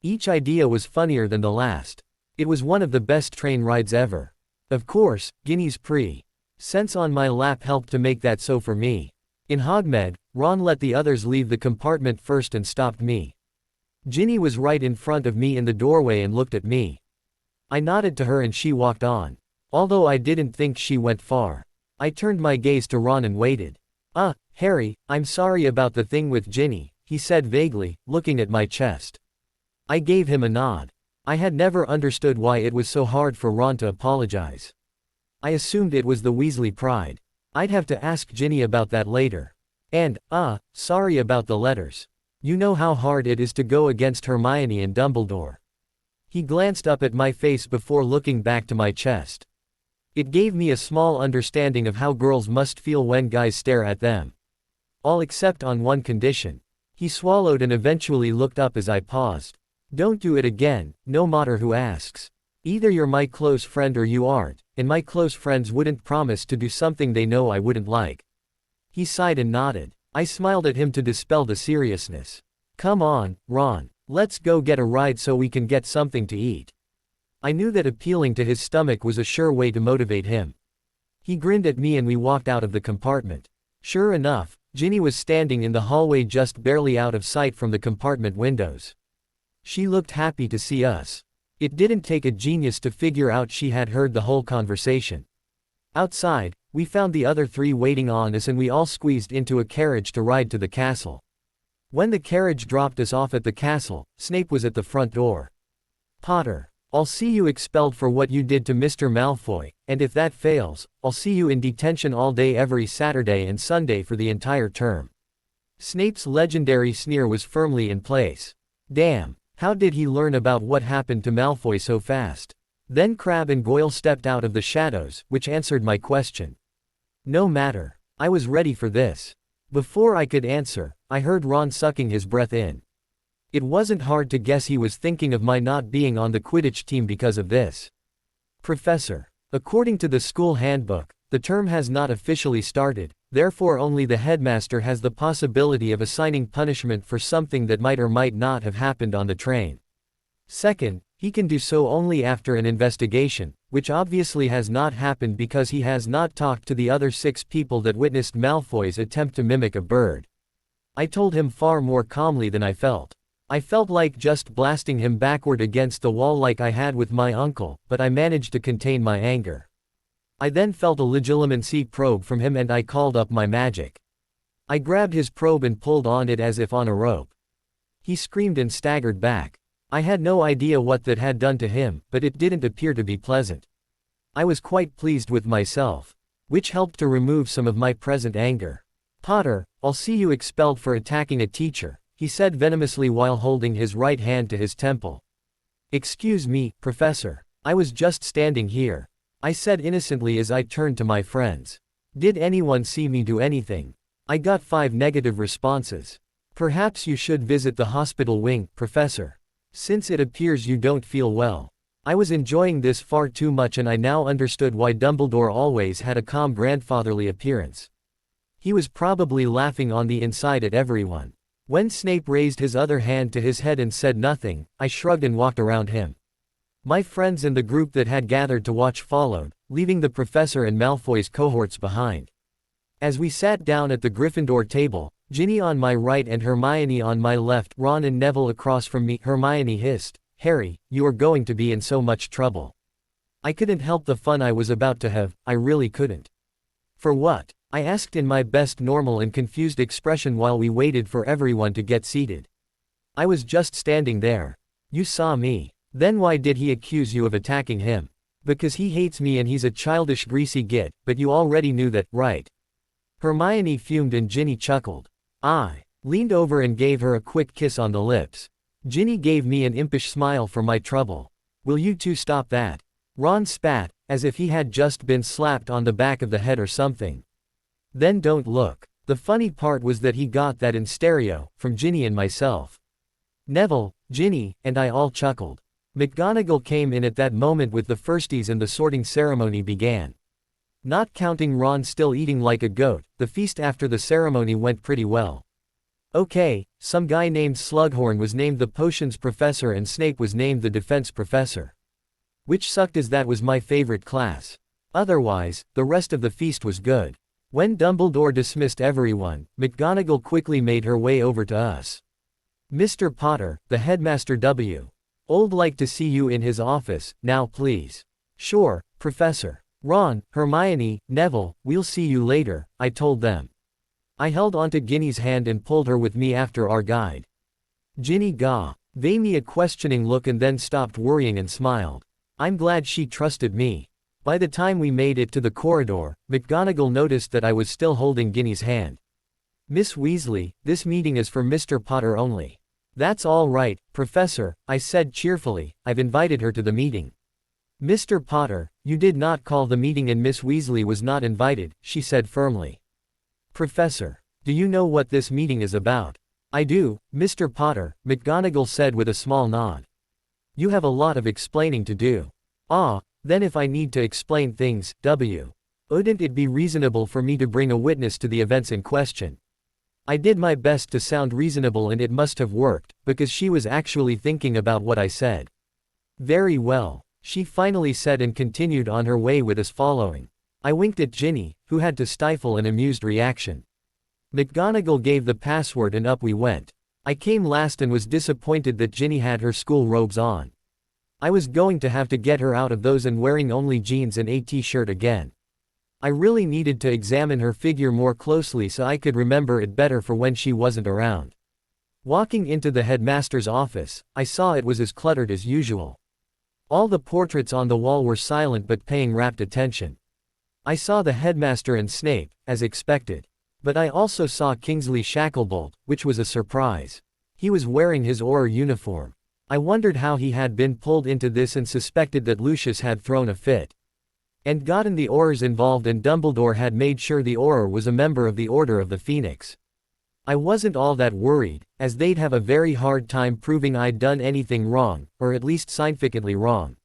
Each idea was funnier than the last. It was one of the best train rides ever. Of course, Ginny's presence on my lap helped to make that so for me. In Hogmed, Ron let the others leave the compartment first and stopped me. Ginny was right in front of me in the doorway and looked at me. I nodded to her and she walked on. Although I didn't think she went far. I turned my gaze to Ron and waited. Harry, I'm sorry about the thing with Ginny," he said vaguely, looking at my chest. I gave him a nod. I had never understood why it was so hard for Ron to apologize. I assumed it was the Weasley pride. I'd have to ask Ginny about that later. And, sorry about the letters. You know how hard it is to go against Hermione and Dumbledore. He glanced up at my face before looking back to my chest. It gave me a small understanding of how girls must feel when guys stare at them. All except on one condition. He swallowed and eventually looked up as I paused. "Don't do it again, no matter who asks. Either you're my close friend or you aren't, and my close friends wouldn't promise to do something they know I wouldn't like." He sighed and nodded. I smiled at him to dispel the seriousness. "Come on, Ron. Let's go get a ride so we can get something to eat." I knew that appealing to his stomach was a sure way to motivate him. He grinned at me and we walked out of the compartment. Sure enough, Ginny was standing in the hallway just barely out of sight from the compartment windows. She looked happy to see us. It didn't take a genius to figure out she had heard the whole conversation. Outside, we found the other three waiting on us and we all squeezed into a carriage to ride to the castle. When the carriage dropped us off at the castle, Snape was at the front door. "Potter, I'll see you expelled for what you did to Mr. Malfoy, and if that fails, I'll see you in detention all day every Saturday and Sunday for the entire term." Snape's legendary sneer was firmly in place. Damn, how did he learn about what happened to Malfoy so fast? Then Crabbe and Goyle stepped out of the shadows, which answered my question. No matter, I was ready for this. Before I could answer, I heard Ron sucking his breath in. It wasn't hard to guess he was thinking of my not being on the Quidditch team because of this. "Professor, according to the school handbook, the term has not officially started, therefore only the headmaster has the possibility of assigning punishment for something that might or might not have happened on the train. Second, he can do so only after an investigation, which obviously has not happened because he has not talked to the other 6 people that witnessed Malfoy's attempt to mimic a bird." I told him far more calmly than I felt. I felt like just blasting him backward against the wall like I had with my uncle, but I managed to contain my anger. I then felt a legilimency probe from him and I called up my magic. I grabbed his probe and pulled on it as if on a rope. He screamed and staggered back. I had no idea what that had done to him, but it didn't appear to be pleasant. I was quite pleased with myself, which helped to remove some of my present anger. "Potter, I'll see you expelled for attacking a teacher," he said venomously while holding his right hand to his temple. "Excuse me, Professor. I was just standing here," I said innocently as I turned to my friends. "Did anyone see me do anything?" I got 5 negative responses. "Perhaps you should visit the hospital wing, Professor. Since it appears you don't feel well." I was enjoying this far too much and I now understood why Dumbledore always had a calm grandfatherly appearance. He was probably laughing on the inside at everyone. When Snape raised his other hand to his head and said nothing, I shrugged and walked around him. My friends and the group that had gathered to watch followed, leaving the professor and Malfoy's cohorts behind. As we sat down at the Gryffindor table, Ginny on my right and Hermione on my left, Ron and Neville across from me, Hermione hissed, "Harry, you are going to be in so much trouble." I couldn't help the fun I was about to have, I really couldn't. "For what?" I asked in my best normal and confused expression while we waited for everyone to get seated. "I was just standing there. You saw me. Then why did he accuse you of attacking him?" "Because he hates me and he's a childish greasy git, but you already knew that, right?" Hermione fumed and Ginny chuckled. I leaned over and gave her a quick kiss on the lips. Ginny gave me an impish smile for my trouble. "Will you two stop that?" Ron spat, as if he had just been slapped on the back of the head or something. "Then don't look." The funny part was that he got that in stereo, from Ginny and myself. Neville, Ginny, and I all chuckled. McGonagall came in at that moment with the firsties and the sorting ceremony began. Not counting Ron still eating like a goat, the feast after the ceremony went pretty well. Okay, some guy named Slughorn was named the potions professor and Snape was named the defense professor. Which sucked as that was my favorite class. Otherwise, the rest of the feast was good. When Dumbledore dismissed everyone, McGonagall quickly made her way over to us. "Mr. Potter, the headmaster W. Old like to see you in his office, now please." "Sure, Professor." "Ron, Hermione, Neville, we'll see you later," I told them. I held onto Ginny's hand and pulled her with me after our guide. Ginny gave me a questioning look and then stopped worrying and smiled. I'm glad she trusted me. By the time we made it to the corridor, McGonagall noticed that I was still holding Ginny's hand. "Miss Weasley, this meeting is for Mr. Potter only." "That's all right, Professor," I said cheerfully, "I've invited her to the meeting." "Mr. Potter, you did not call the meeting and Miss Weasley was not invited," she said firmly. "Professor, do you know what this meeting is about?" "I do, Mr. Potter," McGonagall said with a small nod. "You have a lot of explaining to do." "Ah, then if I need to explain things, wouldn't it be reasonable for me to bring a witness to the events in question?" I did my best to sound reasonable and it must have worked, because she was actually thinking about what I said. "Very well," she finally said and continued on her way with us following. I winked at Ginny, who had to stifle an amused reaction. McGonagall gave the password and up we went. I came last and was disappointed that Ginny had her school robes on. I was going to have to get her out of those and wearing only jeans and a t-shirt again. I really needed to examine her figure more closely so I could remember it better for when she wasn't around. Walking into the headmaster's office, I saw it was as cluttered as usual. All the portraits on the wall were silent but paying rapt attention. I saw the headmaster and Snape, as expected. But I also saw Kingsley Shacklebolt, which was a surprise. He was wearing his Auror uniform. I wondered how he had been pulled into this and suspected that Lucius had thrown a fit. And gotten the Aurors involved, and Dumbledore had made sure the Auror was a member of the Order of the Phoenix. I wasn't all that worried, as they'd have a very hard time proving I'd done anything wrong, or at least significantly wrong.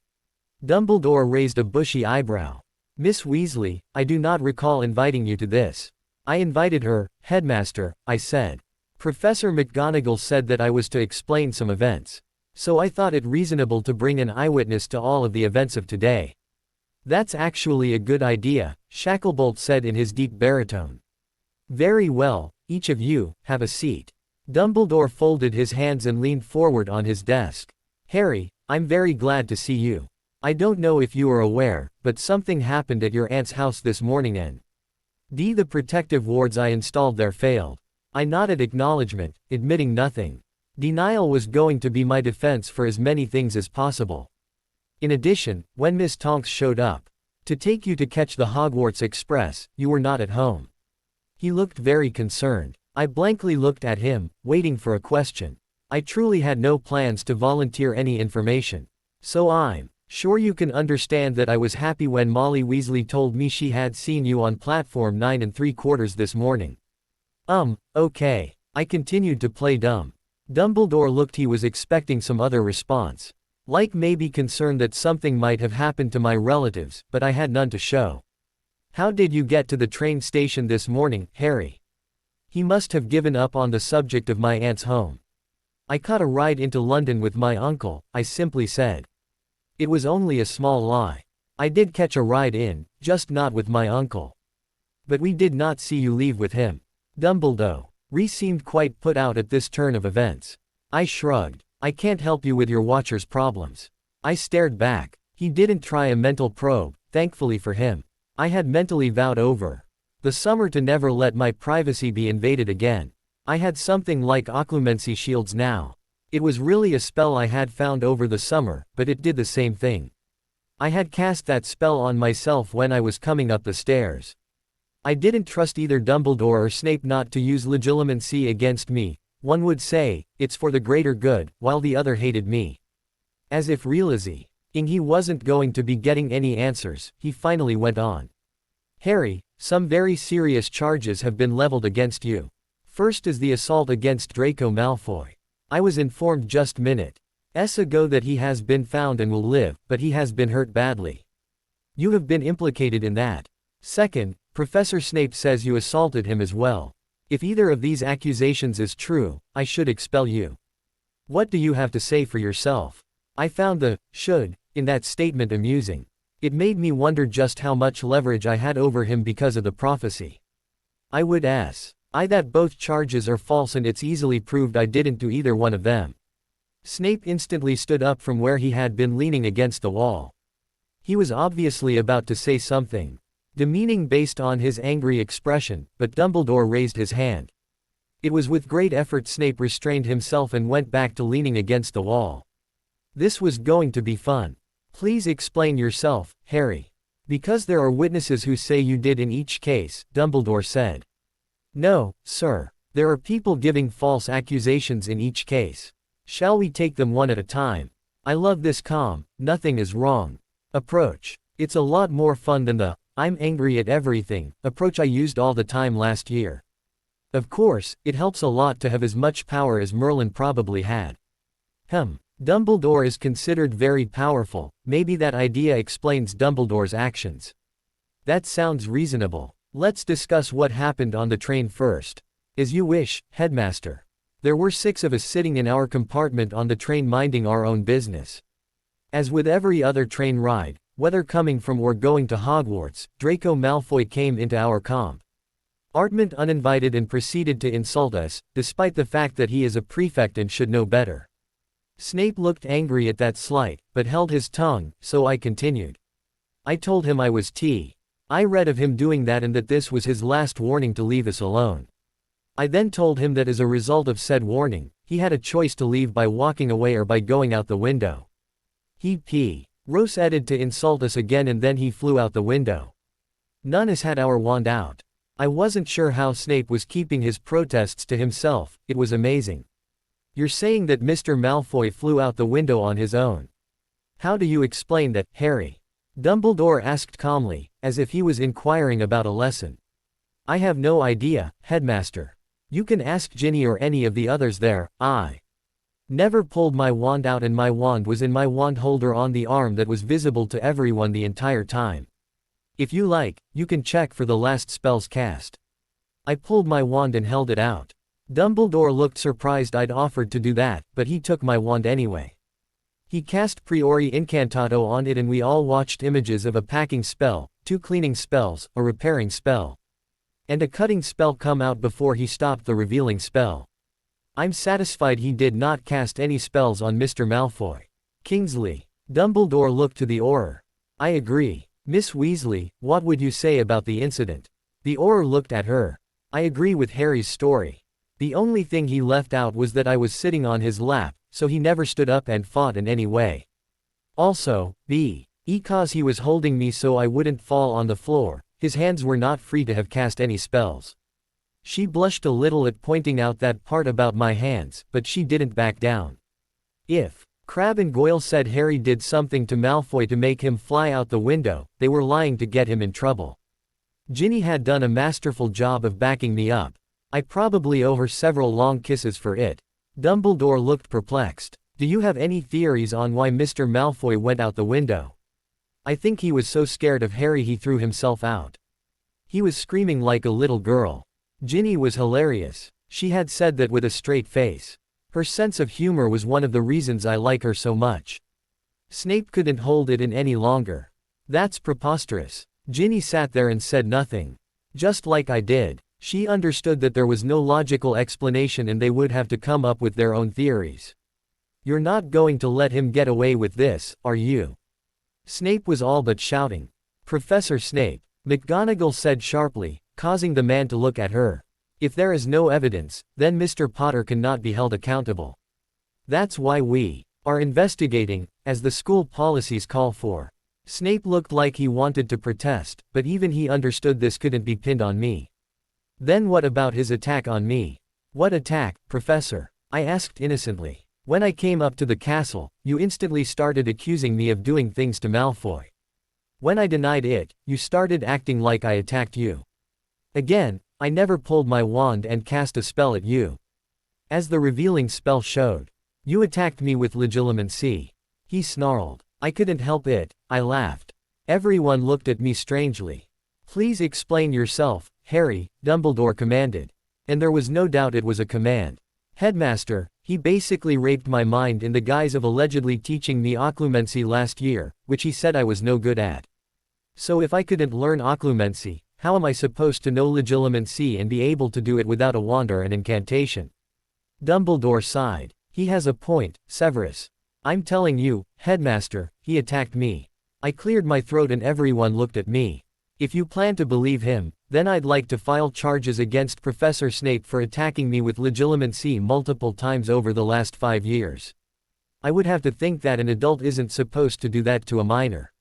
Dumbledore raised a bushy eyebrow. Miss Weasley, I do not recall inviting you to this. I invited her, Headmaster, I said. Professor McGonagall said that I was to explain some events. So I thought it reasonable to bring an eyewitness to all of the events of today. That's actually a good idea, Shacklebolt said in his deep baritone. Very well, each of you, have a seat. Dumbledore folded his hands and leaned forward on his desk. Harry, I'm very glad to see you. I don't know if you are aware, but something happened at your aunt's house this morning and the protective wards I installed there failed. I nodded acknowledgement, admitting nothing. Denial was going to be my defense for as many things as possible. In addition, when Miss Tonks showed up to take you to catch the Hogwarts Express, you were not at home. He looked very concerned. I blankly looked at him, waiting for a question. I truly had no plans to volunteer any information. So I'm sure you can understand that I was happy when Molly Weasley told me she had seen you on platform 9 3/4 this morning. Okay. I continued to play dumb. Dumbledore looked he was expecting some other response. Like maybe concerned that something might have happened to my relatives, but I had none to show. How did you get to the train station this morning, Harry? He must have given up on the subject of my aunt's home. I caught a ride into London with my uncle, I simply said. It was only a small lie. I did catch a ride in, just not with my uncle. But we did not see you leave with him. Dumbledore seemed quite put out at this turn of events. I shrugged. I can't help you with your watcher's problems. I stared back. He didn't try a mental probe, thankfully for him. I had mentally vowed over the summer to never let my privacy be invaded again. I had something like occlumency shields now. It was really a spell I had found over the summer, but it did the same thing. I had cast that spell on myself when I was coming up the stairs. I didn't trust either Dumbledore or Snape not to use legilimency against me. One would say, it's for the greater good, while the other hated me. As if realizing he wasn't going to be getting any answers, he finally went on. Harry, some very serious charges have been leveled against you. First is the assault against Draco Malfoy. I was informed just minutes ago that he has been found and will live, but he has been hurt badly. You have been implicated in that. Second, Professor Snape says you assaulted him as well. If either of these accusations is true, I should expel you. What do you have to say for yourself? I found the should in that statement amusing. It made me wonder just how much leverage I had over him because of the prophecy. I would ask that both charges are false and it's easily proved I didn't do either one of them. Snape instantly stood up from where he had been leaning against the wall. He was obviously about to say something demeaning based on his angry expression, but Dumbledore raised his hand. It was with great effort Snape restrained himself and went back to leaning against the wall. This was going to be fun. Please explain yourself, Harry. Because there are witnesses who say you did in each case, Dumbledore said. No, sir. There are people giving false accusations in each case. Shall we take them one at a time? I love this calm, nothing is wrong approach. It's a lot more fun than the I'm angry at everything approach I used all the time last year. Of course, it helps a lot to have as much power as Merlin probably had. Dumbledore is considered very powerful, maybe that idea explains Dumbledore's actions. That sounds reasonable. Let's discuss what happened on the train first. As you wish, Headmaster. There were 6 of us sitting in our compartment on the train minding our own business. As with every other train ride, whether coming from or going to Hogwarts, Draco Malfoy came into our compartment uninvited and proceeded to insult us, despite the fact that he is a prefect and should know better. Snape looked angry at that slight, but held his tongue, so I continued. I told him I was I read of him doing that and that this was his last warning to leave us alone. I then told him that as a result of said warning, he had a choice to leave by walking away or by going out the window. He proceeded to insult us again and then he flew out the window. None has had our wand out. I wasn't sure how Snape was keeping his protests to himself, it was amazing. You're saying that Mr. Malfoy flew out the window on his own. How do you explain that, Harry? Dumbledore asked calmly, as if he was inquiring about a lesson. I have no idea, Headmaster. You can ask Ginny or any of the others there. I never pulled my wand out and my wand was in my wand holder on the arm that was visible to everyone the entire time. If you like, you can check for the last spells cast. I pulled my wand and held it out. Dumbledore looked surprised I'd offered to do that, but he took my wand anyway. He cast Priori Incantato on it and we all watched images of a packing spell, 2 cleaning spells, a repairing spell, and a cutting spell come out before he stopped the revealing spell. I'm satisfied he did not cast any spells on Mr. Malfoy. Kingsley. Dumbledore looked to the Auror. I agree. Miss Weasley, what would you say about the incident? The Auror looked at her. I agree with Harry's story. The only thing he left out was that I was sitting on his lap, so he never stood up and fought in any way. Also, because he was holding me so I wouldn't fall on the floor, his hands were not free to have cast any spells. She blushed a little at pointing out that part about my hands, but she didn't back down. If Crabbe and Goyle said Harry did something to Malfoy to make him fly out the window, they were lying to get him in trouble. Ginny had done a masterful job of backing me up. I probably owe her several long kisses for it. Dumbledore looked perplexed. Do you have any theories on why Mr. Malfoy went out the window? I think he was so scared of Harry he threw himself out. He was screaming like a little girl. Ginny was hilarious. She had said that with a straight face. Her sense of humor was one of the reasons I like her so much. Snape couldn't hold it in any longer. That's preposterous. Ginny sat there and said nothing. Just like I did. She understood that there was no logical explanation and they would have to come up with their own theories. You're not going to let him get away with this, are you? Snape was all but shouting. Professor Snape, McGonagall said sharply, causing the man to look at her. If there is no evidence, then Mr. Potter cannot be held accountable. That's why we are investigating, as the school policies call for. Snape looked like he wanted to protest, but even he understood this couldn't be pinned on me. Then what about his attack on me? What attack, Professor? I asked innocently. When I came up to the castle, you instantly started accusing me of doing things to Malfoy. When I denied it, you started acting like I attacked you. Again, I never pulled my wand and cast a spell at you. As the revealing spell showed, you attacked me with legilimency. He snarled. I couldn't help it, I laughed. Everyone looked at me strangely. Please explain yourself, Harry, Dumbledore commanded. And there was no doubt it was a command. Headmaster, he basically raped my mind in the guise of allegedly teaching me occlumency last year, which he said I was no good at. So if I couldn't learn occlumency, how am I supposed to know legilimency and be able to do it without a wand or an incantation? Dumbledore sighed. He has a point, Severus. I'm telling you, Headmaster, he attacked me. I cleared my throat and everyone looked at me. If you plan to believe him, then I'd like to file charges against Professor Snape for attacking me with legilimency multiple times over the last 5 years. I would have to think that an adult isn't supposed to do that to a minor.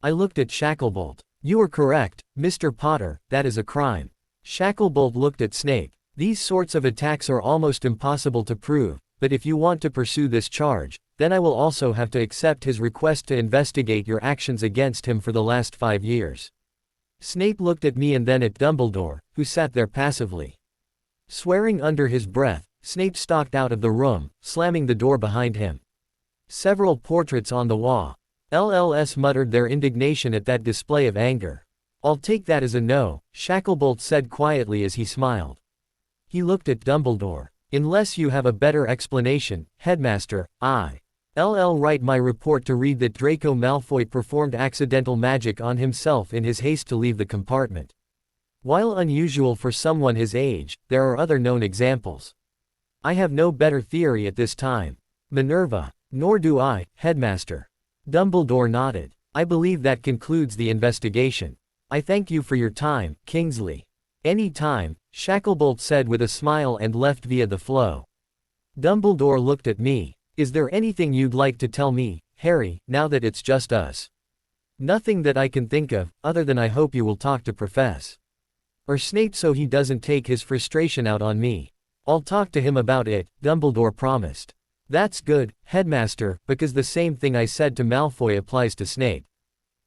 I looked at Shacklebolt. You are correct, Mr. Potter, that is a crime. Shacklebolt looked at Snape. These sorts of attacks are almost impossible to prove, but if you want to pursue this charge, then I will also have to accept his request to investigate your actions against him for the last 5 years. Snape looked at me and then at Dumbledore, who sat there passively. Swearing under his breath, Snape stalked out of the room, slamming the door behind him. Several portraits on the wall. LLS muttered their indignation at that display of anger. I'll take that as a no, Shacklebolt said quietly as he smiled. He looked at Dumbledore. Unless you have a better explanation, Headmaster, I'll write my report to read that Draco Malfoy performed accidental magic on himself in his haste to leave the compartment. While unusual for someone his age, there are other known examples. I have no better theory at this time. Minerva. Nor do I, Headmaster. Dumbledore nodded. I believe that concludes the investigation. I thank you for your time, Kingsley. Any time, Shacklebolt said with a smile and left via the flow. Dumbledore looked at me. Is there anything you'd like to tell me, Harry, now that it's just us? Nothing that I can think of, other than I hope you will talk to Professor Snape so he doesn't take his frustration out on me. I'll talk to him about it, Dumbledore promised. That's good, Headmaster, because the same thing I said to Malfoy applies to Snape.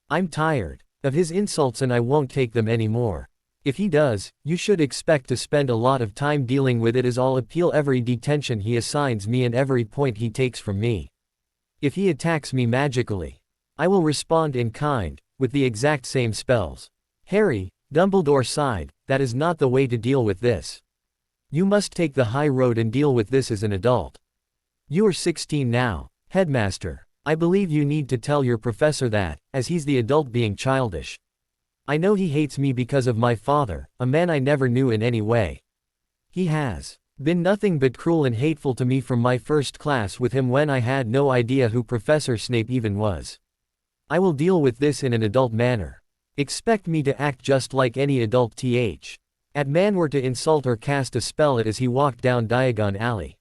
I'm tired of his insults and I won't take them anymore. If he does, you should expect to spend a lot of time dealing with it, as I'll appeal every detention he assigns me and every point he takes from me. If he attacks me magically, I will respond in kind, with the exact same spells. Harry, Dumbledore sighed, that is not the way to deal with this. You must take the high road and deal with this as an adult. You are 16 now, Headmaster. I believe you need to tell your professor that, as he's the adult being childish. I know he hates me because of my father, a man I never knew in any way. He has been nothing but cruel and hateful to me from my first class with him when I had no idea who Professor Snape even was. I will deal with this in an adult manner. Expect me to act just like any adult at man were to insult or cast a spell as he walked down Diagon Alley.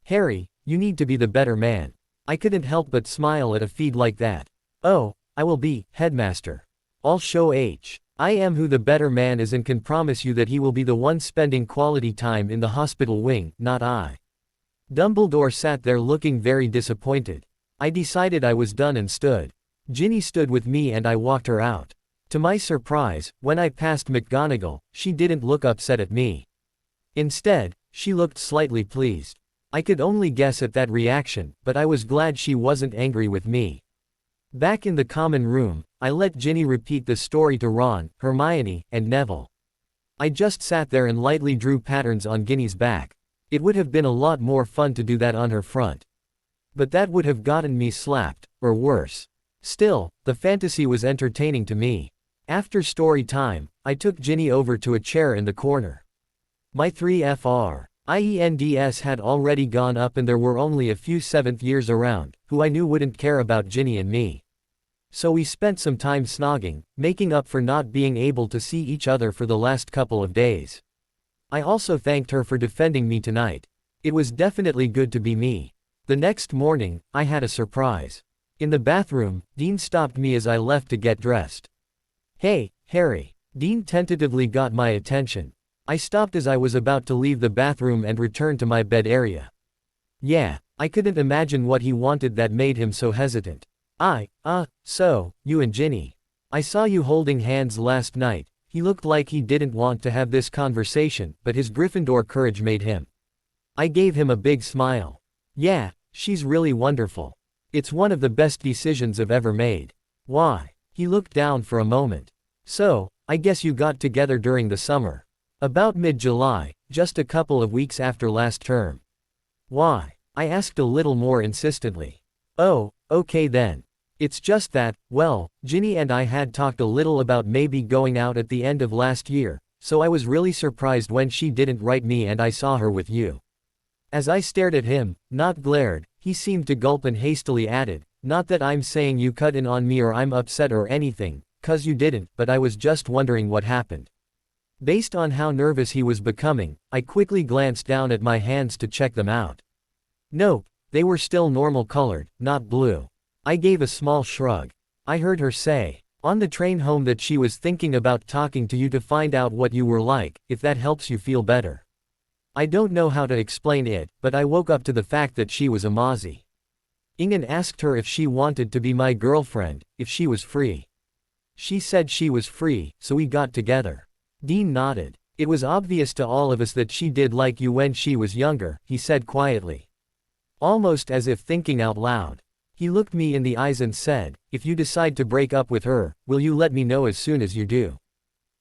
Harry, you need to be the better man. I couldn't help but smile at a feed like that. Oh, I will be, Headmaster. I'll show I am who the better man is and can promise you that he will be the one spending quality time in the hospital wing, not I. Dumbledore sat there looking very disappointed. I decided I was done and stood. Ginny stood with me and I walked her out. To my surprise, when I passed McGonagall, she didn't look upset at me. Instead, she looked slightly pleased. I could only guess at that reaction, but I was glad she wasn't angry with me. Back in the common room, I let Ginny repeat the story to Ron, Hermione, and Neville. I just sat there and lightly drew patterns on Ginny's back. It would have been a lot more fun to do that on her front. But that would have gotten me slapped, or worse. Still, the fantasy was entertaining to me. After story time, I took Ginny over to a chair in the corner. My 3FR.IENDS had already gone up and there were only a few 7th years around, who I knew wouldn't care about Ginny and me. So we spent some time snogging, making up for not being able to see each other for the last couple of days. I also thanked her for defending me tonight. It was definitely good to be me. The next morning, I had a surprise. In the bathroom, Dean stopped me as I left to get dressed. Hey, Harry. Dean tentatively got my attention. I stopped as I was about to leave the bathroom and return to my bed area. Yeah, I couldn't imagine what he wanted that made him so hesitant. So, you and Ginny. I saw you holding hands last night. He looked like he didn't want to have this conversation, but his Gryffindor courage made him. I gave him a big smile. Yeah, she's really wonderful. It's one of the best decisions I've ever made. Why? He looked down for a moment. So, I guess you got together during the summer. About mid-July, just a couple of weeks after last term. Why? I asked a little more insistently. Oh, okay then. It's just that, well, Ginny and I had talked a little about maybe going out at the end of last year, so I was really surprised when she didn't write me and I saw her with you. As I stared at him, not glared, he seemed to gulp and hastily added, not that I'm saying you cut in on me or I'm upset or anything, 'cause you didn't, but I was just wondering what happened. Based on how nervous he was becoming, I quickly glanced down at my hands to check them out. Nope, they were still normal colored, not blue. I gave a small shrug. I heard her say, on the train home, that she was thinking about talking to you to find out what you were like, if that helps you feel better. I don't know how to explain it, but I woke up to the fact that she was a Mozzie. Ingen asked her if she wanted to be my girlfriend, if she was free. She said she was free, so we got together. Dean nodded. It was obvious to all of us that she did like you when she was younger, he said quietly. Almost as if thinking out loud. He looked me in the eyes and said, if you decide to break up with her, will you let me know as soon as you do?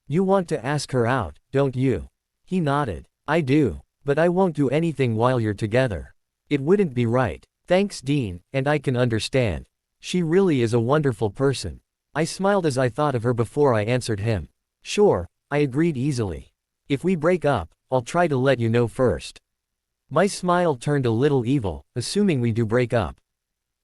You want to ask her out, don't you? He nodded. I do. But I won't do anything while you're together. It wouldn't be right. Thanks, Dean, and I can understand. She really is a wonderful person. I smiled as I thought of her before I answered him. Sure, I agreed easily. If we break up, I'll try to let you know first. My smile turned a little evil, assuming we do break up.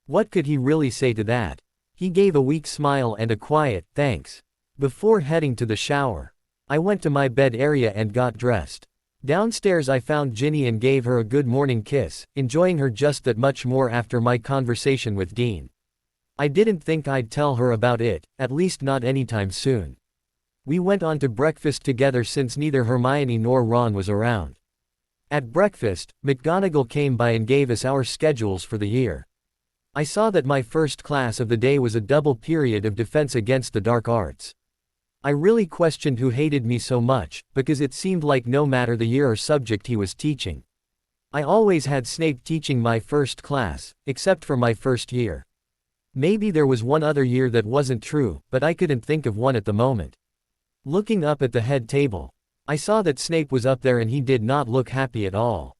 What could he really say to that? He gave a weak smile and a quiet, thanks. Before heading to the shower, I went to my bed area and got dressed. Downstairs I found Ginny and gave her a good morning kiss, enjoying her just that much more after my conversation with Dean. I didn't think I'd tell her about it, at least not anytime soon. We went on to breakfast together since neither Hermione nor Ron was around. At breakfast, McGonagall came by and gave us our schedules for the year. I saw that my first class of the day was a double period of defense against the dark arts. I really questioned who hated me so much, because it seemed like no matter the year or subject he was teaching, I always had Snape teaching my first class, except for my first year. Maybe there was one other year that wasn't true, but I couldn't think of one at the moment. Looking up at the head table, I saw that Snape was up there and he did not look happy at all.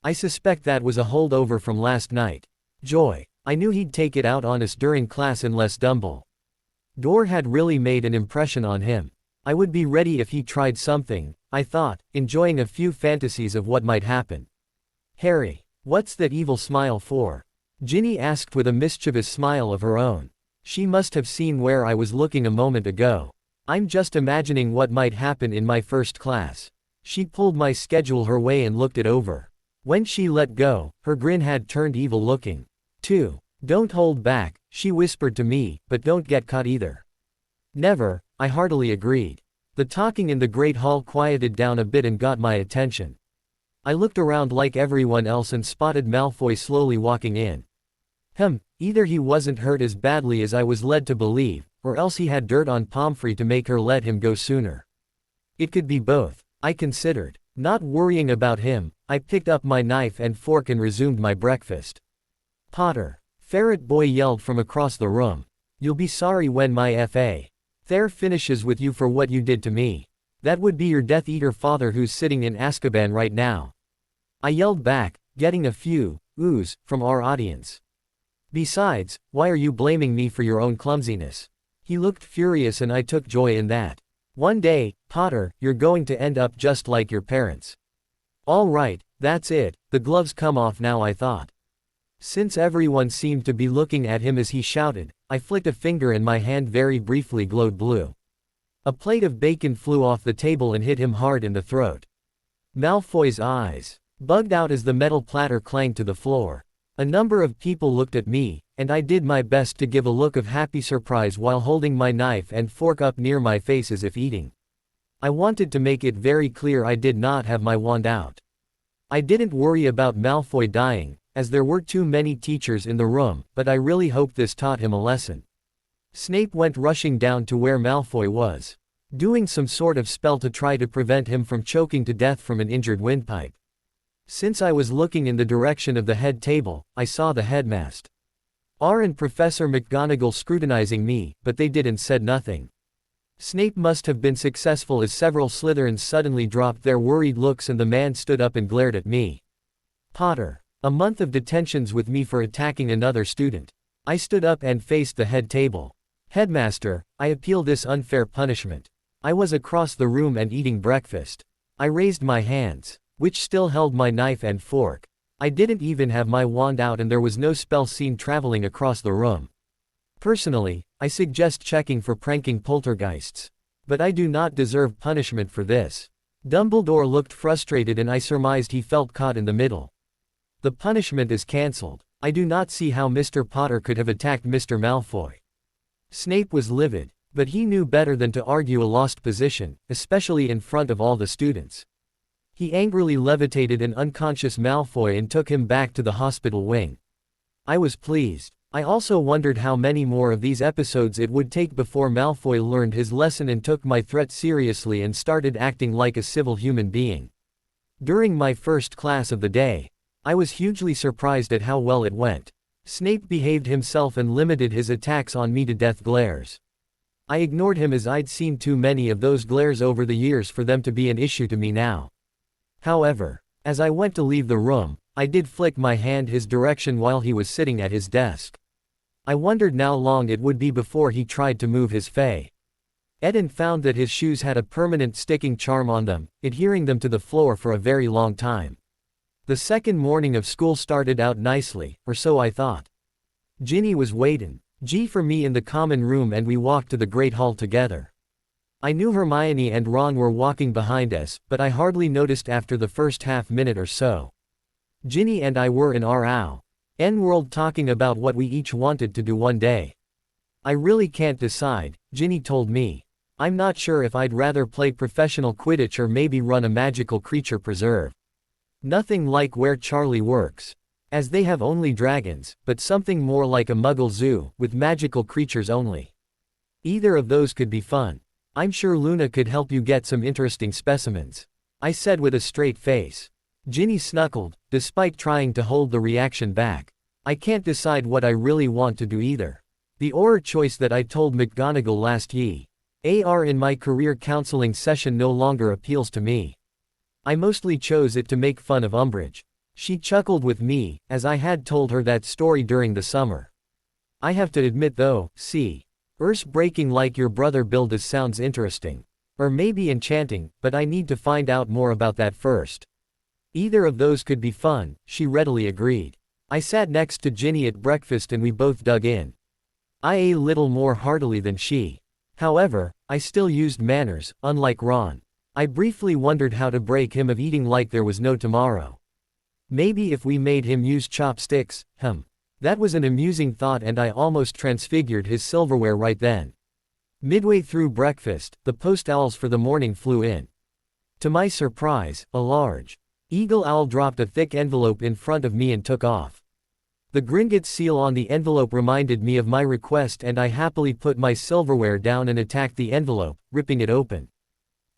I suspect that was a holdover from last night. Joy. I knew he'd take it out on us during class unless Dumbledore had really made an impression on him. I would be ready if he tried something, I thought, enjoying a few fantasies of what might happen. Harry, what's that evil smile for? Ginny asked with a mischievous smile of her own. She must have seen where I was looking a moment ago. I'm just imagining what might happen in my first class. She pulled my schedule her way and looked it over. When she let go, her grin had turned evil looking. 2. Don't hold back, she whispered to me, but don't get caught either. Never, I heartily agreed. The talking in the great hall quieted down a bit and got my attention. I looked around like everyone else and spotted Malfoy slowly walking in. Either he wasn't hurt as badly as I was led to believe, or else he had dirt on Pomfrey to make her let him go sooner. It could be both, I considered. Not worrying about him, I picked up my knife and fork and resumed my breakfast. Potter, Ferret Boy yelled from across the room. You'll be sorry when my F.A.'r finishes with you for what you did to me. That would be your Death Eater father who's sitting in Azkaban right now. I yelled back, getting a few oohs from our audience. Besides, why are you blaming me for your own clumsiness? He looked furious and I took joy in that. One day, Potter, you're going to end up just like your parents. All right, that's it, the gloves come off now, I thought. Since everyone seemed to be looking at him as he shouted, I flicked a finger and my hand very briefly glowed blue. A plate of bacon flew off the table and hit him hard in the throat. Malfoy's eyes bugged out as the metal platter clanged to the floor. A number of people looked at me, and I did my best to give a look of happy surprise while holding my knife and fork up near my face as if eating. I wanted to make it very clear I did not have my wand out. I didn't worry about Malfoy dying, as there were too many teachers in the room, but I really hoped this taught him a lesson. Snape went rushing down to where Malfoy was, doing some sort of spell to try to prevent him from choking to death from an injured windpipe. Since I was looking in the direction of the head table, I saw the headmaster and Professor McGonagall scrutinizing me, but they did and said nothing. Snape must have been successful as several Slytherins suddenly dropped their worried looks and the man stood up and glared at me. Potter, a month of detentions with me for attacking another student. I stood up and faced the head table. Headmaster, I appeal this unfair punishment. I was across the room and eating breakfast. I raised my hands, which still held my knife and fork. I didn't even have my wand out and there was no spell seen traveling across the room. Personally, I suggest checking for pranking poltergeists. But I do not deserve punishment for this. Dumbledore looked frustrated and I surmised he felt caught in the middle. The punishment is cancelled. I do not see how Mr. Potter could have attacked Mr. Malfoy. Snape was livid, but he knew better than to argue a lost position, especially in front of all the students. He angrily levitated an unconscious Malfoy and took him back to the hospital wing. I was pleased. I also wondered how many more of these episodes it would take before Malfoy learned his lesson and took my threat seriously and started acting like a civil human being. During my first class of the day, I was hugely surprised at how well it went. Snape behaved himself and limited his attacks on me to death glares. I ignored him as I'd seen too many of those glares over the years for them to be an issue to me now. However, as I went to leave the room, I did flick my hand his direction while he was sitting at his desk. I wondered how long it would be before he tried to move his fey. Eden found that his shoes had a permanent sticking charm on them, adhering them to the floor for a very long time. The second morning of school started out nicely, or so I thought. Ginny was waiting for me in the common room and we walked to the Great Hall together. I knew Hermione and Ron were walking behind us, but I hardly noticed after the first half minute or so. Ginny and I were in our world talking about what we each wanted to do one day. I really can't decide, Ginny told me. I'm not sure if I'd rather play professional Quidditch or maybe run a magical creature preserve. Nothing like where Charlie works. As they have only dragons, but something more like a Muggle zoo, with magical creatures only. Either of those could be fun. I'm sure Luna could help you get some interesting specimens, I said with a straight face. Ginny snuckled, despite trying to hold the reaction back. I can't decide what I really want to do either. The aura choice that I told McGonagall last year in my career counseling session no longer appeals to me. I mostly chose it to make fun of Umbridge. She chuckled with me, as I had told her that story during the summer. I have to admit though, Earth breaking like your brother Bildas sounds interesting. Or maybe enchanting, but I need to find out more about that first. Either of those could be fun, she readily agreed. I sat next to Ginny at breakfast and we both dug in. I ate a little more heartily than she. However, I still used manners, unlike Ron. I briefly wondered how to break him of eating like there was no tomorrow. Maybe if we made him use chopsticks, That was an amusing thought and I almost transfigured his silverware right then. Midway through breakfast, the post owls for the morning flew in. To my surprise, a large eagle owl dropped a thick envelope in front of me and took off. The Gringotts seal on the envelope reminded me of my request and I happily put my silverware down and attacked the envelope, ripping it open.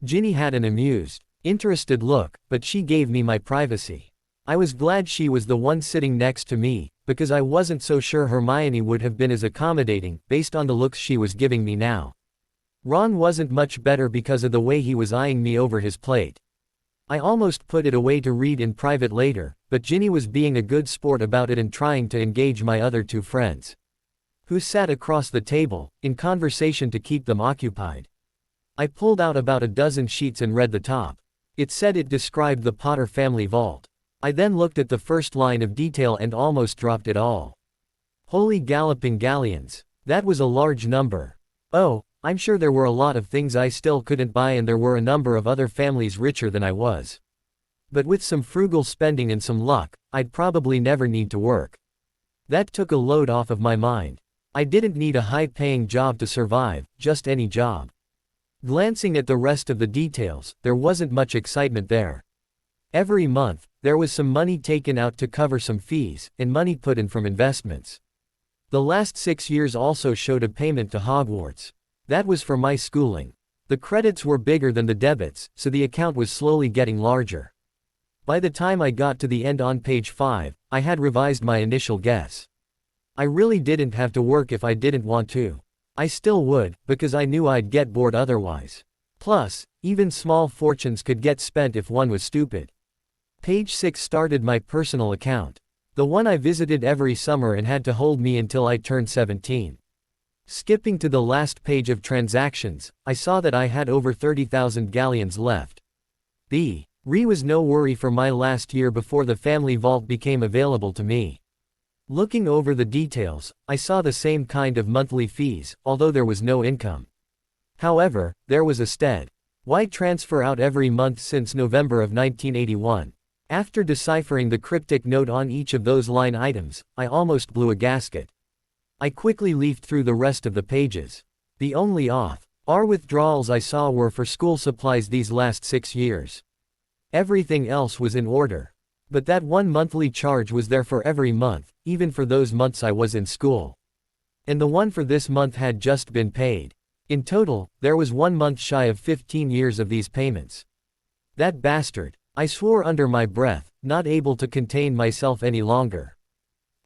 Ginny had an amused, interested look, but she gave me my privacy. I was glad she was the one sitting next to me, because I wasn't so sure Hermione would have been as accommodating, based on the looks she was giving me now. Ron wasn't much better because of the way he was eyeing me over his plate. I almost put it away to read in private later, but Ginny was being a good sport about it and trying to engage my other two friends, who sat across the table, in conversation to keep them occupied. I pulled out about a dozen sheets and read the top. It said it described the Potter family vault. I then looked at the first line of detail and almost dropped it all. Holy galloping galleons. That was a large number. Oh, I'm sure there were a lot of things I still couldn't buy and there were a number of other families richer than I was. But with some frugal spending and some luck, I'd probably never need to work. That took a load off of my mind. I didn't need a high-paying job to survive, just any job. Glancing at the rest of the details, there wasn't much excitement there. Every month, there was some money taken out to cover some fees, and money put in from investments. The last 6 years also showed a payment to Hogwarts. That was for my schooling. The credits were bigger than the debits, so the account was slowly getting larger. By the time I got to the end on page 5, I had revised my initial guess. I really didn't have to work if I didn't want to. I still would, because I knew I'd get bored otherwise. Plus, even small fortunes could get spent if one was stupid. Page 6 started my personal account. The one I visited every summer and had to hold me until I turned 17. Skipping to the last page of transactions, I saw that I had over 30,000 galleons left. The was no worry for my last year before the family vault became available to me. Looking over the details, I saw the same kind of monthly fees, although there was no income. However, there was a why transfer out every month since November of 1981. After deciphering the cryptic note on each of those line items, I almost blew a gasket. I quickly leafed through the rest of the pages. The only withdrawals I saw were for school supplies these last 6 years. Everything else was in order. But that one monthly charge was there for every month, even for those months I was in school. And the one for this month had just been paid. In total, there was 1 month shy of 15 years of these payments. That bastard. I swore under my breath, not able to contain myself any longer.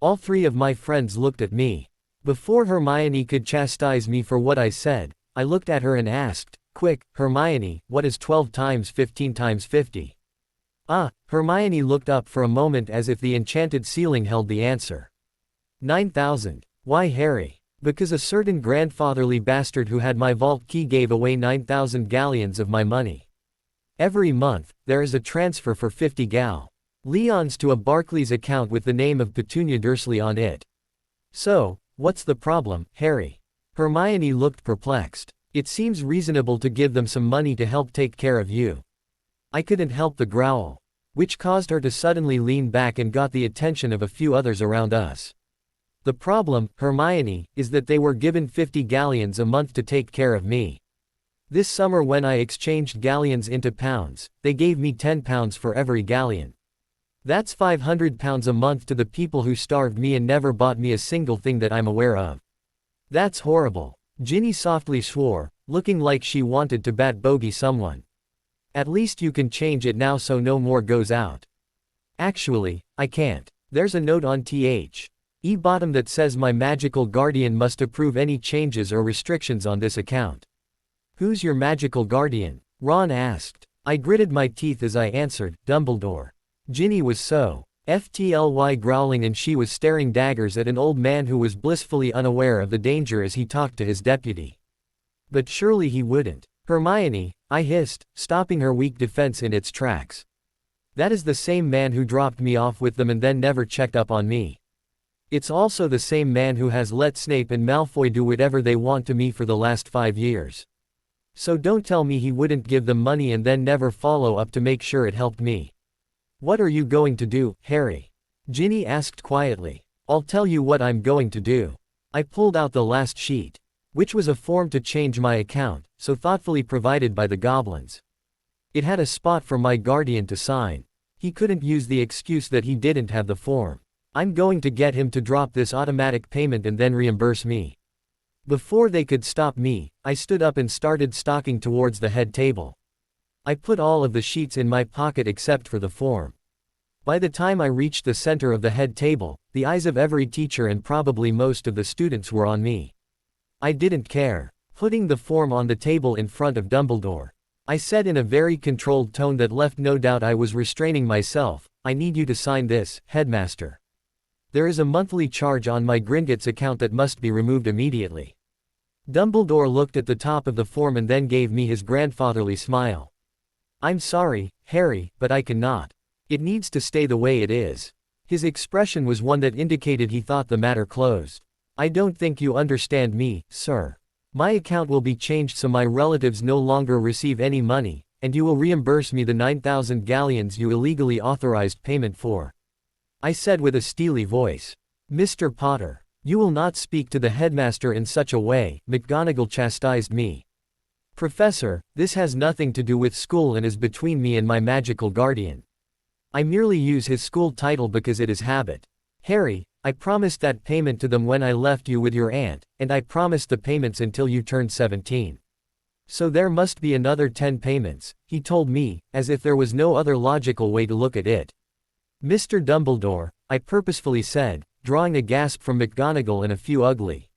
All 3 of my friends looked at me. Before Hermione could chastise me for what I said, I looked at her and asked, "Quick, Hermione, what is 12 times 15 times 50? Hermione looked up for a moment as if the enchanted ceiling held the answer. 9,000. Why, Harry? Because a certain grandfatherly bastard who had my vault key gave away 9,000 galleons of my money. Every month, there is a transfer for 50 gal. Leon's to a Barclays account with the name of Petunia Dursley on it. So, what's the problem, Harry? Hermione looked perplexed. It seems reasonable to give them some money to help take care of you. I couldn't help the growl, which caused her to suddenly lean back and got the attention of a few others around us. The problem, Hermione, is that they were given 50 galleons a month to take care of me. This summer when I exchanged galleons into pounds, they gave me £10 for every galleon. That's £500 a month to the people who starved me and never bought me a single thing that I'm aware of. That's horrible. Ginny softly swore, looking like she wanted to bat bogey someone. At least you can change it now so no more goes out. Actually, I can't. There's a note on the bottom that says my magical guardian must approve any changes or restrictions on this account. Who's your magical guardian? Ron asked. I gritted my teeth as I answered, Dumbledore. Ginny was so growling and she was staring daggers at an old man who was blissfully unaware of the danger as he talked to his deputy. But surely he wouldn't. Hermione, I hissed, stopping her weak defense in its tracks. That is the same man who dropped me off with them and then never checked up on me. It's also the same man who has let Snape and Malfoy do whatever they want to me for the last 5 years. So don't tell me he wouldn't give them money and then never follow up to make sure it helped me. What are you going to do, Harry? Ginny asked quietly. I'll tell you what I'm going to do. I pulled out the last sheet, which was a form to change my account, so thoughtfully provided by the goblins. It had a spot for my guardian to sign. He couldn't use the excuse that he didn't have the form. I'm going to get him to drop this automatic payment and then reimburse me. Before they could stop me, I stood up and started stalking towards the head table. I put all of the sheets in my pocket except for the form. By the time I reached the center of the head table, the eyes of every teacher and probably most of the students were on me. I didn't care. Putting the form on the table in front of Dumbledore, I said in a very controlled tone that left no doubt I was restraining myself, I need you to sign this, Headmaster. There is a monthly charge on my Gringotts account that must be removed immediately. Dumbledore looked at the top of the form and then gave me his grandfatherly smile. I'm sorry, Harry, but I cannot. It needs to stay the way it is. His expression was one that indicated he thought the matter closed. I don't think you understand me, sir. My account will be changed so my relatives no longer receive any money, and you will reimburse me the 9,000 galleons you illegally authorized payment for. I said with a steely voice. Mr. Potter, you will not speak to the headmaster in such a way, McGonagall chastised me. Professor, this has nothing to do with school and is between me and my magical guardian. I merely use his school title because it is habit. Harry, I promised that payment to them when I left you with your aunt, and I promised the payments until you turned 17. So there must be another 10 payments, he told me, as if there was no other logical way to look at it. Mr. Dumbledore, I purposefully said, drawing a gasp from McGonagall and a few ugly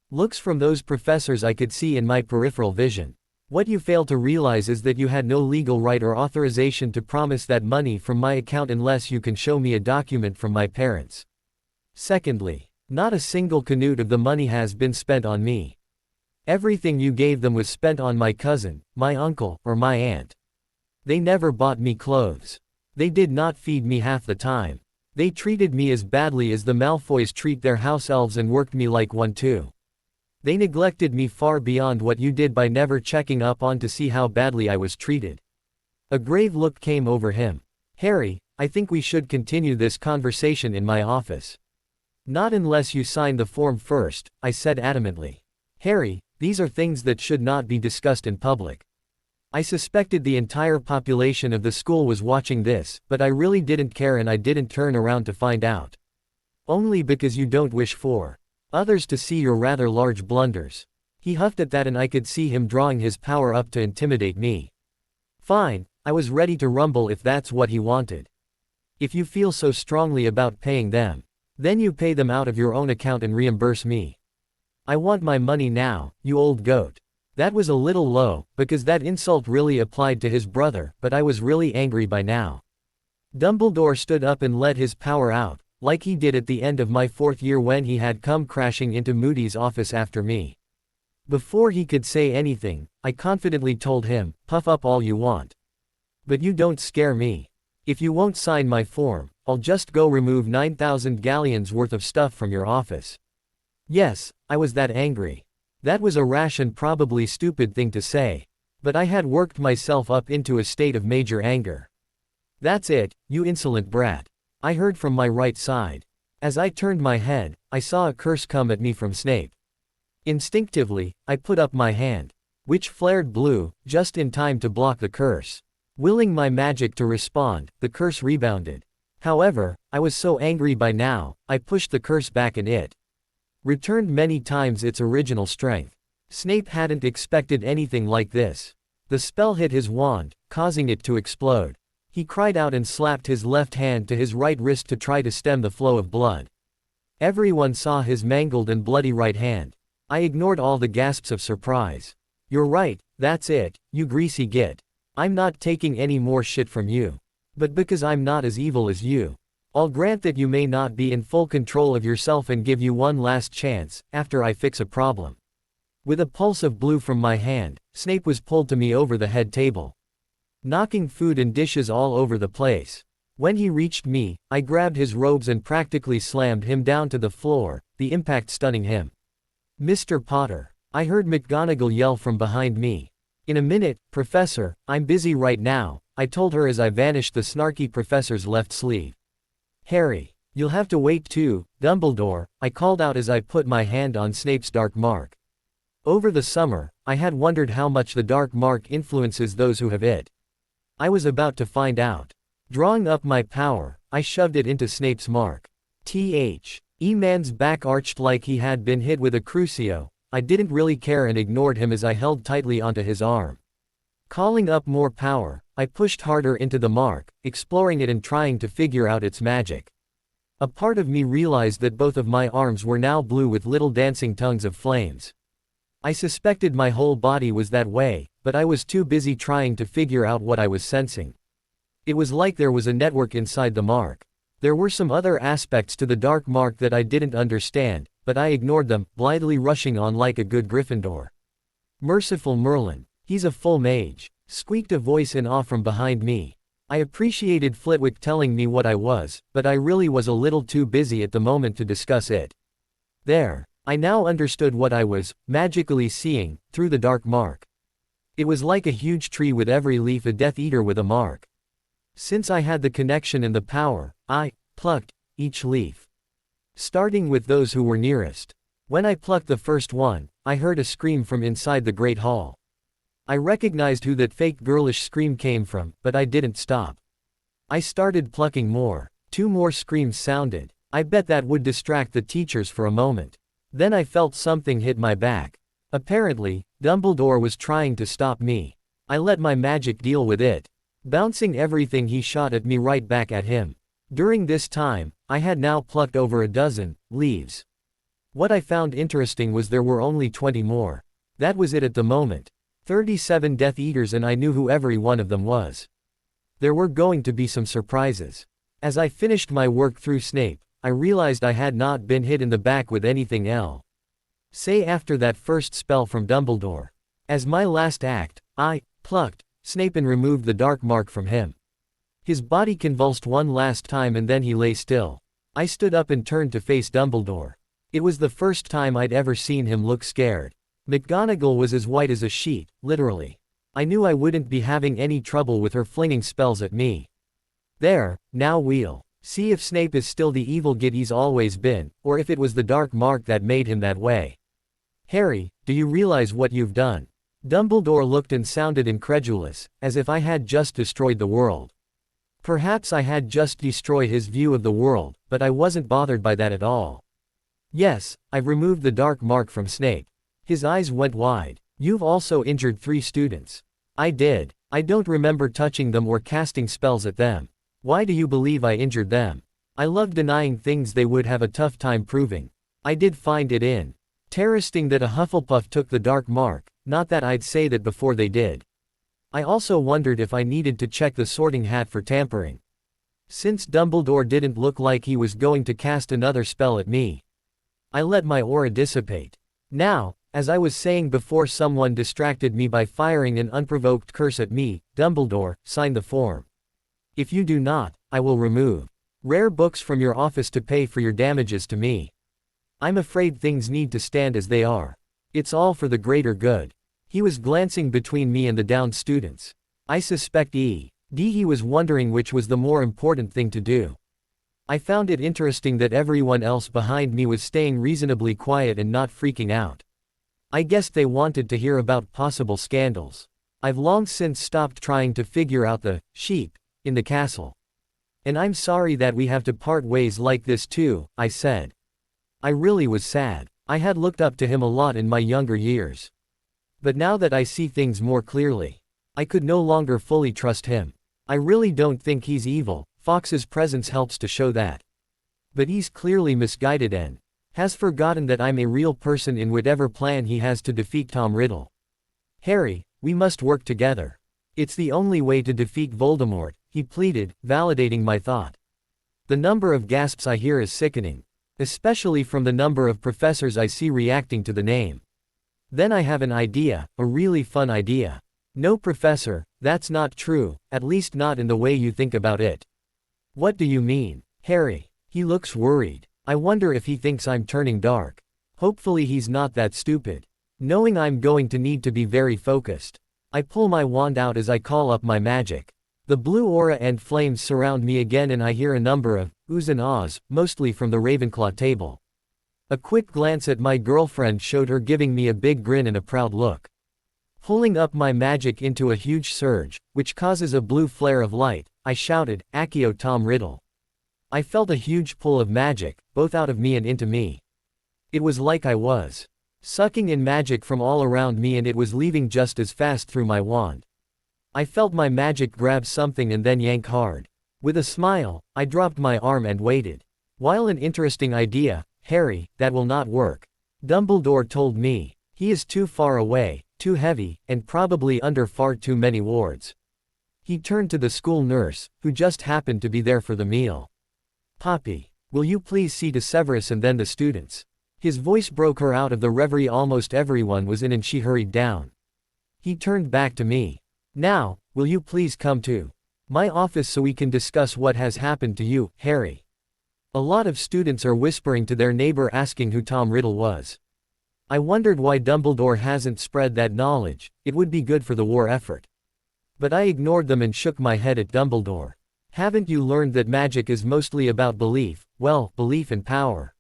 looks from those professors I could see in my peripheral vision. What you fail to realize is that you had no legal right or authorization to promise that money from my account unless you can show me a document from my parents. Secondly, not a single canute of the money has been spent on me. Everything you gave them was spent on my cousin, my uncle, or my aunt. They never bought me clothes. They did not feed me half the time. They treated me as badly as the Malfoys treat their house elves and worked me like one too. They neglected me far beyond what you did by never checking up on to see how badly I was treated. A grave look came over him. Harry, I think we should continue this conversation in my office. Not unless you sign the form first, I said adamantly. Harry, these are things that should not be discussed in public. I suspected the entire population of the school was watching this, but I really didn't care and I didn't turn around to find out. Only because you don't wish for others to see your rather large blunders. He huffed at that and I could see him drawing his power up to intimidate me. Fine, I was ready to rumble if that's what he wanted. If you feel so strongly about paying them, then you pay them out of your own account and reimburse me. I want my money now, you old goat. That was a little low, because that insult really applied to his brother, but I was really angry by now. Dumbledore stood up and let his power out, like he did at the end of my 4th year when he had come crashing into Moody's office after me. Before he could say anything, I confidently told him, puff up all you want. But you don't scare me. If you won't sign my form, I'll just go remove 9,000 galleons worth of stuff from your office. Yes, I was that angry. That was a rash and probably stupid thing to say. But I had worked myself up into a state of major anger. That's it, you insolent brat. I heard from my right side. As I turned my head, I saw a curse come at me from Snape. Instinctively, I put up my hand, which flared blue, just in time to block the curse. Willing my magic to respond, the curse rebounded. However, I was so angry by now, I pushed the curse back and it returned many times its original strength. Snape hadn't expected anything like this. The spell hit his wand, causing it to explode. He cried out and slapped his left hand to his right wrist to try to stem the flow of blood. Everyone saw his mangled and bloody right hand. I ignored all the gasps of surprise. You're right, that's it, you greasy git. I'm not taking any more shit from you. But because I'm not as evil as you, I'll grant that you may not be in full control of yourself and give you one last chance, after I fix a problem. With a pulse of blue from my hand, Snape was pulled to me over the head table, knocking food and dishes all over the place. When he reached me, I grabbed his robes and practically slammed him down to the floor, the impact stunning him. Mr. Potter, I heard McGonagall yell from behind me. In a minute, Professor, I'm busy right now, I told her as I vanished the snarky professor's left sleeve. Harry, you'll have to wait too, Dumbledore, I called out as I put my hand on Snape's dark mark. Over the summer, I had wondered how much the dark mark influences those who have it. I was about to find out. Drawing up my power, I shoved it into Snape's mark. E-man's back arched like he had been hit with a crucio. I didn't really care and ignored him as I held tightly onto his arm. Calling up more power, I pushed harder into the mark, exploring it and trying to figure out its magic. A part of me realized that both of my arms were now blue with little dancing tongues of flames. I suspected my whole body was that way, but I was too busy trying to figure out what I was sensing. It was like there was a network inside the mark. There were some other aspects to the dark mark that I didn't understand, but I ignored them, blithely rushing on like a good Gryffindor. Merciful Merlin, he's a full mage, squeaked a voice in awe from behind me. I appreciated Flitwick telling me what I was, but I really was a little too busy at the moment to discuss it. There, I now understood what I was magically seeing through the dark mark. It was like a huge tree with every leaf a Death Eater with a mark. Since I had the connection and the power, I plucked each leaf, starting with those who were nearest. When I plucked the first one, I heard a scream from inside the Great Hall. I recognized who that fake girlish scream came from, but I didn't stop. I started plucking more. 2 more screams sounded. I bet that would distract the teachers for a moment. Then I felt something hit my back. Apparently, Dumbledore was trying to stop me. I let my magic deal with it, bouncing everything he shot at me right back at him. During this time, I had now plucked over a dozen leaves. What I found interesting was there were only 20 more. That was it at the moment. 37 Death Eaters, and I knew who every one of them was. There were going to be some surprises. As I finished my work through Snape, I realized I had not been hit in the back with anything else. Say after that first spell from Dumbledore. As my last act, I plucked Snape and removed the dark mark from him. His body convulsed one last time and then he lay still. I stood up and turned to face Dumbledore. It was the first time I'd ever seen him look scared. McGonagall was as white as a sheet, literally. I knew I wouldn't be having any trouble with her flinging spells at me. There, now we'll see if Snape is still the evil git he's always been, or if it was the dark mark that made him that way. Harry, do you realize what you've done? Dumbledore looked and sounded incredulous, as if I had just destroyed the world. Perhaps I had just destroyed his view of the world, but I wasn't bothered by that at all. Yes, I've removed the dark mark from Snape. His eyes went wide. You've also injured 3 students. I did. I don't remember touching them or casting spells at them. Why do you believe I injured them? I love denying things they would have a tough time proving. I did find it interesting that a Hufflepuff took the dark mark, not that I'd say that before they did. I also wondered if I needed to check the Sorting Hat for tampering. Since Dumbledore didn't look like he was going to cast another spell at me, I let my aura dissipate. Now, as I was saying before, someone distracted me by firing an unprovoked curse at me. Dumbledore, sign the form. If you do not, I will remove rare books from your office to pay for your damages to me. I'm afraid things need to stand as they are. It's all for the greater good. He was glancing between me and the downed students. I suspect he was wondering which was the more important thing to do. I found it interesting that everyone else behind me was staying reasonably quiet and not freaking out. I guess they wanted to hear about possible scandals. I've long since stopped trying to figure out the sheep in the castle. And I'm sorry that we have to part ways like this too, I said. I really was sad. I had looked up to him a lot in my younger years. But now that I see things more clearly, I could no longer fully trust him. I really don't think he's evil. Fox's presence helps to show that. But he's clearly misguided and has forgotten that I'm a real person in whatever plan he has to defeat Tom Riddle. Harry, we must work together. It's the only way to defeat Voldemort, he pleaded, validating my thought. The number of gasps I hear is sickening, especially from the number of professors I see reacting to the name. Then I have an idea, a really fun idea. No, professor, that's not true, at least not in the way you think about it. What do you mean, Harry? He looks worried. I wonder if he thinks I'm turning dark. Hopefully he's not that stupid. Knowing I'm going to need to be very focused, I pull my wand out as I call up my magic. The blue aura and flames surround me again and I hear a number of oohs and ahs, mostly from the Ravenclaw table. A quick glance at my girlfriend showed her giving me a big grin and a proud look. Pulling up my magic into a huge surge, which causes a blue flare of light, I shouted, "Accio Tom Riddle." I felt a huge pull of magic, both out of me and into me. It was like I was sucking in magic from all around me and it was leaving just as fast through my wand. I felt my magic grab something and then yank hard. With a smile, I dropped my arm and waited. While an interesting idea, Harry, that will not work. Dumbledore told me. He is too far away, too heavy, and probably under far too many wards. He turned to the school nurse, who just happened to be there for the meal. Poppy, will you please see to Severus and then the students? His voice broke her out of the reverie almost everyone was in and she hurried down. He turned back to me. Now, will you please come to my office so we can discuss what has happened to you, Harry? A lot of students are whispering to their neighbor asking who Tom Riddle was. I wondered why Dumbledore hasn't spread that knowledge, it would be good for the war effort. But I ignored them and shook my head at Dumbledore. Haven't you learned that magic is mostly about belief, well, belief and power?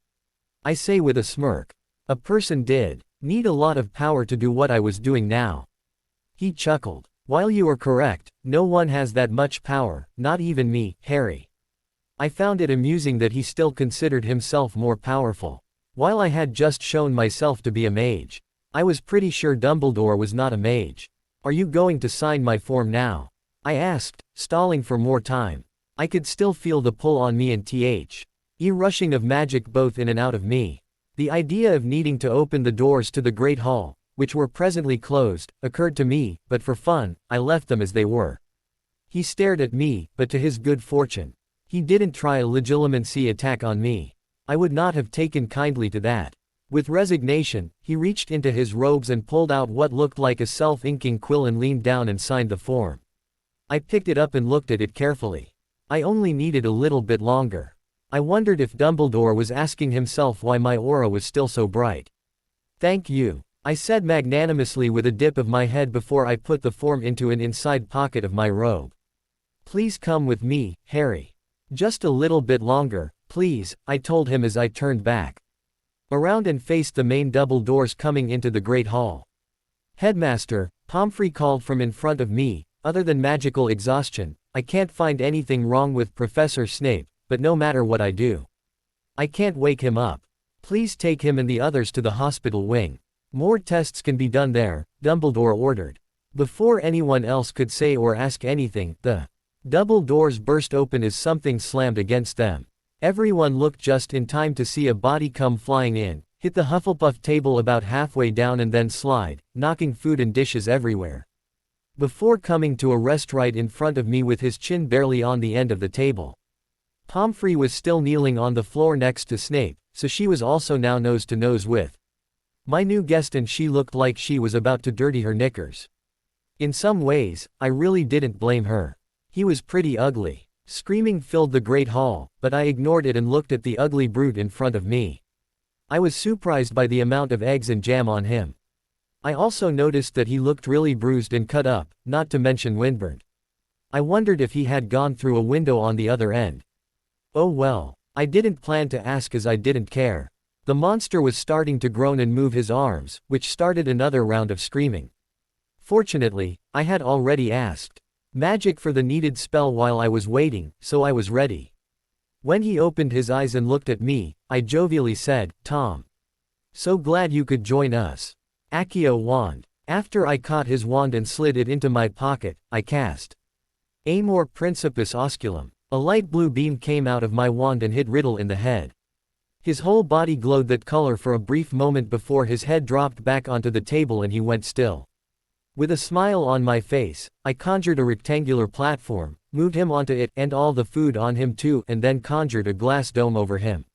I say with a smirk. A person did need a lot of power to do what I was doing now. He chuckled. While you are correct, no one has that much power, not even me, Harry. I found it amusing that he still considered himself more powerful. While I had just shown myself to be a mage, I was pretty sure Dumbledore was not a mage. Are you going to sign my form now? I asked, stalling for more time. I could still feel the pull on me and rushing of magic both in and out of me. The idea of needing to open the doors to the Great Hall, which were presently closed, occurred to me, but for fun, I left them as they were. He stared at me, but to his good fortune, he didn't try a legilimency attack on me. I would not have taken kindly to that. With resignation, he reached into his robes and pulled out what looked like a self-inking quill and leaned down and signed the form. I picked it up and looked at it carefully. I only needed a little bit longer. I wondered if Dumbledore was asking himself why my aura was still so bright. Thank you, I said magnanimously with a dip of my head before I put the form into an inside pocket of my robe. Please come with me, Harry. Just a little bit longer, please, I told him as I turned back around and faced the main double doors coming into the Great Hall. Headmaster, Pomfrey called from in front of me, other than magical exhaustion, I can't find anything wrong with Professor Snape, but no matter what I do, I can't wake him up. Please take him and the others to the hospital wing. More tests can be done there, Dumbledore ordered. Before anyone else could say or ask anything, the double doors burst open as something slammed against them. Everyone looked just in time to see a body come flying in, hit the Hufflepuff table about halfway down and then slide, knocking food and dishes everywhere. Before coming to a rest right in front of me with his chin barely on the end of the table. Pomfrey was still kneeling on the floor next to Snape, so she was also now nose to nose with my new guest and she looked like she was about to dirty her knickers. In some ways, I really didn't blame her. He was pretty ugly. Screaming filled the great hall, but I ignored it and looked at the ugly brute in front of me. I was surprised by the amount of eggs and jam on him. I also noticed that he looked really bruised and cut up, not to mention windburned. I wondered if he had gone through a window on the other end. Oh well. I didn't plan to ask as I didn't care. The monster was starting to groan and move his arms, which started another round of screaming. Fortunately, I had already asked magic for the needed spell while I was waiting, so I was ready. When he opened his eyes and looked at me, I jovially said, "Tom. So glad you could join us." Accio wand. After I caught his wand and slid it into my pocket, I cast Amor Principis Osculum. A light blue beam came out of my wand and hit Riddle in the head. His whole body glowed that color for a brief moment before his head dropped back onto the table and he went still. With a smile on my face, I conjured a rectangular platform, moved him onto it and all the food on him too, and then conjured a glass dome over him.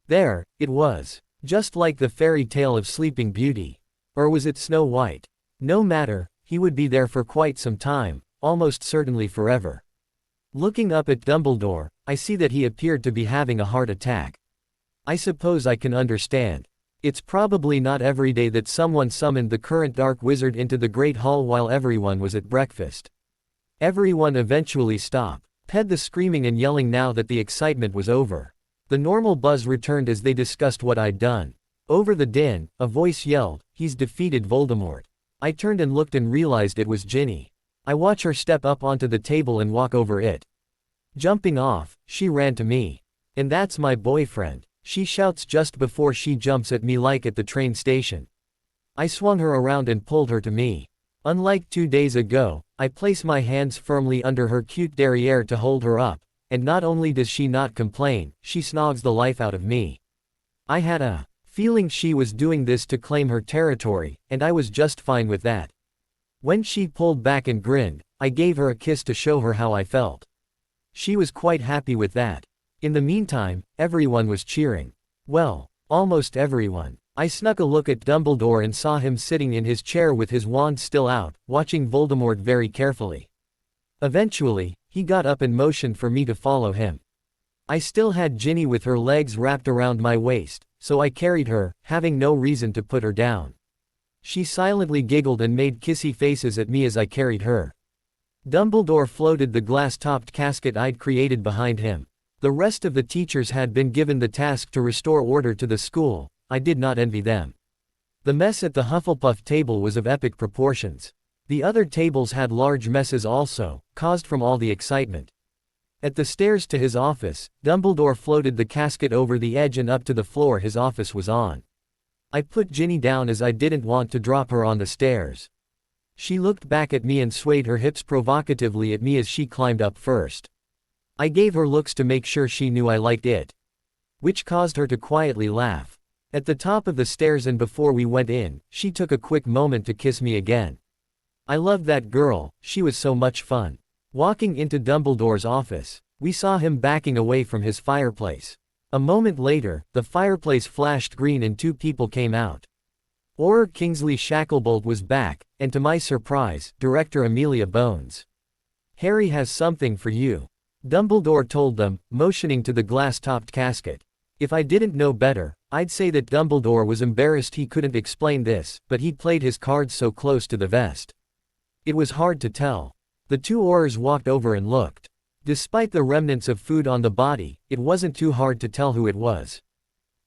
There, it was. Just like the fairy tale of Sleeping Beauty. Or was it Snow White? No matter, he would be there for quite some time, almost certainly forever. Looking up at Dumbledore, I see that he appeared to be having a heart attack. I suppose I can understand. It's probably not every day that someone summoned the current dark wizard into the Great Hall while everyone was at breakfast. Everyone eventually stopped the screaming and yelling now that the excitement was over. The normal buzz returned as they discussed what I'd done. Over the din, a voice yelled, "He's defeated Voldemort." I turned and looked and realized it was Ginny. I watch her step up onto the table and walk over it. Jumping off, she ran to me. "And that's my boyfriend," she shouts just before she jumps at me like at the train station. I swung her around and pulled her to me. Unlike 2 days ago, I place my hands firmly under her cute derriere to hold her up, and not only does she not complain, she snogs the life out of me. I had a feeling she was doing this to claim her territory, and I was just fine with that. When she pulled back and grinned, I gave her a kiss to show her how I felt. She was quite happy with that. In the meantime, everyone was cheering. Well, almost everyone. I snuck a look at Dumbledore and saw him sitting in his chair with his wand still out, watching Voldemort very carefully. Eventually, he got up and motioned for me to follow him. I still had Ginny with her legs wrapped around my waist, so I carried her, having no reason to put her down. She silently giggled and made kissy faces at me as I carried her. Dumbledore floated the glass-topped casket I'd created behind him. The rest of the teachers had been given the task to restore order to the school. I did not envy them. The mess at the Hufflepuff table was of epic proportions. The other tables had large messes also, caused from all the excitement. At the stairs to his office, Dumbledore floated the casket over the edge and up to the floor his office was on. I put Ginny down as I didn't want to drop her on the stairs. She looked back at me and swayed her hips provocatively at me as she climbed up first. I gave her looks to make sure she knew I liked it, which caused her to quietly laugh. At the top of the stairs and before we went in, she took a quick moment to kiss me again. I loved that girl, she was so much fun. Walking into Dumbledore's office, we saw him backing away from his fireplace. A moment later, the fireplace flashed green and 2 people came out. Auror Kingsley Shacklebolt was back, and to my surprise, Director Amelia Bones. "Harry has something for you," Dumbledore told them, motioning to the glass-topped casket. If I didn't know better, I'd say that Dumbledore was embarrassed he couldn't explain this, but he'd played his cards so close to the vest. It was hard to tell. The 2 Aurors walked over and looked. Despite the remnants of food on the body, it wasn't too hard to tell who it was.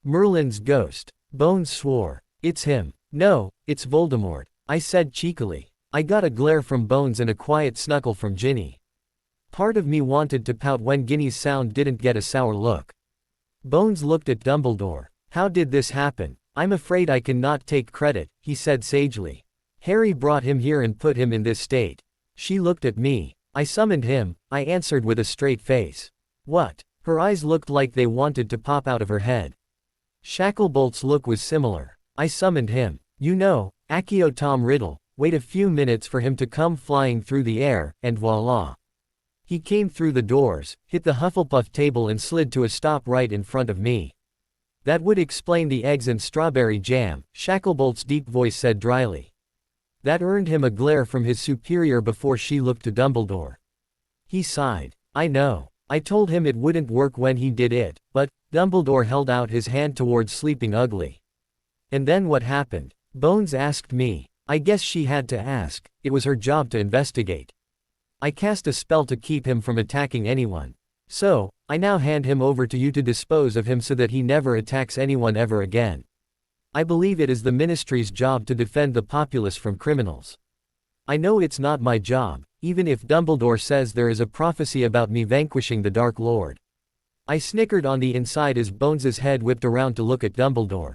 "Merlin's ghost." Bones swore. "It's him." "No, it's Voldemort," I said cheekily. I got a glare from Bones and a quiet snuggle from Ginny. Part of me wanted to pout when Ginny's sound didn't get a sour look. Bones looked at Dumbledore. "How did this happen?" "I'm afraid I cannot take credit," he said sagely. "Harry brought him here and put him in this state." She looked at me. "I summoned him," I answered with a straight face. "What?" Her eyes looked like they wanted to pop out of her head. Shacklebolt's look was similar. "I summoned him. You know, Accio Tom Riddle, wait a few minutes for him to come flying through the air, and voila. He came through the doors, hit the Hufflepuff table and slid to a stop right in front of me." "That would explain the eggs and strawberry jam," Shacklebolt's deep voice said dryly. That earned him a glare from his superior before she looked to Dumbledore. He sighed. "I know. I told him it wouldn't work when he did it, but Dumbledore held out his hand towards Sleeping Ugly. And then what happened? Bones asked me. I guess she had to ask, it was her job to investigate. I cast a spell to keep him from attacking anyone. So, I now hand him over to you to dispose of him so that he never attacks anyone ever again. I believe it is the Ministry's job to defend the populace from criminals. I know it's not my job, even if Dumbledore says there is a prophecy about me vanquishing the Dark Lord. I snickered on the inside as Bones's head whipped around to look at Dumbledore.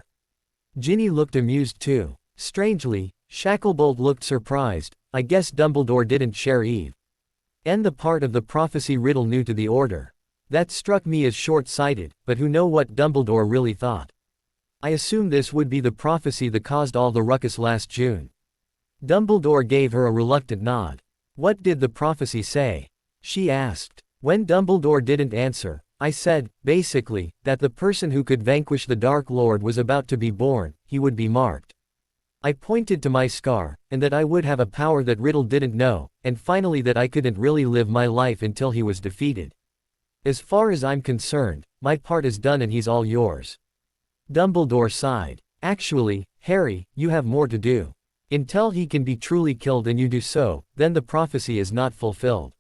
Ginny looked amused too. Strangely, Shacklebolt looked surprised. I guess Dumbledore didn't share the part of the prophecy riddle new to the Order. That struck me as short-sighted, but who know what Dumbledore really thought. I assume this would be the prophecy that caused all the ruckus last June. Dumbledore gave her a reluctant nod. What did the prophecy say? She asked. When Dumbledore didn't answer, I said, basically, that the person who could vanquish the Dark Lord was about to be born, he would be marked. I pointed to my scar, and that I would have a power that Riddle didn't know, and finally that I couldn't really live my life until he was defeated. As far as I'm concerned, my part is done and he's all yours. Dumbledore sighed. Actually, Harry, you have more to do. Until he can be truly killed and you do so, then the prophecy is not fulfilled.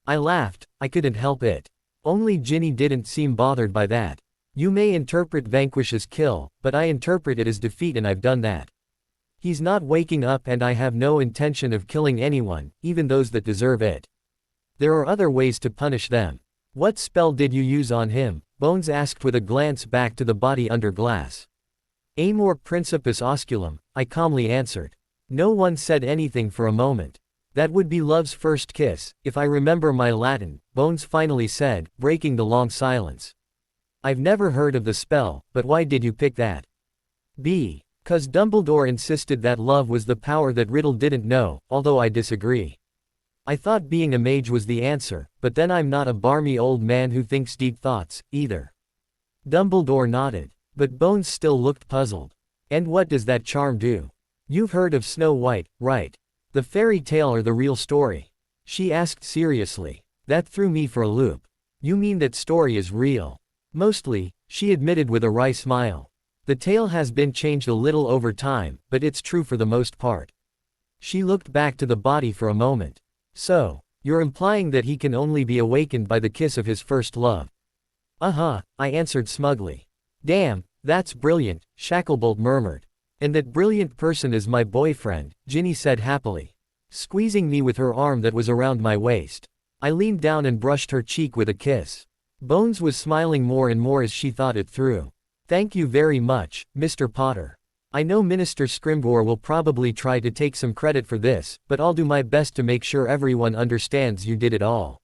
I laughed, I couldn't help it. Only Ginny didn't seem bothered by that. You may interpret vanquish as kill, but I interpret it as defeat and I've done that. He's not waking up and I have no intention of killing anyone, even those that deserve it. There are other ways to punish them. What spell did you use on him? Bones asked with a glance back to the body under glass. Amor principis osculum, I calmly answered. No one said anything for a moment. That would be love's first kiss, if I remember my Latin, Bones finally said, breaking the long silence. I've never heard of the spell, but why did you pick that? 'Cause Dumbledore insisted that love was the power that Riddle didn't know, although I disagree. I thought being a mage was the answer, but then I'm not a barmy old man who thinks deep thoughts, either. Dumbledore nodded, but Bones still looked puzzled. And what does that charm do? You've heard of Snow White, right? The fairy tale or the real story? She asked seriously. That threw me for a loop. You mean that story is real? Mostly, she admitted with a wry smile. The tale has been changed a little over time, but it's true for the most part. She looked back to the body for a moment. So, you're implying that he can only be awakened by the kiss of his first love? I answered smugly. Damn, that's brilliant, Shacklebolt murmured. And that brilliant person is my boyfriend, Ginny said happily, squeezing me with her arm that was around my waist. I leaned down and brushed her cheek with a kiss. Bones was smiling more and more as she thought it through. Thank you very much, Mr. Potter. I know Minister Scrimgeour will probably try to take some credit for this, but I'll do my best to make sure everyone understands you did it all.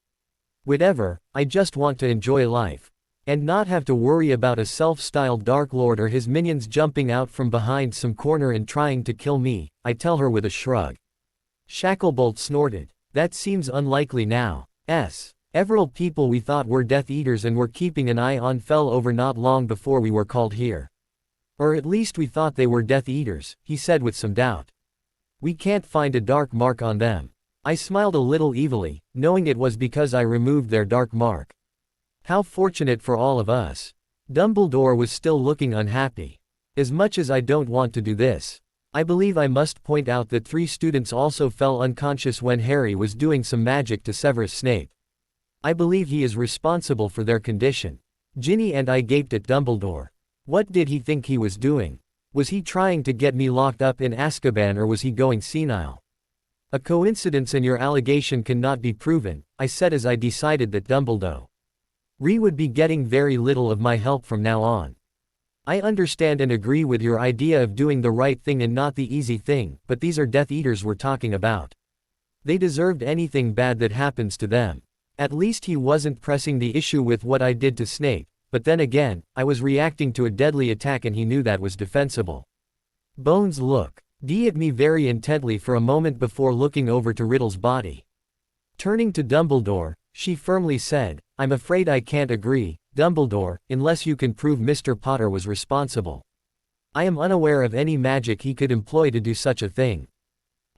Whatever, I just want to enjoy life. And not have to worry about a self-styled Dark Lord or his minions jumping out from behind some corner and trying to kill me, I tell her with a shrug. Shacklebolt snorted. That seems unlikely now. Several people we thought were Death Eaters and were keeping an eye on fell over not long before we were called here. Or at least we thought they were Death Eaters, he said with some doubt. We can't find a dark mark on them. I smiled a little evilly, knowing it was because I removed their dark mark. How fortunate for all of us. Dumbledore was still looking unhappy. As much as I don't want to do this, I believe I must point out that 3 students also fell unconscious when Harry was doing some magic to Severus Snape. I believe he is responsible for their condition. Ginny and I gaped at Dumbledore. What did he think he was doing? Was he trying to get me locked up in Azkaban or was he going senile? A coincidence and your allegation cannot be proven, I said as I decided that Dumbledore would be getting very little of my help from now on. I understand and agree with your idea of doing the right thing and not the easy thing, but these are Death Eaters we're talking about. They deserved anything bad that happens to them. At least he wasn't pressing the issue with what I did to Snape, but then again, I was reacting to a deadly attack and he knew that was defensible. Bones looked at me very intently for a moment before looking over to Riddle's body. Turning to Dumbledore, she firmly said, I'm afraid I can't agree, Dumbledore, unless you can prove Mr. Potter was responsible. I am unaware of any magic he could employ to do such a thing.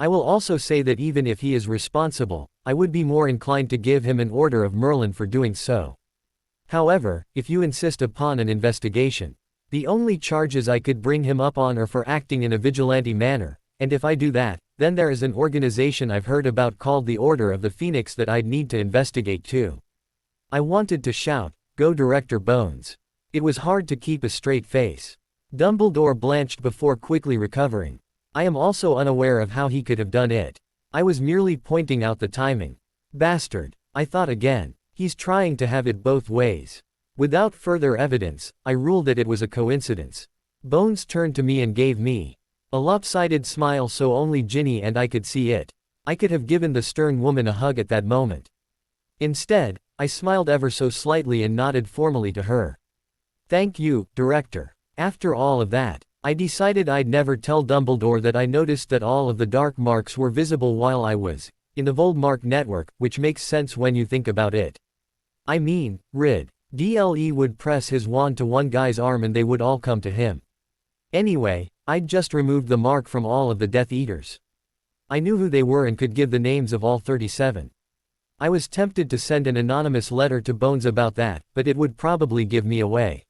I will also say that even if he is responsible, I would be more inclined to give him an Order of Merlin for doing so. However, if you insist upon an investigation, the only charges I could bring him up on are for acting in a vigilante manner, and if I do that, then there is an organization I've heard about called the Order of the Phoenix that I'd need to investigate too. I wanted to shout, "Go Director Bones." It was hard to keep a straight face. Dumbledore blanched before quickly recovering. I am also unaware of how he could have done it. I was merely pointing out the timing. Bastard, I thought again. He's trying to have it both ways. Without further evidence, I ruled that it was a coincidence. Bones turned to me and gave me a lopsided smile so only Ginny and I could see it. I could have given the stern woman a hug at that moment. Instead, I smiled ever so slightly and nodded formally to her. "Thank you, Director." After all of that, I decided I'd never tell Dumbledore that I noticed that all of the dark marks were visible while I was in the Voldemort network, which makes sense when you think about it. I mean, DLE would press his wand to one guy's arm and they would all come to him. Anyway, I'd just removed the mark from all of the Death Eaters. I knew who they were and could give the names of all 37. I was tempted to send an anonymous letter to Bones about that, but it would probably give me away.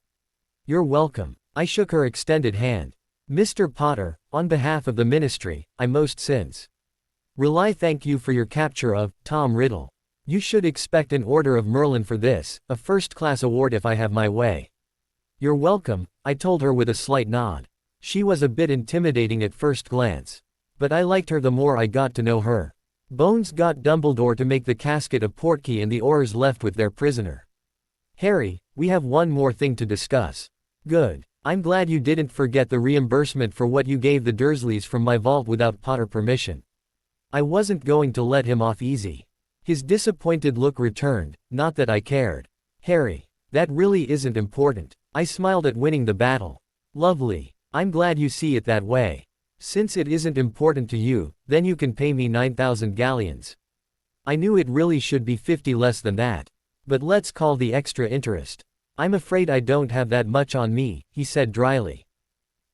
"You're welcome." I shook her extended hand. "Mr. Potter, on behalf of the Ministry, I most sincerely thank you for your capture of Tom Riddle. You should expect an Order of Merlin for this, a first-class award if I have my way." "You're welcome," I told her with a slight nod. She was a bit intimidating at first glance. But I liked her the more I got to know her. Bones got Dumbledore to make the casket a portkey and the Aurors left with their prisoner. "Harry, we have one more thing to discuss." "Good. I'm glad you didn't forget the reimbursement for what you gave the Dursleys from my vault without Potter permission." I wasn't going to let him off easy. His disappointed look returned, not that I cared. "Harry, that really isn't important." I smiled at winning the battle. "Lovely. I'm glad you see it that way. Since it isn't important to you, then you can pay me 9,000 galleons. I knew it really should be 50 less than that. But let's call the extra interest. I'm afraid I don't have that much on me," he said dryly.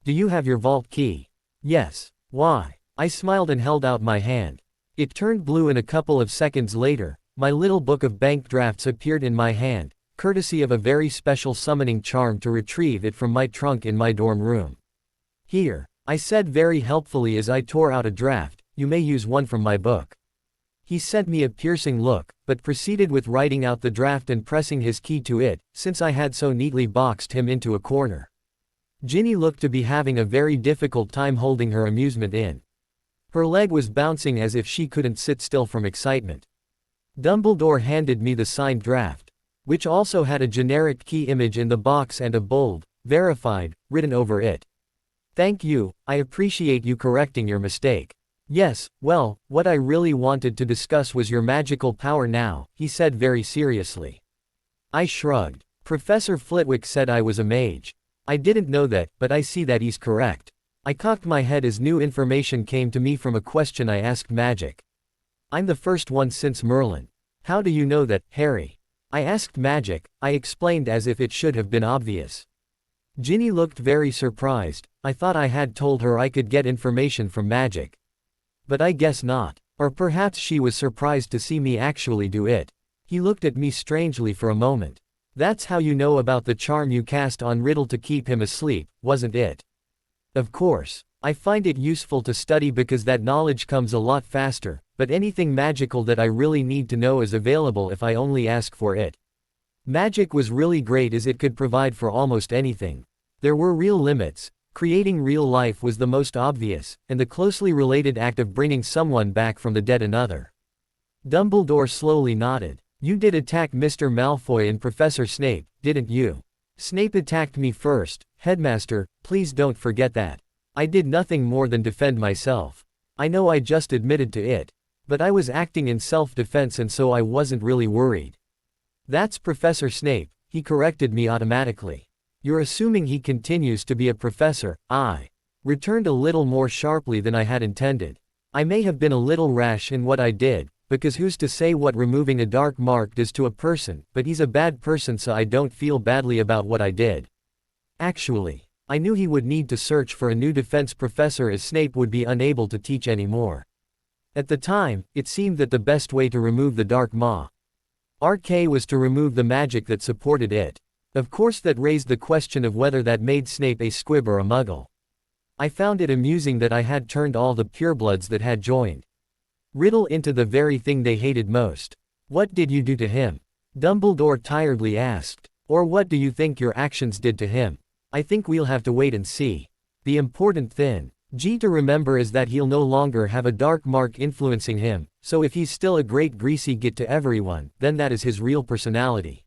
"Do you have your vault key?" "Yes." "Why?" I smiled and held out my hand. It turned blue and a couple of seconds later, my little book of bank drafts appeared in my hand, courtesy of a very special summoning charm to retrieve it from my trunk in my dorm room. "Here," I said very helpfully as I tore out a draft, "you may use one from my book." He sent me a piercing look, but proceeded with writing out the draft and pressing his key to it, since I had so neatly boxed him into a corner. Ginny looked to be having a very difficult time holding her amusement in. Her leg was bouncing as if she couldn't sit still from excitement. Dumbledore handed me the signed draft, which also had a generic key image in the box and a bold, verified, written over it. "Thank you, I appreciate you correcting your mistake." "Yes, well, what I really wanted to discuss was your magical power now," he said very seriously. I shrugged. "Professor Flitwick said I was a mage. I didn't know that, but I see that he's correct." I cocked my head as new information came to me from a question I asked Magic. "I'm the first one since Merlin. How do you know that, Harry?" I asked Magic. I explained as if it should have been obvious. Ginny looked very surprised. I thought I had told her I could get information from Magic. But I guess not. Or perhaps she was surprised to see me actually do it. He looked at me strangely for a moment. "That's how you know about the charm you cast on Riddle to keep him asleep, wasn't it?" "Of course. I find it useful to study because that knowledge comes a lot faster, but anything magical that I really need to know is available if I only ask for it." Magic was really great as it could provide for almost anything. There were real limits. Creating real life was the most obvious, and the closely related act of bringing someone back from the dead another. Dumbledore slowly nodded. "You did attack Mr. Malfoy and Professor Snape, didn't you?" "Snape attacked me first, Headmaster, please don't forget that. I did nothing more than defend myself. I know I just admitted to it. But I was acting in self-defense and so I wasn't really worried." "That's Professor Snape," he corrected me automatically. "You're assuming he continues to be a professor," I returned a little more sharply than I had intended. I may have been a little rash in what I did, because who's to say what removing a dark mark does to a person, but he's a bad person so I don't feel badly about what I did. Actually, I knew he would need to search for a new defense professor as Snape would be unable to teach anymore. At the time, it seemed that the best way to remove the Dark Maw RK was to remove the magic that supported it. Of course that raised the question of whether that made Snape a squib or a muggle. I found it amusing that I had turned all the purebloods that had joined Riddle into the very thing they hated most. What did you do to him? Dumbledore tiredly asked. Or what do you think your actions did to him? I think we'll have to wait and see. The important thing to remember is that he'll no longer have a dark mark influencing him, so if he's still a great greasy git to everyone, then that is his real personality.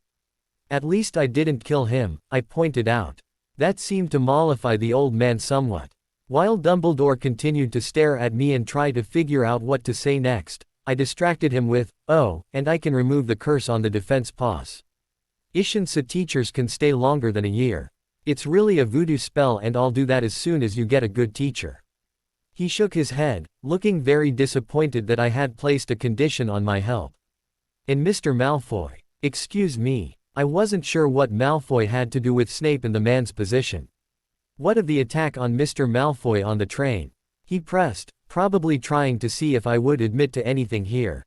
At least I didn't kill him, I pointed out. That seemed to mollify the old man somewhat. While Dumbledore continued to stare at me and try to figure out what to say next, I distracted him with, oh, and I can remove the curse on the defense pass. Ishinsa teachers can stay longer than a year. It's really a voodoo spell and I'll do that as soon as you get a good teacher. He shook his head, looking very disappointed that I had placed a condition on my help. And Mr. Malfoy. Excuse me, I wasn't sure what Malfoy had to do with Snape in the man's position. What of the attack on Mr. Malfoy on the train? He pressed, probably trying to see if I would admit to anything here.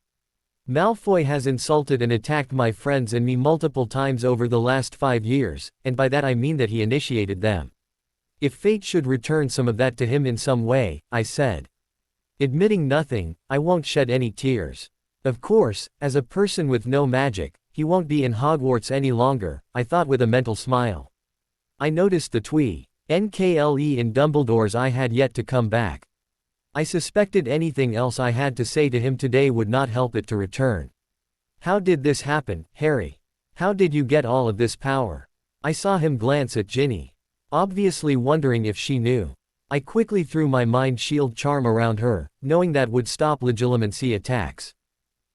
Malfoy has insulted and attacked my friends and me multiple times over the last 5 years, and by that I mean that he initiated them. If fate should return some of that to him in some way, I said. Admitting nothing, I won't shed any tears. Of course, as a person with no magic, he won't be in Hogwarts any longer, I thought with a mental smile. I noticed the NKLE in Dumbledore's eye had yet to come back. I suspected anything else I had to say to him today would not help it to return. How did this happen, Harry? How did you get all of this power? I saw him glance at Ginny, obviously wondering if she knew. I quickly threw my mind shield charm around her, knowing that would stop legilimency attacks.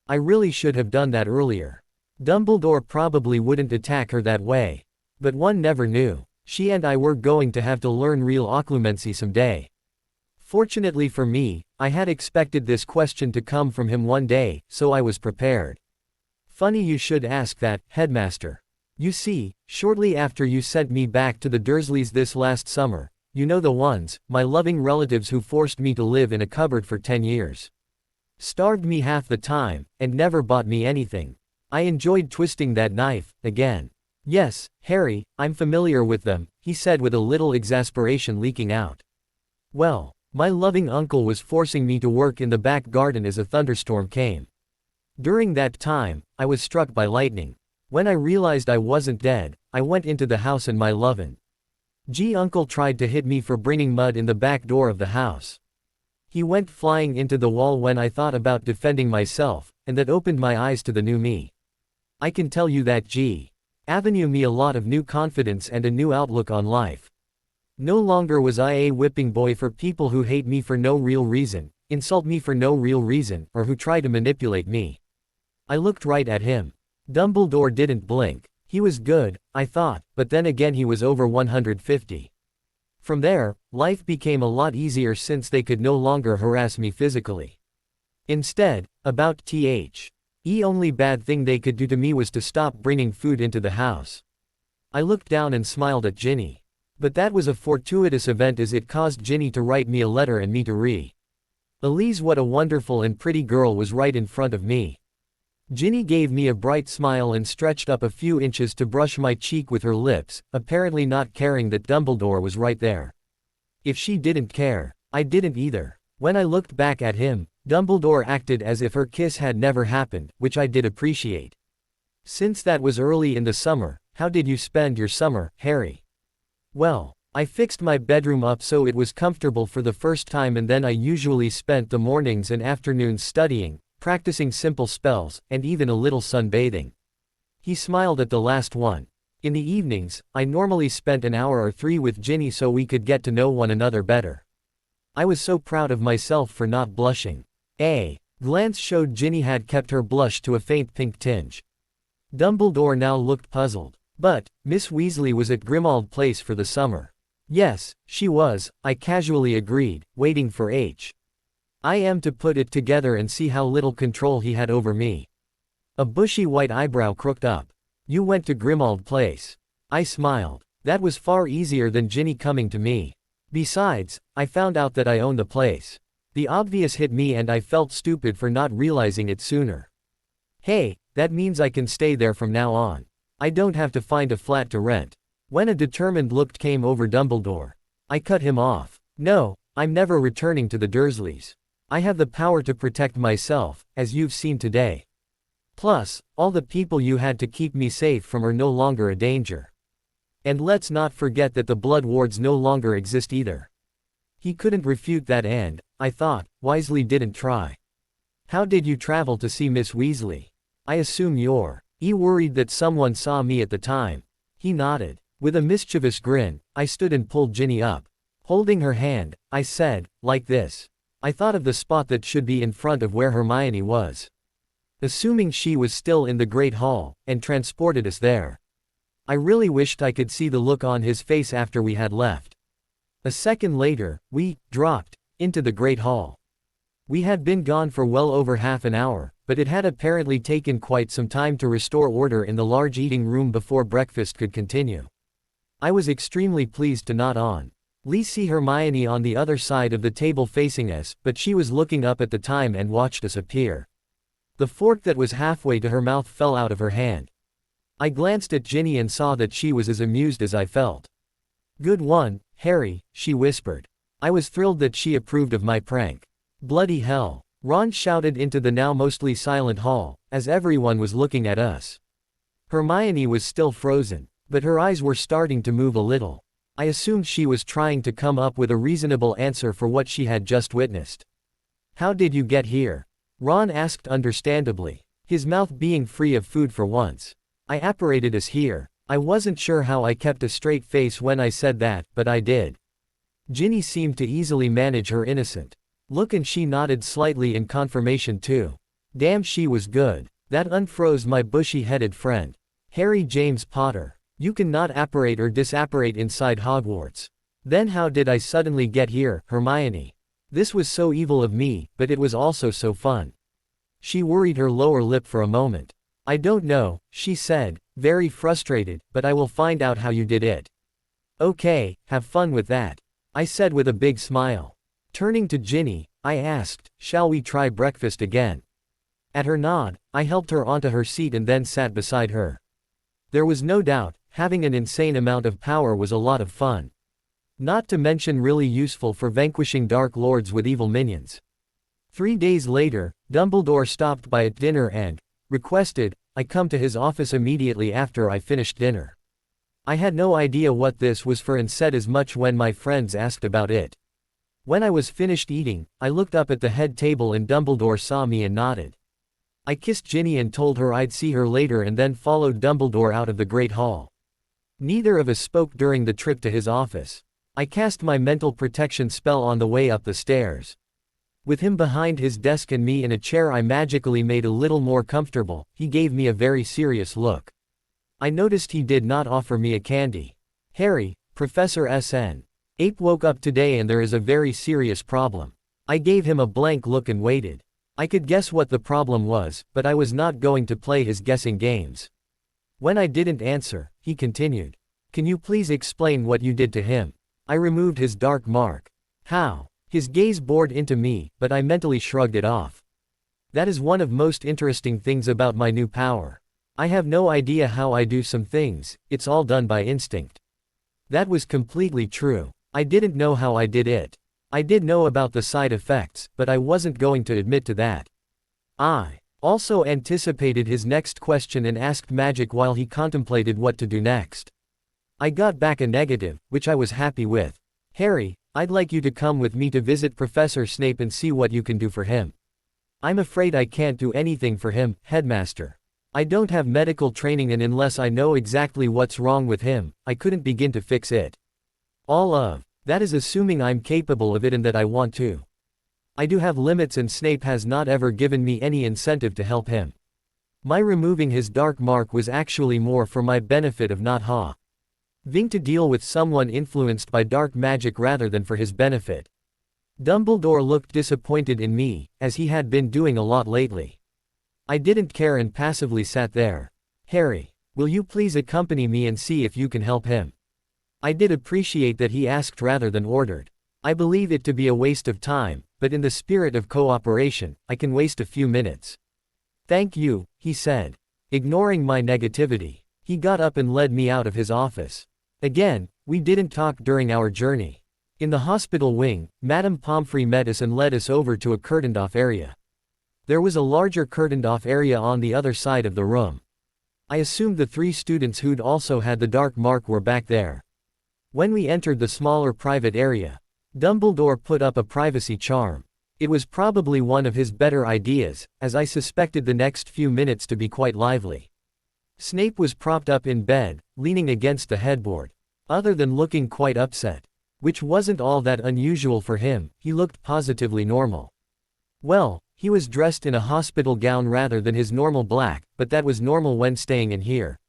I really should have done that earlier. Dumbledore probably wouldn't attack her that way. But one never knew. She and I were going to have to learn real occlumency someday. Fortunately for me, I had expected this question to come from him one day, so I was prepared. Funny you should ask that, Headmaster. You see, shortly after you sent me back to the Dursleys this last summer, you know the ones, my loving relatives who forced me to live in a cupboard for 10 years. Starved me half the time, and never bought me anything. I enjoyed twisting that knife, again. Yes, Harry, I'm familiar with them, he said with a little exasperation leaking out. Well, my loving uncle was forcing me to work in the back garden as a thunderstorm came. During that time, I was struck by lightning. When I realized I wasn't dead, I went into the house and my lovin' uncle tried to hit me for bringing mud in the back door of the house. He went flying into the wall when I thought about defending myself, and that opened my eyes to the new me. I can tell you that Avenue me a lot of new confidence and a new outlook on life. No longer was I a whipping boy for people who hate me for no real reason, insult me for no real reason, or who try to manipulate me. I looked right at him. Dumbledore didn't blink. He was good, I thought, but then again he was over 150. From there, life became a lot easier since they could no longer harass me physically. Instead, about the only bad thing they could do to me was to stop bringing food into the house. I looked down and smiled at Ginny. But that was a fortuitous event as it caused Ginny to write me a letter and me to Elise what a wonderful and pretty girl was right in front of me. Ginny gave me a bright smile and stretched up a few inches to brush my cheek with her lips, apparently not caring that Dumbledore was right there. If she didn't care, I didn't either. When I looked back at him, Dumbledore acted as if her kiss had never happened, which I did appreciate. Since that was early in the summer, how did you spend your summer, Harry? Well, I fixed my bedroom up so it was comfortable for the first time and then I usually spent the mornings and afternoons studying, practicing simple spells, and even a little sunbathing. He smiled at the last one. In the evenings, I normally spent an hour or 3 with Ginny so we could get to know one another better. I was so proud of myself for not blushing. A glance showed Ginny had kept her blush to a faint pink tinge. Dumbledore now looked puzzled. But, Miss Weasley was at Grimmauld Place for the summer. Yes, she was, I casually agreed, waiting for I am to put it together and see how little control he had over me. A bushy white eyebrow crooked up. You went to Grimmauld Place. I smiled. That was far easier than Ginny coming to me. Besides, I found out that I owned the place. The obvious hit me and I felt stupid for not realizing it sooner. Hey, that means I can stay there from now on. I don't have to find a flat to rent. When a determined look came over Dumbledore, I cut him off. No, I'm never returning to the Dursleys. I have the power to protect myself, as you've seen today. Plus, all the people you had to keep me safe from are no longer a danger. And let's not forget that the Blood Wards no longer exist either. He couldn't refute that and, I thought, wisely didn't try. How did you travel to see Miss Weasley? I assume you're worried that someone saw me at the time. He nodded. With a mischievous grin, I stood and pulled Ginny up. Holding her hand, I said, like this. I thought of the spot that should be in front of where Hermione was. Assuming she was still in the Great Hall, and transported us there. I really wished I could see the look on his face after we had left. A second later, we dropped into the Great Hall. We had been gone for well over half an hour, but it had apparently taken quite some time to restore order in the large eating room before breakfast could continue. I was extremely pleased to not only see Hermione on the other side of the table facing us, but she was looking up at the time and watched us appear. The fork that was halfway to her mouth fell out of her hand. I glanced at Ginny and saw that she was as amused as I felt. Good one, Harry, she whispered. I was thrilled that she approved of my prank. Bloody hell! Ron shouted into the now mostly silent hall, as everyone was looking at us. Hermione was still frozen, but her eyes were starting to move a little. I assumed she was trying to come up with a reasonable answer for what she had just witnessed. How did you get here? Ron asked understandably, his mouth being free of food for once. I apparated us here. I wasn't sure how I kept a straight face when I said that, but I did. Ginny seemed to easily manage her innocent look and she nodded slightly in confirmation too. Damn, she was good. That unfroze my bushy-headed friend. Harry James Potter. You cannot apparate or disapparate inside Hogwarts. Then how did I suddenly get here, Hermione? This was so evil of me, but it was also so fun. She worried her lower lip for a moment. I don't know, she said, very frustrated, but I will find out how you did it. Okay, have fun with that. I said with a big smile. Turning to Ginny, I asked, shall we try breakfast again? At her nod, I helped her onto her seat and then sat beside her. There was no doubt, having an insane amount of power was a lot of fun. Not to mention really useful for vanquishing Dark Lords with evil minions. 3 days later, Dumbledore stopped by at dinner and requested I come to his office immediately after I finished dinner. I had no idea what this was for and said as much when my friends asked about it. When I was finished eating, I looked up at the head table and Dumbledore saw me and nodded. I kissed Ginny and told her I'd see her later and then followed Dumbledore out of the Great Hall. Neither of us spoke during the trip to his office. I cast my mental protection spell on the way up the stairs. With him behind his desk and me in a chair I magically made a little more comfortable. He gave me a very serious look. I noticed he did not offer me a candy. Harry, Professor SN. Ape woke up today and there is a very serious problem. I gave him a blank look and waited. I could guess what the problem was, but I was not going to play his guessing games. When I didn't answer, he continued. Can you please explain what you did to him? I removed his dark mark. How? His gaze bored into me, but I mentally shrugged it off. That is one of most interesting things about my new power. I have no idea how I do some things, it's all done by instinct. That was completely true. I didn't know how I did it. I did know about the side effects, but I wasn't going to admit to that. I also anticipated his next question and asked Magic while he contemplated what to do next. I got back a negative, which I was happy with. Harry, I'd like you to come with me to visit Professor Snape and see what you can do for him. I'm afraid I can't do anything for him, Headmaster. I don't have medical training and unless I know exactly what's wrong with him, I couldn't begin to fix it. All of that is assuming I'm capable of it and that I want to. I do have limits and Snape has not ever given me any incentive to help him. My removing his dark mark was actually more for my benefit of not having to deal with someone influenced by dark magic rather than for his benefit. Dumbledore looked disappointed in me, as he had been doing a lot lately. I didn't care and passively sat there. Harry, will you please accompany me and see if you can help him? I did appreciate that he asked rather than ordered. I believe it to be a waste of time, but in the spirit of cooperation, I can waste a few minutes. Thank you, he said. Ignoring my negativity, he got up and led me out of his office. Again, we didn't talk during our journey. In the hospital wing, Madame Pomfrey met us and led us over to a curtained-off area. There was a larger curtained-off area on the other side of the room. I assumed the 3 students who'd also had the dark mark were back there. When we entered the smaller private area, Dumbledore put up a privacy charm. It was probably one of his better ideas, as I suspected the next few minutes to be quite lively. Snape was propped up in bed, leaning against the headboard. Other than looking quite upset, which wasn't all that unusual for him, he looked positively normal. Well, he was dressed in a hospital gown rather than his normal black, but that was normal when staying in here.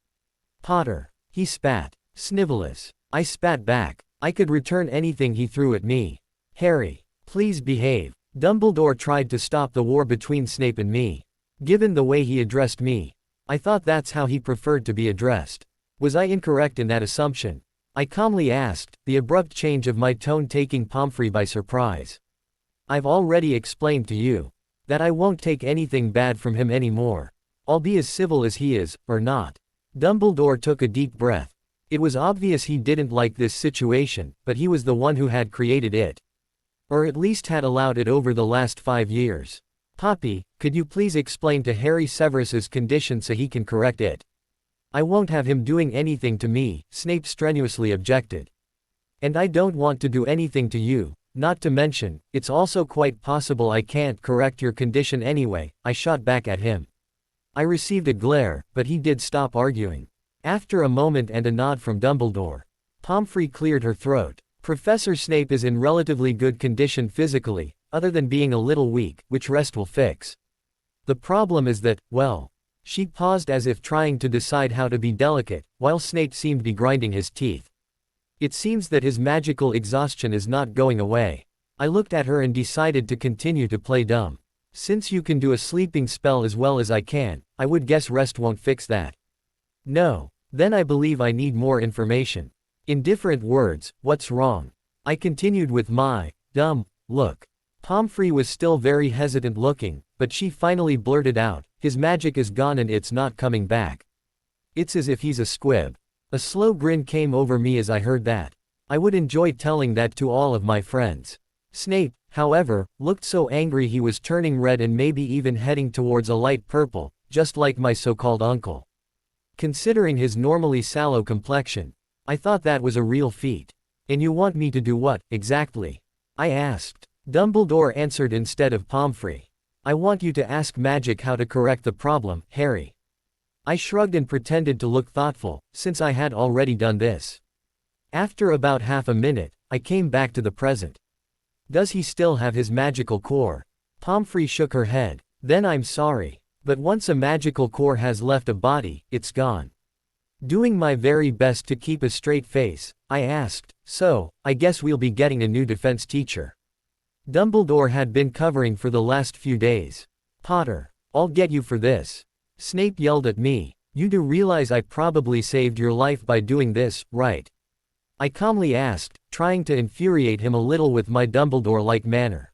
Potter. He spat. Snivellus. I spat back. I could return anything he threw at me. Harry. Please behave. Dumbledore tried to stop the war between Snape and me. Given the way he addressed me, I thought that's how he preferred to be addressed. Was I incorrect in that assumption? I calmly asked, the abrupt change of my tone taking Pomfrey by surprise. I've already explained to you that I won't take anything bad from him anymore. I'll be as civil as he is, or not. Dumbledore took a deep breath. It was obvious he didn't like this situation, but he was the one who had created it. Or at least had allowed it over the last 5 years. Poppy, could you please explain to Harry Severus's condition so he can correct it? I won't have him doing anything to me, Snape strenuously objected. And I don't want to do anything to you, not to mention, it's also quite possible I can't correct your condition anyway, I shot back at him. I received a glare, but he did stop arguing. After a moment and a nod from Dumbledore, Pomfrey cleared her throat. Professor Snape is in relatively good condition physically, other than being a little weak, which rest will fix. The problem is that, well, she paused as if trying to decide how to be delicate, while Snape seemed to be grinding his teeth. It seems that his magical exhaustion is not going away. I looked at her and decided to continue to play dumb. Since you can do a sleeping spell as well as I can, I would guess rest won't fix that. No. Then I believe I need more information. In different words, what's wrong? I continued with my dumb look. Pomfrey was still very hesitant looking, but she finally blurted out, his magic is gone and it's not coming back. It's as if he's a squib. A slow grin came over me as I heard that. I would enjoy telling that to all of my friends. Snape, however, looked so angry he was turning red and maybe even heading towards a light purple, just like my so-called uncle. Considering his normally sallow complexion, I thought that was a real feat. And you want me to do what, exactly? I asked. Dumbledore answered instead of Pomfrey. I want you to ask magic how to correct the problem, Harry. I shrugged and pretended to look thoughtful, since I had already done this. After about half a minute, I came back to the present. Does he still have his magical core? Pomfrey shook her head. Then I'm sorry. But once a magical core has left a body, it's gone. Doing my very best to keep a straight face, I asked, so, I guess we'll be getting a new defense teacher. Dumbledore had been covering for the last few days. Potter, I'll get you for this. Snape yelled at me. You do realize I probably saved your life by doing this, right? I calmly asked, trying to infuriate him a little with my Dumbledore-like manner.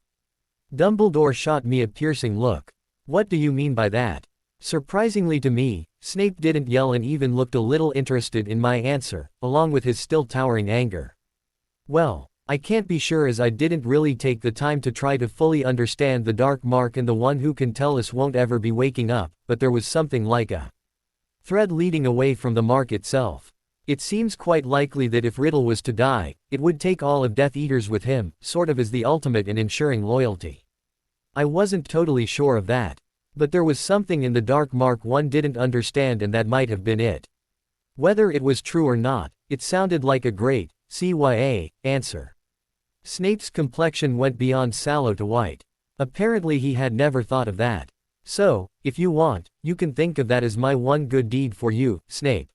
Dumbledore shot me a piercing look. What do you mean by that? Surprisingly to me, Snape didn't yell and even looked a little interested in my answer, along with his still towering anger. Well, I can't be sure as I didn't really take the time to try to fully understand the dark mark and the one who can tell us won't ever be waking up, but there was something like a thread leading away from the mark itself. It seems quite likely that if Riddle was to die, it would take all of Death Eaters with him, sort of as the ultimate in ensuring loyalty. I wasn't totally sure of that. But there was something in the dark mark one didn't understand and that might have been it. Whether it was true or not, it sounded like a great, CYA, answer. Snape's complexion went beyond sallow to white. Apparently he had never thought of that. So, if you want, you can think of that as my one good deed for you, Snape.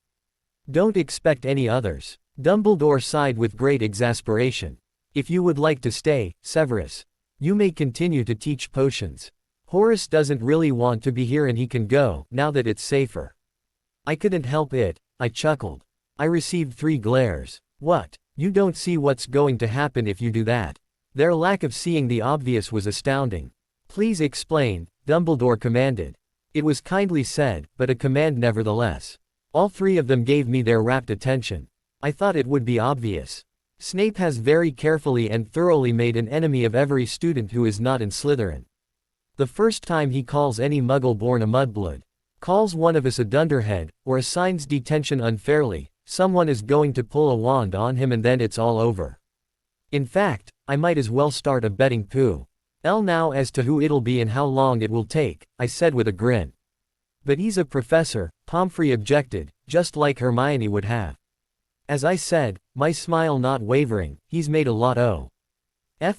Don't expect any others. Dumbledore sighed with great exasperation. If you would like to stay, Severus, you may continue to teach potions. Horace doesn't really want to be here and he can go, now that it's safer. I couldn't help it, I chuckled. I received 3 glares. What? You don't see what's going to happen if you do that. Their lack of seeing the obvious was astounding. "Please explain," Dumbledore commanded. It was kindly said, but a command nevertheless. All three of them gave me their rapt attention. I thought it would be obvious. Snape has very carefully and thoroughly made an enemy of every student who is not in Slytherin. The first time he calls any Muggle born a mudblood, calls one of us a dunderhead, or assigns detention unfairly, someone is going to pull a wand on him and then it's all over. In fact, I might as well start a betting pool. Now as to who it'll be and how long it will take, I said with a grin. But he's a professor, Pomfrey objected, just like Hermione would have. As I said, my smile not wavering, he's made a lot of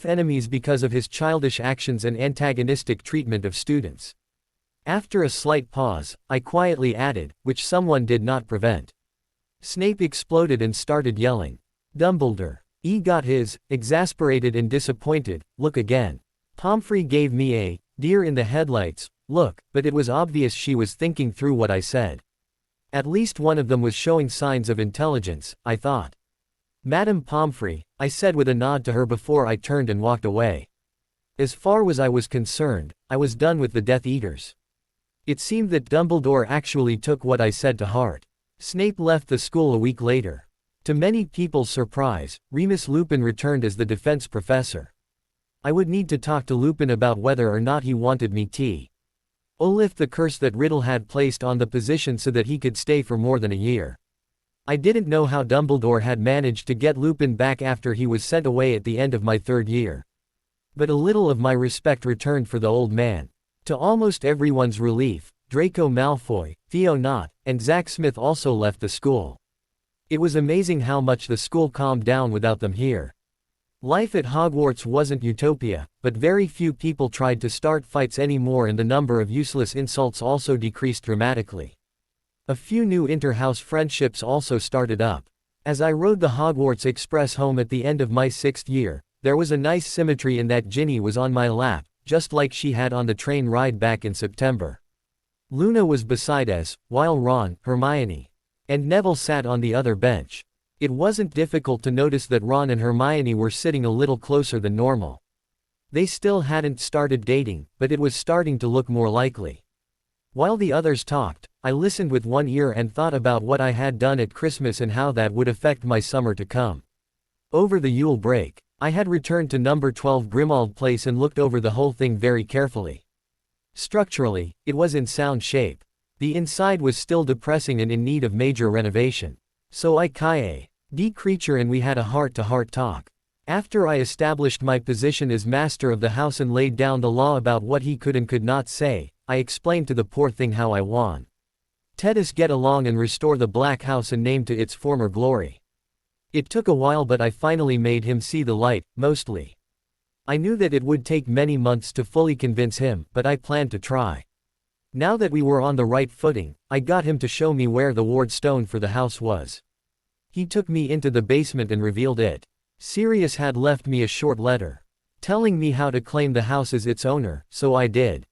enemies because of his childish actions and antagonistic treatment of students. After a slight pause, I quietly added, which someone did not prevent. Snape exploded and started yelling. Dumbledore. He got his, exasperated and disappointed, look again. Pomfrey gave me a deer in the headlights look, but it was obvious she was thinking through what I said. At least one of them was showing signs of intelligence, I thought. Madame Pomfrey, I said with a nod to her before I turned and walked away. As far as I was concerned, I was done with the Death Eaters. It seemed that Dumbledore actually took what I said to heart. Snape left the school a week later. To many people's surprise, Remus Lupin returned as the defense professor. I would need to talk to Lupin about whether or not he wanted me to lift the curse that Riddle had placed on the position so that he could stay for more than a year. I didn't know how Dumbledore had managed to get Lupin back after he was sent away at the end of my third year. But a little of my respect returned for the old man. To almost everyone's relief, Draco Malfoy, Theo Knott, and Zack Smith also left the school. It was amazing how much the school calmed down without them here. Life at Hogwarts wasn't utopia, but very few people tried to start fights anymore and the number of useless insults also decreased dramatically. A few new inter-house friendships also started up. As I rode the Hogwarts Express home at the end of my 6th year, there was a nice symmetry in that Ginny was on my lap, just like she had on the train ride back in September. Luna was beside us, while Ron, Hermione, and Neville sat on the other bench. It wasn't difficult to notice that Ron and Hermione were sitting a little closer than normal. They still hadn't started dating, but it was starting to look more likely. While the others talked, I listened with one ear and thought about what I had done at Christmas and how that would affect my summer to come. Over the Yule break, I had returned to number 12 Grimmauld Place and looked over the whole thing very carefully. Structurally, it was in sound shape. The inside was still depressing and in need of major renovation. So I D creature and we had a heart-to-heart talk. After I established my position as master of the house and laid down the law about what he could and could not say, I explained to the poor thing how I want Tedus get along and restore the Black House and name to its former glory. It took a while but I finally made him see the light, mostly. I knew that it would take many months to fully convince him, but I planned to try. Now that we were on the right footing, I got him to show me where the ward stone for the house was. He took me into the basement and revealed it. Sirius had left me a short letter, telling me how to claim the house as its owner, so I did.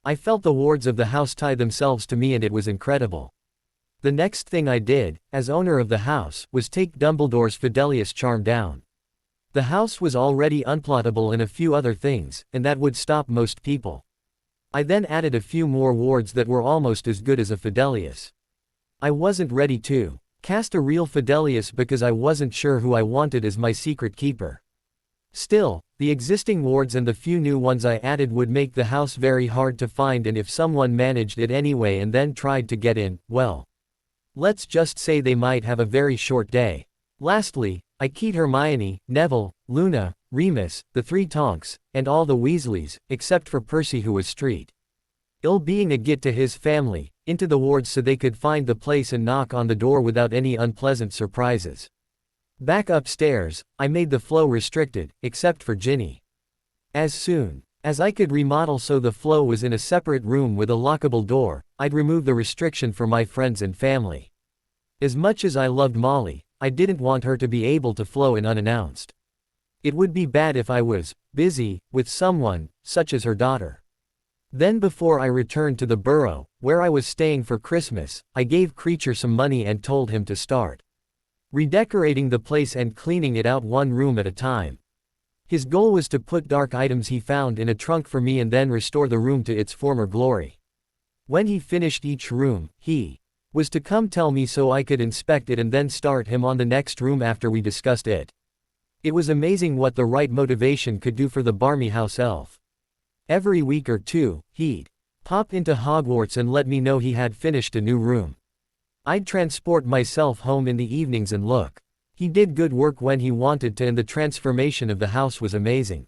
I felt the wards of the house tie themselves to me and it was incredible. The next thing I did, as owner of the house, was take Dumbledore's Fidelius charm down. The house was already unplottable and a few other things, and that would stop most people. I then added a few more wards that were almost as good as a Fidelius. I wasn't ready to cast a real Fidelius because I wasn't sure who I wanted as my secret keeper. Still, the existing wards and the few new ones I added would make the house very hard to find, and if someone managed it anyway and then tried to get in, well, let's just say they might have a very short day. Lastly, I keyed Hermione, Neville, Luna, Remus, the three Tonks, and all the Weasleys, except for Percy who was street ill being a git to his family, into the wards so they could find the place and knock on the door without any unpleasant surprises. Back upstairs, I made the flow restricted, except for Ginny. As soon as I could remodel so the flow was in a separate room with a lockable door, I'd remove the restriction for my friends and family. As much as I loved Molly, I didn't want her to be able to flow in unannounced. It would be bad if I was busy with someone, such as her daughter. Then before I returned to the burrow, where I was staying for Christmas, I gave Creature some money and told him to start redecorating the place and cleaning it out one room at a time. His goal was to put dark items he found in a trunk for me and then restore the room to its former glory. When he finished each room, he was to come tell me so I could inspect it and then start him on the next room after we discussed it. It was amazing what the right motivation could do for the barmy house elf. Every week or two, he'd pop into Hogwarts and let me know he had finished a new room. I'd transport myself home in the evenings and look. He did good work when he wanted to and the transformation of the house was amazing.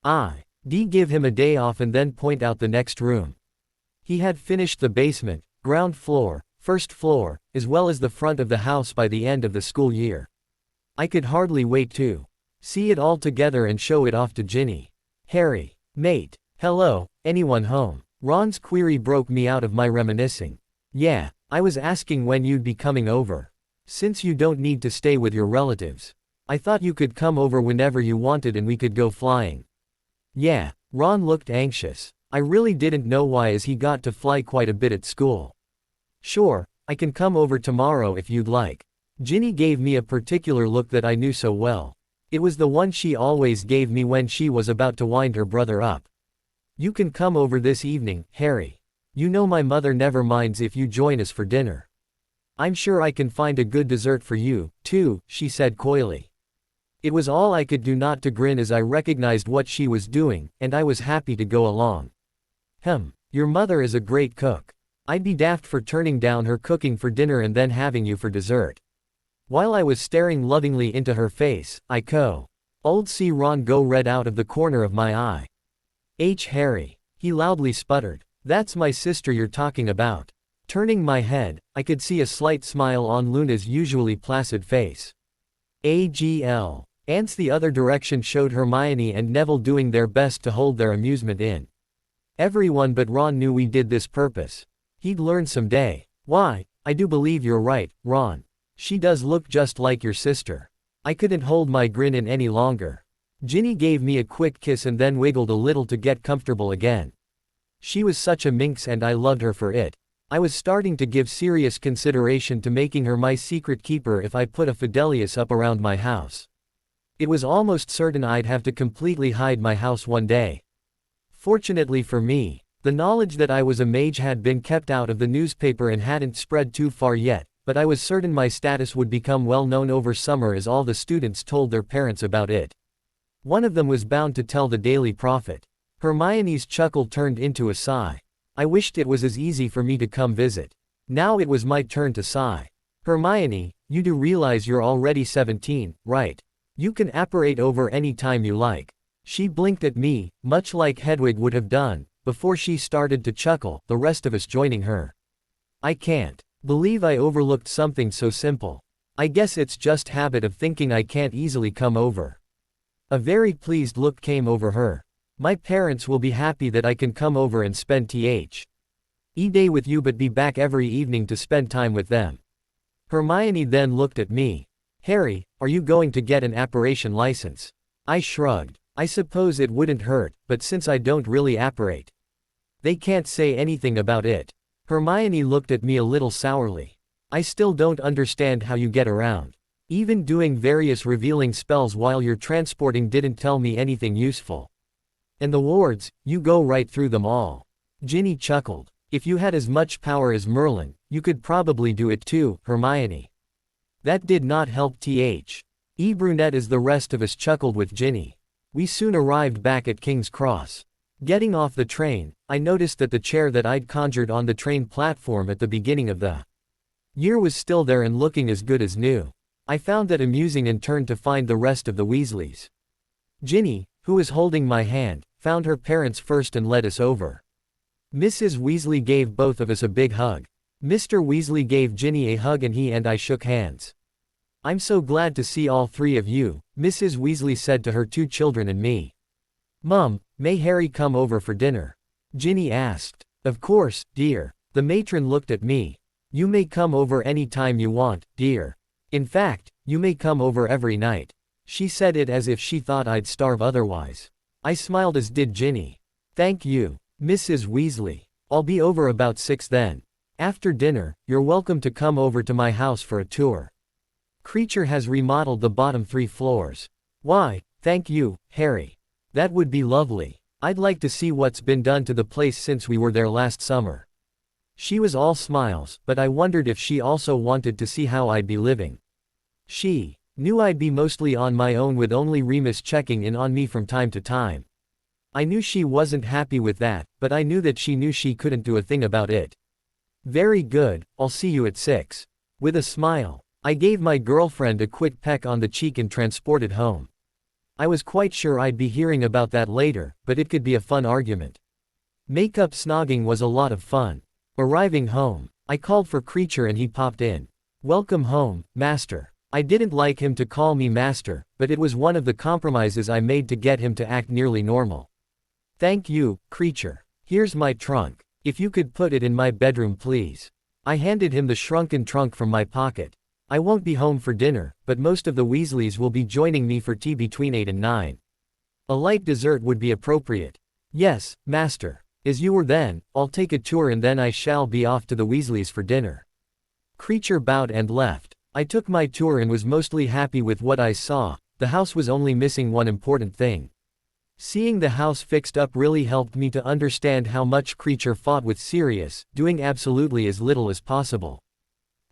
I'd give him a day off and then point out the next room. He had finished the basement, ground floor, first floor, as well as the front of the house by the end of the school year. I could hardly wait to see it all together and show it off to Ginny. Harry. Mate. Hello, anyone home? Ron's query broke me out of my reminiscing. Yeah, I was asking when you'd be coming over. Since you don't need to stay with your relatives, I thought you could come over whenever you wanted and we could go flying. Yeah, Ron looked anxious. I really didn't know why as he got to fly quite a bit at school. Sure, I can come over tomorrow if you'd like. Ginny gave me a particular look that I knew so well. It was the one she always gave me when she was about to wind her brother up. You can come over this evening, Harry. You know my mother never minds if you join us for dinner. I'm sure I can find a good dessert for you, too, she said coyly. It was all I could do not to grin as I recognized what she was doing, and I was happy to go along. Your mother is a great cook. I'd be daft for turning down her cooking for dinner and then having you for dessert. While I was staring lovingly into her face, I old see Ron go red out of the corner of my eye. Harry. He loudly sputtered. That's my sister you're talking about. Turning my head, I could see a slight smile on Luna's usually placid face. AGL. Ants the other direction showed Hermione and Neville doing their best to hold their amusement in. Everyone but Ron knew we did this purpose. He'd learn someday. Why, I do believe you're right, Ron. She does look just like your sister. I couldn't hold my grin in any longer. Ginny gave me a quick kiss and then wiggled a little to get comfortable again. She was such a minx and I loved her for it. I was starting to give serious consideration to making her my secret keeper if I put a Fidelius up around my house. It was almost certain I'd have to completely hide my house one day. Fortunately for me, the knowledge that I was a mage had been kept out of the newspaper and hadn't spread too far yet, but I was certain my status would become well known over summer as all the students told their parents about it. One of them was bound to tell the Daily Prophet. Hermione's chuckle turned into a sigh. I wished it was as easy for me to come visit. Now it was my turn to sigh. Hermione, you do realize you're already 17, right? You can apparate over any time you like. She blinked at me, much like Hedwig would have done, before she started to chuckle, the rest of us joining her. I can't believe I overlooked something so simple. I guess it's just habit of thinking I can't easily come over. A very pleased look came over her. My parents will be happy that I can come over and spend day with you but be back every evening to spend time with them. Hermione then looked at me. Harry, are you going to get an apparition license? I shrugged. I suppose it wouldn't hurt, but since I don't really apparate, they can't say anything about it. Hermione looked at me a little sourly. I still don't understand how you get around. Even doing various revealing spells while you're transporting didn't tell me anything useful. And the wards, you go right through them all. Ginny chuckled. If you had as much power as Merlin, you could probably do it too, Hermione. That did not help Brunette as the rest of us chuckled with Ginny. We soon arrived back at King's Cross. Getting off the train, I noticed that the chair that I'd conjured on the train platform at the beginning of the year was still there and looking as good as new. I found that amusing and turned to find the rest of the Weasleys. Ginny, who was holding my hand, found her parents first and led us over. Mrs. Weasley gave both of us a big hug. Mr. Weasley gave Ginny a hug and he and I shook hands. I'm so glad to see all three of you, Mrs. Weasley said to her two children and me. Mum, may Harry come over for dinner? Ginny asked. Of course, dear. The matron looked at me. You may come over any time you want, dear. In fact, you may come over every night. She said it as if she thought I'd starve otherwise. I smiled as did Ginny. Thank you, Mrs. Weasley. I'll be over about 6 then. After dinner, you're welcome to come over to my house for a tour. Creature has remodeled the bottom 3 floors. Why, Thank you, Harry. That would be lovely. I'd like to see what's been done to the place since we were there last summer. She was all smiles, but I wondered if she also wanted to see how I'd be living. She knew I'd be mostly on my own with only Remus checking in on me from time to time. I knew she wasn't happy with that, but I knew that she knew she couldn't do a thing about it. Very good, I'll see you at 6. With a smile, I gave my girlfriend a quick peck on the cheek and transported home. I was quite sure I'd be hearing about that later, but it could be a fun argument. Makeup snogging was a lot of fun. Arriving home, I called for Creature and he popped in. Welcome home, Master. I didn't like him to call me Master, but it was one of the compromises I made to get him to act nearly normal. Thank you, Creature. Here's my trunk. If you could put it in my bedroom please. I handed him the shrunken trunk from my pocket. I won't be home for dinner, but most of the Weasleys will be joining me for tea between 8 and 9. A light dessert would be appropriate. Yes, Master. As you were then, I'll take a tour and then I shall be off to the Weasleys for dinner. Creature bowed and left. I took my tour and was mostly happy with what I saw. The house was only missing one important thing. Seeing the house fixed up really helped me to understand how much Creature fought with Sirius, doing absolutely as little as possible.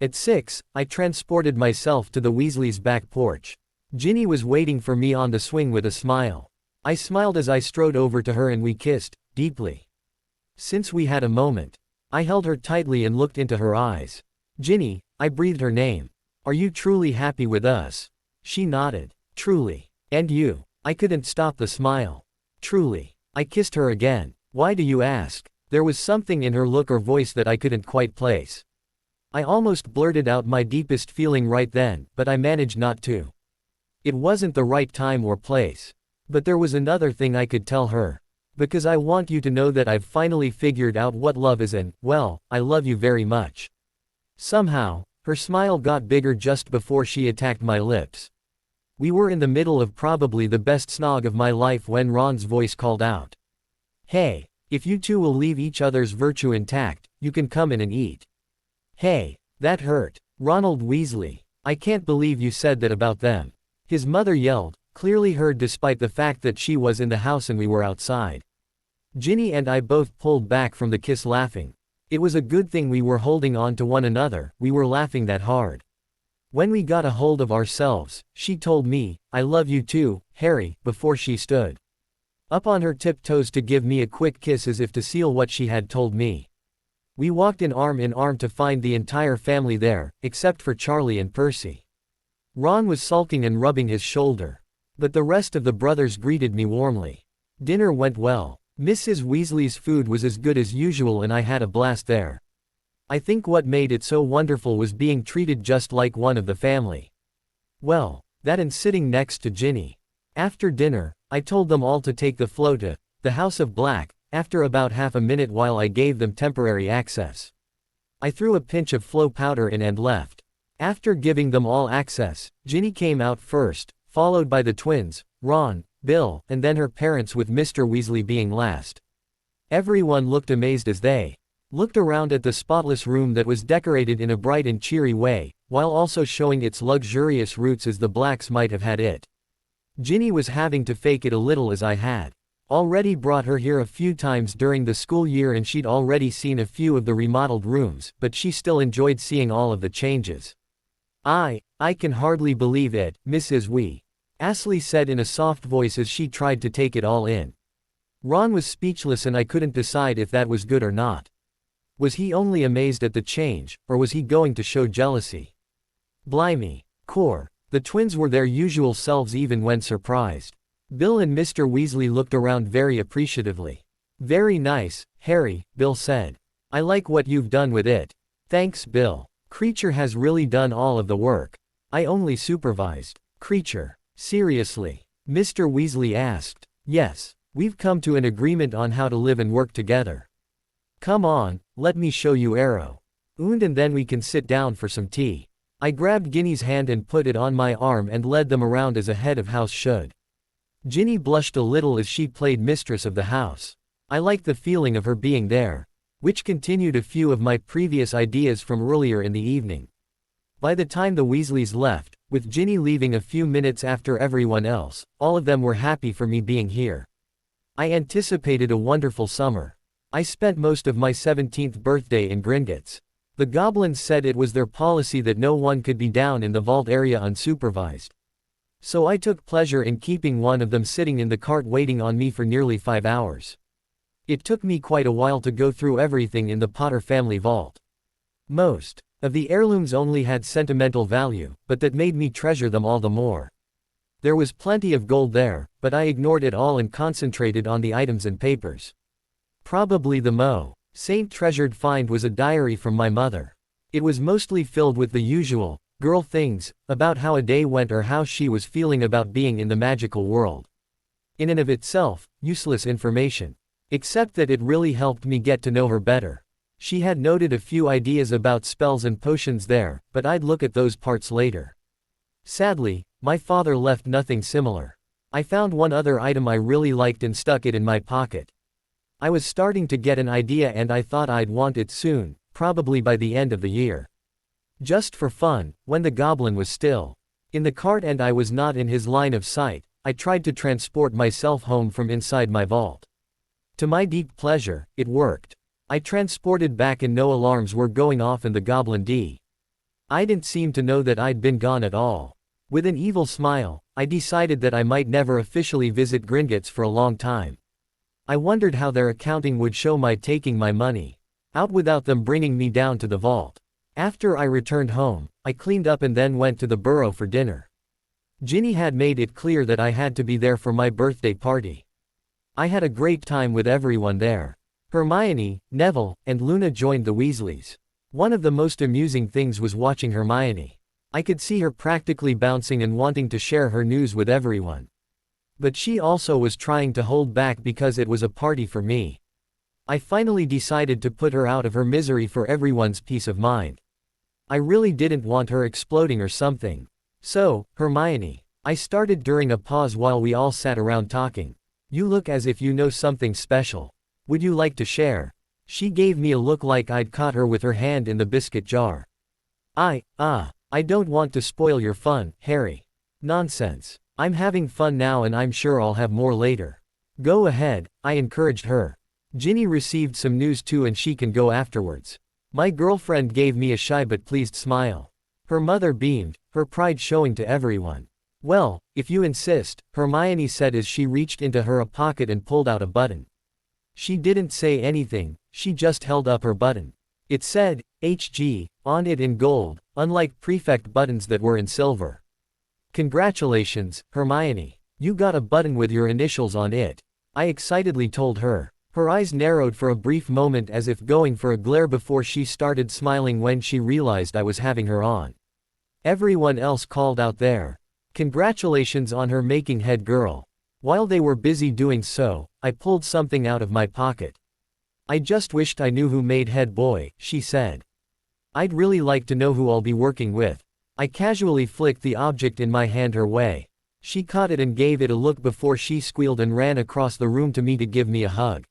At 6, I transported myself to the Weasleys' back porch. Ginny was waiting for me on the swing with a smile. I smiled as I strode over to her and we kissed, deeply. Since we had a moment, I held her tightly and looked into her eyes. Ginny, I breathed her name. Are you truly happy with us? She nodded. Truly. And you? I couldn't stop the smile. Truly. I kissed her again. Why do you ask? There was something in her look or voice that I couldn't quite place. I almost blurted out my deepest feeling right then, but I managed not to. It wasn't the right time or place. But there was another thing I could tell her. Because I want you to know that I've finally figured out what love is and, well, I love you very much. Somehow, her smile got bigger just before she attacked my lips. We were in the middle of probably the best snog of my life when Ron's voice called out. Hey, if you two will leave each other's virtue intact, you can come in and eat. Hey, that hurt. Ronald Weasley. I can't believe you said that about them. His mother yelled, clearly heard despite the fact that she was in the house and we were outside. Ginny and I both pulled back from the kiss laughing. It was a good thing we were holding on to one another, we were laughing that hard. When we got a hold of ourselves, she told me, I love you too, Harry, before she stood up on her tiptoes to give me a quick kiss as if to seal what she had told me. We walked in arm to find the entire family there, except for Charlie and Percy. Ron was sulking and rubbing his shoulder. But the rest of the brothers greeted me warmly. Dinner went well. Mrs. Weasley's food was as good as usual and I had a blast there. I think what made it so wonderful was being treated just like one of the family. Well, that and sitting next to Ginny. After dinner, I told them all to take the flow to the House of Black, after about half a minute while I gave them temporary access. I threw a pinch of flow powder in and left. After giving them all access, Ginny came out first, followed by the twins, Ron, Bill, and then her parents with Mr. Weasley being last. Everyone looked amazed as they looked around at the spotless room that was decorated in a bright and cheery way, while also showing its luxurious roots as the Blacks might have had it. Ginny was having to fake it a little as I had already brought her here a few times during the school year and she'd already seen a few of the remodeled rooms, but she still enjoyed seeing all of the changes. I can hardly believe it, Mrs. Weasley said in a soft voice as she tried to take it all in. Ron was speechless and I couldn't decide if that was good or not. Was he only amazed at the change, or was he going to show jealousy? Blimey. The twins were their usual selves even when surprised. Bill and Mr. Weasley looked around very appreciatively. Very nice, Harry, Bill said. I like what you've done with it. Thanks, Bill. Creature has really done all of the work. I only supervised. Creature. Seriously? Mr. Weasley asked. Yes. We've come to an agreement on how to live and work together. Come on, let me show you Arrow. And then we can sit down for some tea. I grabbed Ginny's hand and put it on my arm and led them around as a head of house should. Ginny blushed a little as she played mistress of the house. I liked the feeling of her being there, which continued a few of my previous ideas from earlier in the evening. By the time the Weasleys left, With Ginny leaving a few minutes after everyone else, all of them were happy for me being here. I anticipated a wonderful summer. I spent most of my 17th birthday in Gringotts. The goblins said it was their policy that no one could be down in the vault area unsupervised. So I took pleasure in keeping one of them sitting in the cart waiting on me for nearly 5 hours. It took me quite a while to go through everything in the Potter family vault. Most of the heirlooms only had sentimental value, but that made me treasure them all the more. There was plenty of gold there, but I ignored it all and concentrated on the items and papers. Probably the most treasured find was a diary from my mother. It was mostly filled with the usual girl things, about how a day went or how she was feeling about being in the magical world. In and of itself, useless information. Except that it really helped me get to know her better. She had noted a few ideas about spells and potions there, but I'd look at those parts later. Sadly, my father left nothing similar. I found one other item I really liked and stuck it in my pocket. I was starting to get an idea and I thought I'd want it soon, probably by the end of the year. Just for fun, when the goblin was still in the cart and I was not in his line of sight, I tried to transport myself home from inside my vault. To my deep pleasure, it worked. I transported back and no alarms were going off and the goblin I didn't seem to know that I'd been gone at all. With an evil smile, I decided that I might never officially visit Gringotts for a long time. I wondered how their accounting would show my taking my money out without them bringing me down to the vault. After I returned home, I cleaned up and then went to the burrow for dinner. Ginny had made it clear that I had to be there for my birthday party. I had a great time with everyone there. Hermione, Neville, and Luna joined the Weasleys. One of the most amusing things was watching Hermione. I could see her practically bouncing and wanting to share her news with everyone. But she also was trying to hold back because it was a party for me. I finally decided to put her out of her misery for everyone's peace of mind. I really didn't want her exploding or something. So, Hermione, I started during a pause while we all sat around talking. You look as if you know something special. Would you like to share? She gave me a look like I'd caught her with her hand in the biscuit jar. I don't want to spoil your fun, Harry. Nonsense. I'm having fun now and I'm sure I'll have more later. Go ahead, I encouraged her. Ginny received some news too and she can go afterwards. My girlfriend gave me a shy but pleased smile. Her mother beamed, her pride showing to everyone. Well, if you insist, Hermione said as she reached into her pocket and pulled out a button. She didn't say anything, she just held up her button. It said, HG, on it in gold, unlike prefect buttons that were in silver. Congratulations, Hermione. You got a button with your initials on it. I excitedly told her. Her eyes narrowed for a brief moment as if going for a glare before she started smiling when she realized I was having her on. Everyone else called out their congratulations on her making head girl. While they were busy doing so, I pulled something out of my pocket. I just wished I knew who made head boy, she said. I'd really like to know who I'll be working with. I casually flicked the object in my hand her way. She caught it and gave it a look before she squealed and ran across the room to me to give me a hug.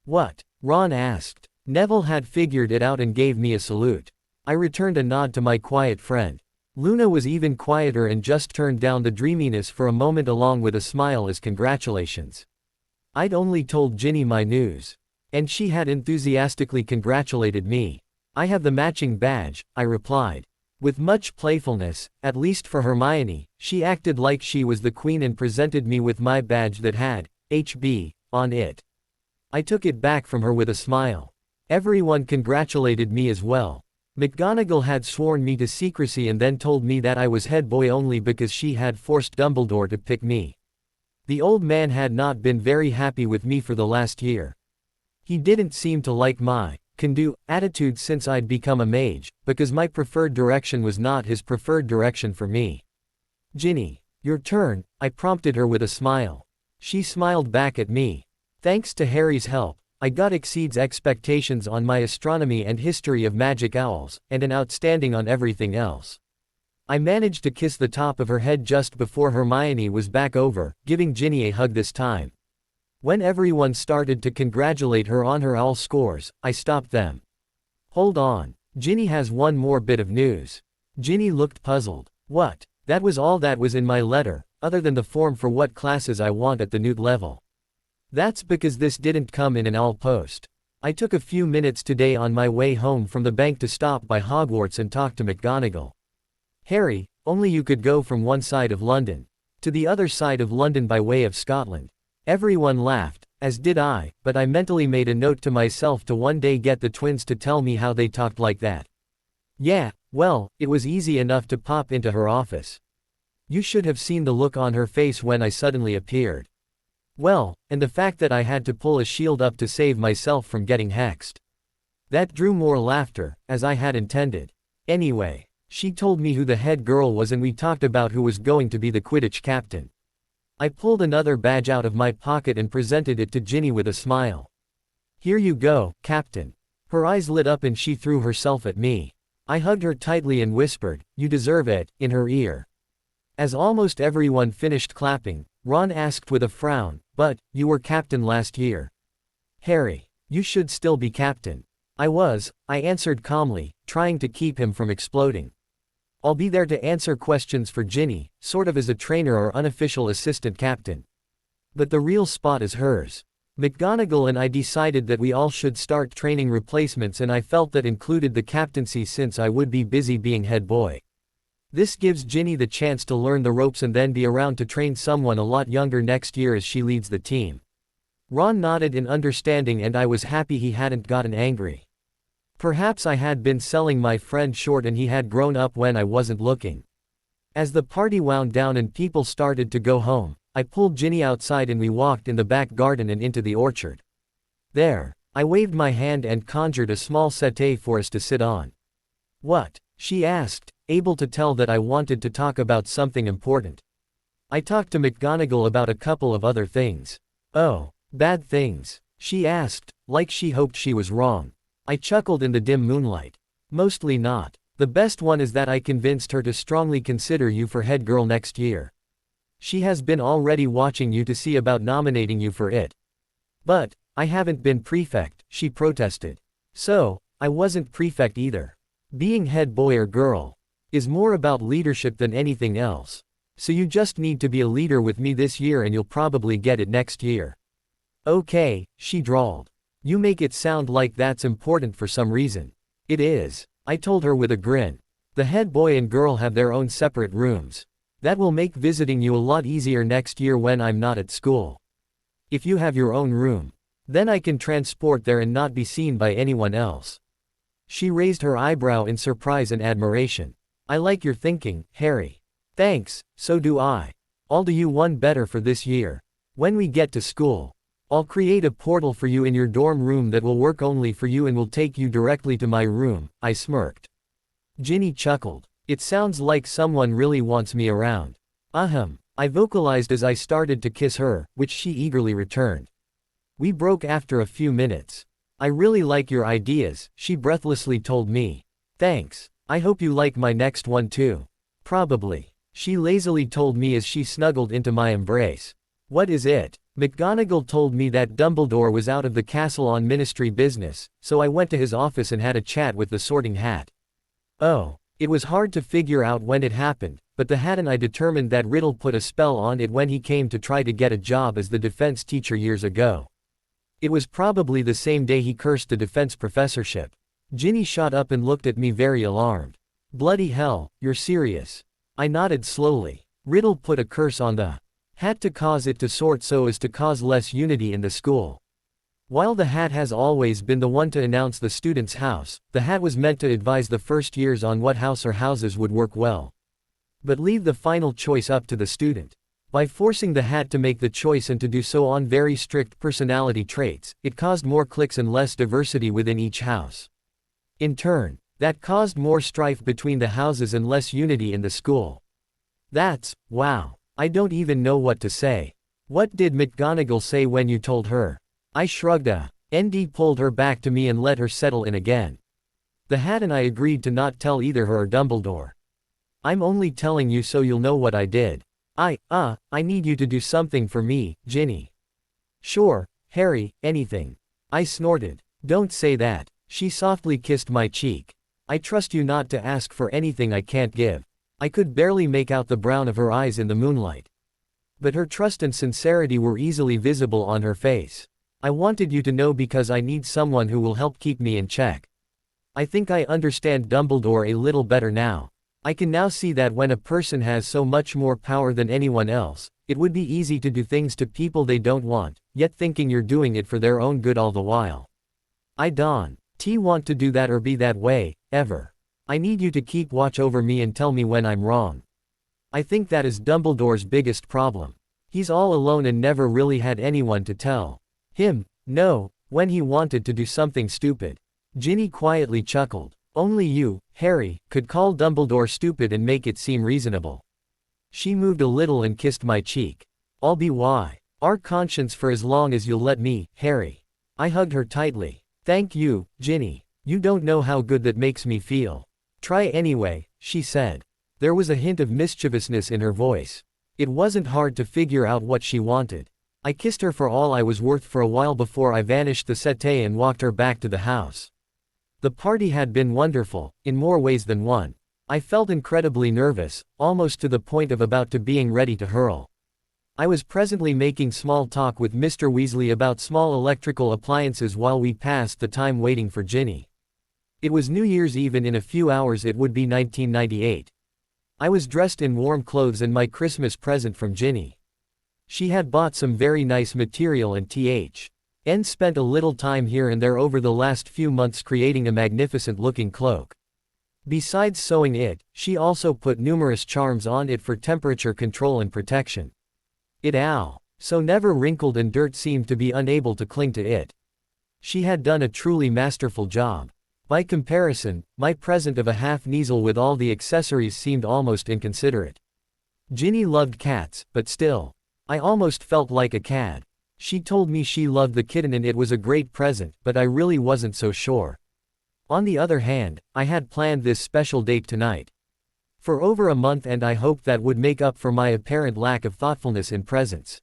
What? Ron asked. Neville had figured it out and gave me a salute. I returned a nod to my quiet friend. Luna was even quieter and just turned down the dreaminess for a moment along with a smile as congratulations. I'd only told Ginny my news. And she had enthusiastically congratulated me. I have the matching badge, I replied. With much playfulness, at least for Hermione, she acted like she was the queen and presented me with my badge that had HB on it. I took it back from her with a smile. Everyone congratulated me as well. McGonagall had sworn me to secrecy and then told me that I was head boy only because she had forced Dumbledore to pick me. The old man had not been very happy with me for the last year. He didn't seem to like my can-do attitude since I'd become a mage, because my preferred direction was not his preferred direction for me. Ginny, your turn, I prompted her with a smile. She smiled back at me. Thanks to Harry's help, I got exceeds expectations on my astronomy and history of magic owls, and an outstanding on everything else. I managed to kiss the top of her head just before Hermione was back over, giving Ginny a hug this time. When everyone started to congratulate her on her owl scores, I stopped them. Hold on, Ginny has one more bit of news. Ginny looked puzzled. What? That was all that was in my letter, other than the form for what classes I want at the Newt level. That's because this didn't come in an all post. I took a few minutes today on my way home from the bank to stop by Hogwarts and talk to McGonagall. Harry, only you could go from one side of London to the other side of London by way of Scotland. Everyone laughed, as did I, but I mentally made a note to myself to one day get the twins to tell me how they talked like that. Yeah, well, it was easy enough to pop into her office. You should have seen the look on her face when I suddenly appeared. Well, and the fact that I had to pull a shield up to save myself from getting hexed. That drew more laughter, as I had intended. Anyway, she told me who the head girl was and we talked about who was going to be the Quidditch captain. I pulled another badge out of my pocket and presented it to Ginny with a smile. Here you go, Captain. Her eyes lit up and she threw herself at me. I hugged her tightly and whispered, "You deserve it," in her ear. As almost everyone finished clapping, Ron asked with a frown, "But, you were captain last year." "Harry, you should still be captain." I answered calmly, trying to keep him from exploding. "I'll be there to answer questions for Ginny, sort of as a trainer or unofficial assistant captain. But the real spot is hers." McGonagall and I decided that we all should start training replacements and I felt that included the captaincy since I would be busy being head boy. This gives Ginny the chance to learn the ropes and then be around to train someone a lot younger next year as she leads the team. Ron nodded in understanding and I was happy he hadn't gotten angry. Perhaps I had been selling my friend short and he had grown up when I wasn't looking. As the party wound down and people started to go home, I pulled Ginny outside and we walked in the back garden and into the orchard. There, I waved my hand and conjured a small settee for us to sit on. "What?" she asked, able to tell that I wanted to talk about something important. I talked to McGonagall about a couple of other things. "Oh, bad things?" she asked, like she hoped she was wrong. I chuckled in the dim moonlight. "Mostly not. The best one is that I convinced her to strongly consider you for head girl next year. She has been already watching you to see about nominating you for it." "But, I haven't been prefect," she protested. "So, I wasn't prefect either. Being head boy or girl is more about leadership than anything else. So you just need to be a leader with me this year and you'll probably get it next year." "Okay," she drawled. "You make it sound like that's important for some reason." "It is," I told her with a grin. "The head boy and girl have their own separate rooms. That will make visiting you a lot easier next year when I'm not at school. If you have your own room, then I can transport there and not be seen by anyone else." She raised her eyebrow in surprise and admiration. "I like your thinking, Harry." "Thanks, so do I. I'll do you one better for this year. When we get to school, I'll create a portal for you in your dorm room that will work only for you and will take you directly to my room," I smirked. Ginny chuckled. "It sounds like someone really wants me around." "Ahem," I vocalized as I started to kiss her, which she eagerly returned. We broke after a few minutes. "I really like your ideas," she breathlessly told me. "Thanks. I hope you like my next one too." "Probably," she lazily told me as she snuggled into my embrace. "What is it?" McGonagall told me that Dumbledore was out of the castle on ministry business, so I went to his office and had a chat with the Sorting Hat. "Oh, it was hard to figure out when it happened, but the Hat and I determined that Riddle put a spell on it when he came to try to get a job as the defense teacher years ago. It was probably the same day he cursed the defense professorship." Ginny shot up and looked at me very alarmed. "Bloody hell, you're serious?" I nodded slowly. "Riddle put a curse on the Hat to cause it to sort so as to cause less unity in the school. While the Hat has always been the one to announce the student's house, the Hat was meant to advise the first years on what house or houses would work well. But leave the final choice up to the student. By forcing the Hat to make the choice and to do so on very strict personality traits, it caused more cliques and less diversity within each house. In turn, that caused more strife between the houses and less unity in the school. Wow. I don't even know what to say. What did McGonagall say when you told her?" I shrugged. ND pulled her back to me and let her settle in again. "The Hat and I agreed to not tell either her or Dumbledore. I'm only telling you so you'll know what I did. I need you to do something for me, Ginny." "Sure, Harry, anything." I snorted. "Don't say that." She softly kissed my cheek. "I trust you not to ask for anything I can't give." I could barely make out the brown of her eyes in the moonlight. But her trust and sincerity were easily visible on her face. I wanted you to know because I need someone who will help keep me in check. I think I understand Dumbledore a little better now. I can now see that when a person has so much more power than anyone else, it would be easy to do things to people they don't want, yet thinking you're doing it for their own good all the while. I don't want to do that or be that way, ever. I need you to keep watch over me and tell me when I'm wrong. I think that is Dumbledore's biggest problem. He's all alone and never really had anyone to tell him no when he wanted to do something stupid. Ginny quietly chuckled. Only you, Harry, could call Dumbledore stupid and make it seem reasonable. She moved a little and kissed my cheek. I'll be our conscience for as long as you'll let me, Harry. I hugged her tightly. Thank you, Ginny. You don't know how good that makes me feel. Try anyway, she said. There was a hint of mischievousness in her voice. It wasn't hard to figure out what she wanted. I kissed her for all I was worth for a while before I vanished the settee and walked her back to the house. The party had been wonderful, in more ways than one. I felt incredibly nervous, almost to the point of about to being ready to hurl. I was presently making small talk with Mr. Weasley about small electrical appliances while we passed the time waiting for Ginny. It was New Year's Eve and in a few hours it would be 1998. I was dressed in warm clothes and my Christmas present from Ginny. She had bought some very nice material and spent a little time here and there over the last few months creating a magnificent looking cloak. Besides sewing it, she also put numerous charms on it for temperature control and protection. So never wrinkled and dirt seemed to be unable to cling to it. She had done a truly masterful job. By comparison, my present of a half-Kneazle with all the accessories seemed almost inconsiderate. Ginny loved cats, but still. I almost felt like a cad. She told me she loved the kitten and it was a great present, but I really wasn't so sure. On the other hand, I had planned this special date tonight for over a month and I hoped that would make up for my apparent lack of thoughtfulness in presents.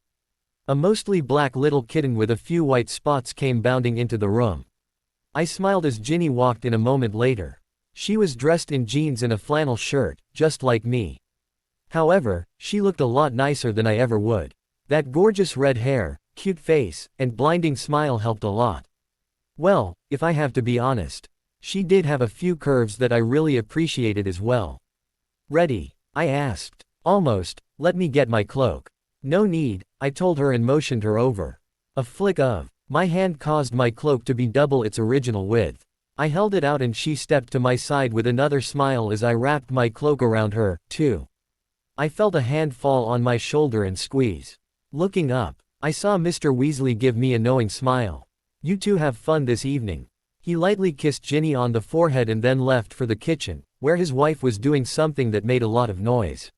A mostly black little kitten with a few white spots came bounding into the room. I smiled as Ginny walked in a moment later. She was dressed in jeans and a flannel shirt, just like me. However, she looked a lot nicer than I ever would. That gorgeous red hair, cute face, and blinding smile helped a lot. Well, if I have to be honest, she did have a few curves that I really appreciated as well. Ready? I asked. Almost. Let me get my cloak. No need, I told her and motioned her over. A flick of my hand caused my cloak to be double its original width. I held it out and she stepped to my side with another smile as I wrapped my cloak around her, too. I felt a hand fall on my shoulder and squeeze. Looking up, I saw Mr. Weasley give me a knowing smile. You two have fun this evening. He lightly kissed Ginny on the forehead and then left for the kitchen, where his wife was doing something that made a lot of noise.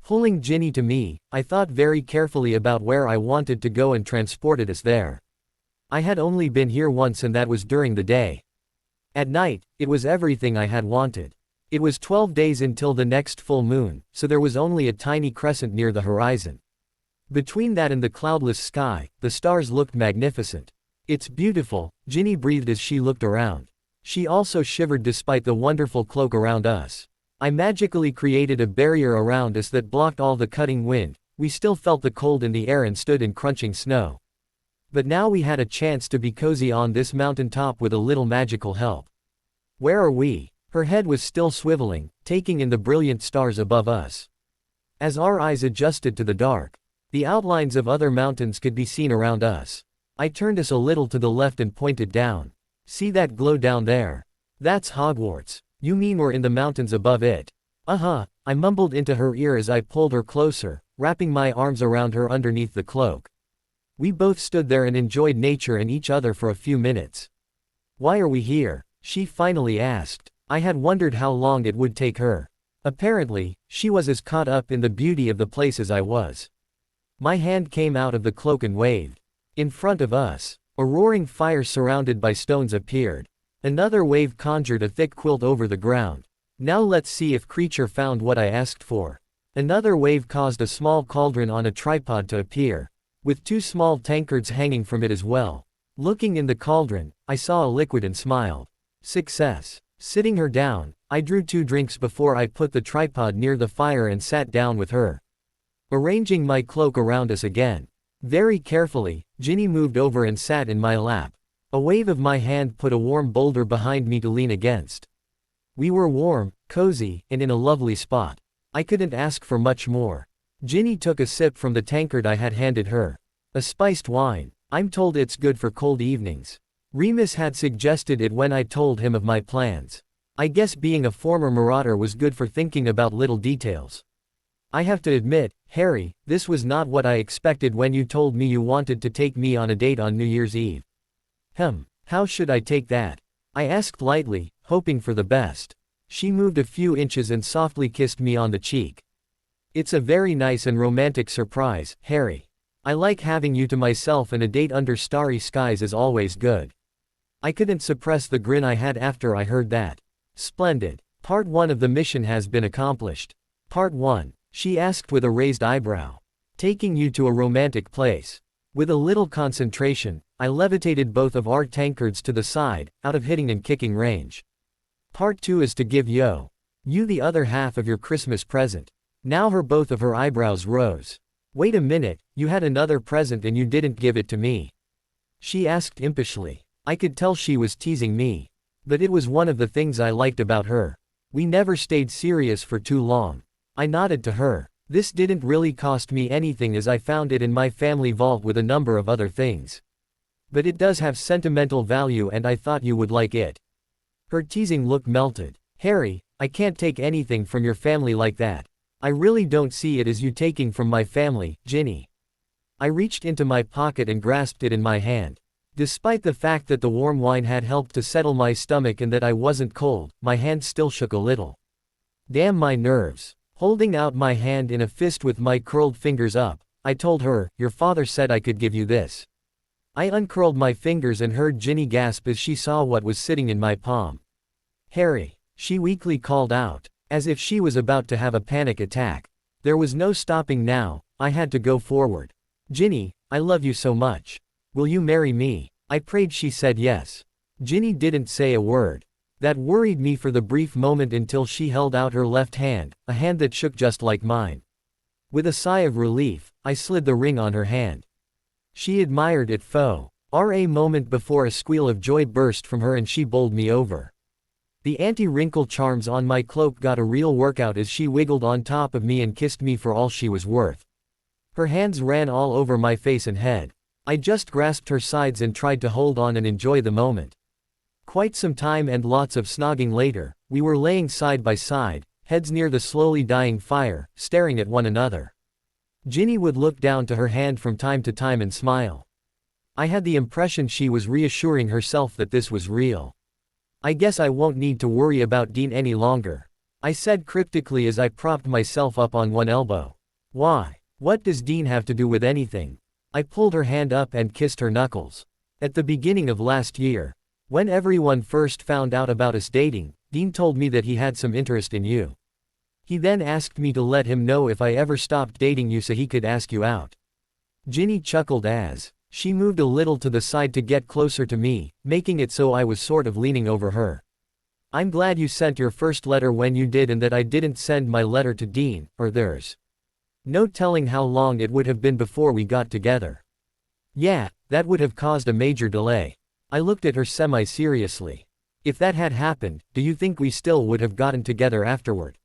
Pulling Ginny to me, I thought very carefully about where I wanted to go and transported us there. I had only been here once and that was during the day. At night, it was everything I had wanted. It was 12 days until the next full moon, so there was only a tiny crescent near the horizon. Between that and the cloudless sky, the stars looked magnificent. It's beautiful, Ginny breathed as she looked around. She also shivered despite the wonderful cloak around us. I magically created a barrier around us that blocked all the cutting wind. We still felt the cold in the air and stood in crunching snow. But now we had a chance to be cozy on this mountaintop with a little magical help. Where are we? Her head was still swiveling, taking in the brilliant stars above us. As our eyes adjusted to the dark, the outlines of other mountains could be seen around us. I turned us a little to the left and pointed down. See that glow down there? That's Hogwarts. You mean we're in the mountains above it? Uh-huh, I mumbled into her ear as I pulled her closer, wrapping my arms around her underneath the cloak. We both stood there and enjoyed nature and each other for a few minutes. Why are we here? She finally asked. I had wondered how long it would take her. Apparently, she was as caught up in the beauty of the place as I was. My hand came out of the cloak and waved. In front of us, a roaring fire surrounded by stones appeared. Another wave conjured a thick quilt over the ground. Now let's see if creature found what I asked for. Another wave caused a small cauldron on a tripod to appear, with two small tankards hanging from it as well. Looking in the cauldron, I saw a liquid and smiled. Success. Sitting her down, I drew 2 drinks before I put the tripod near the fire and sat down with her, arranging my cloak around us again. Very carefully, Ginny moved over and sat in my lap. A wave of my hand put a warm boulder behind me to lean against. We were warm, cozy, and in a lovely spot. I couldn't ask for much more. Ginny took a sip from the tankard I had handed her. A spiced wine. I'm told it's good for cold evenings. Remus had suggested it when I told him of my plans. I guess being a former marauder was good for thinking about little details. I have to admit, Harry, this was not what I expected when you told me you wanted to take me on a date on New Year's Eve. How should I take that? I asked lightly, hoping for the best. She moved a few inches and softly kissed me on the cheek. It's a very nice and romantic surprise, Harry. I like having you to myself, and a date under starry skies is always good. I couldn't suppress the grin I had after I heard that. Splendid. Part 1 of the mission has been accomplished. Part 1. She asked with a raised eyebrow. Taking you to a romantic place. With a little concentration, I levitated both of our tankards to the side, out of hitting and kicking range. Part 2 is to give you the other half of your Christmas present. Now both of her eyebrows rose. Wait a minute, you had another present and you didn't give it to me? She asked impishly. I could tell she was teasing me. But it was one of the things I liked about her. We never stayed serious for too long. I nodded to her. This didn't really cost me anything, as I found it in my family vault with a number of other things. But it does have sentimental value and I thought you would like it. Her teasing look melted. Harry, I can't take anything from your family like that. I really don't see it as you taking from my family, Ginny. I reached into my pocket and grasped it in my hand. Despite the fact that the warm wine had helped to settle my stomach and that I wasn't cold, my hand still shook a little. Damn my nerves. Holding out my hand in a fist with my curled fingers up, I told her, your father said I could give you this. I uncurled my fingers and heard Ginny gasp as she saw what was sitting in my palm. Harry, she weakly called out, as if she was about to have a panic attack. There was no stopping now, I had to go forward. Ginny, I love you so much. Will you marry me? I prayed she said yes. Ginny didn't say a word. That worried me for the brief moment until she held out her left hand, a hand that shook just like mine. With a sigh of relief, I slid the ring on her hand. She admired it a moment before a squeal of joy burst from her and she bowled me over. The anti-wrinkle charms on my cloak got a real workout as she wiggled on top of me and kissed me for all she was worth. Her hands ran all over my face and head. I just grasped her sides and tried to hold on and enjoy the moment. Quite some time and lots of snogging later, we were laying side by side, heads near the slowly dying fire, staring at one another. Ginny would look down to her hand from time to time and smile. I had the impression she was reassuring herself that this was real. I guess I won't need to worry about Dean any longer, I said cryptically as I propped myself up on one elbow. Why? What does Dean have to do with anything? I pulled her hand up and kissed her knuckles. At the beginning of last year, when everyone first found out about us dating, Dean told me that he had some interest in you. He then asked me to let him know if I ever stopped dating you so he could ask you out. Ginny chuckled as she moved a little to the side to get closer to me, making it so I was sort of leaning over her. I'm glad you sent your first letter when you did and that I didn't send my letter to Dean, or theirs. No telling how long it would have been before we got together. Yeah, that would have caused a major delay. I looked at her semi-seriously. If that had happened, do you think we still would have gotten together afterward?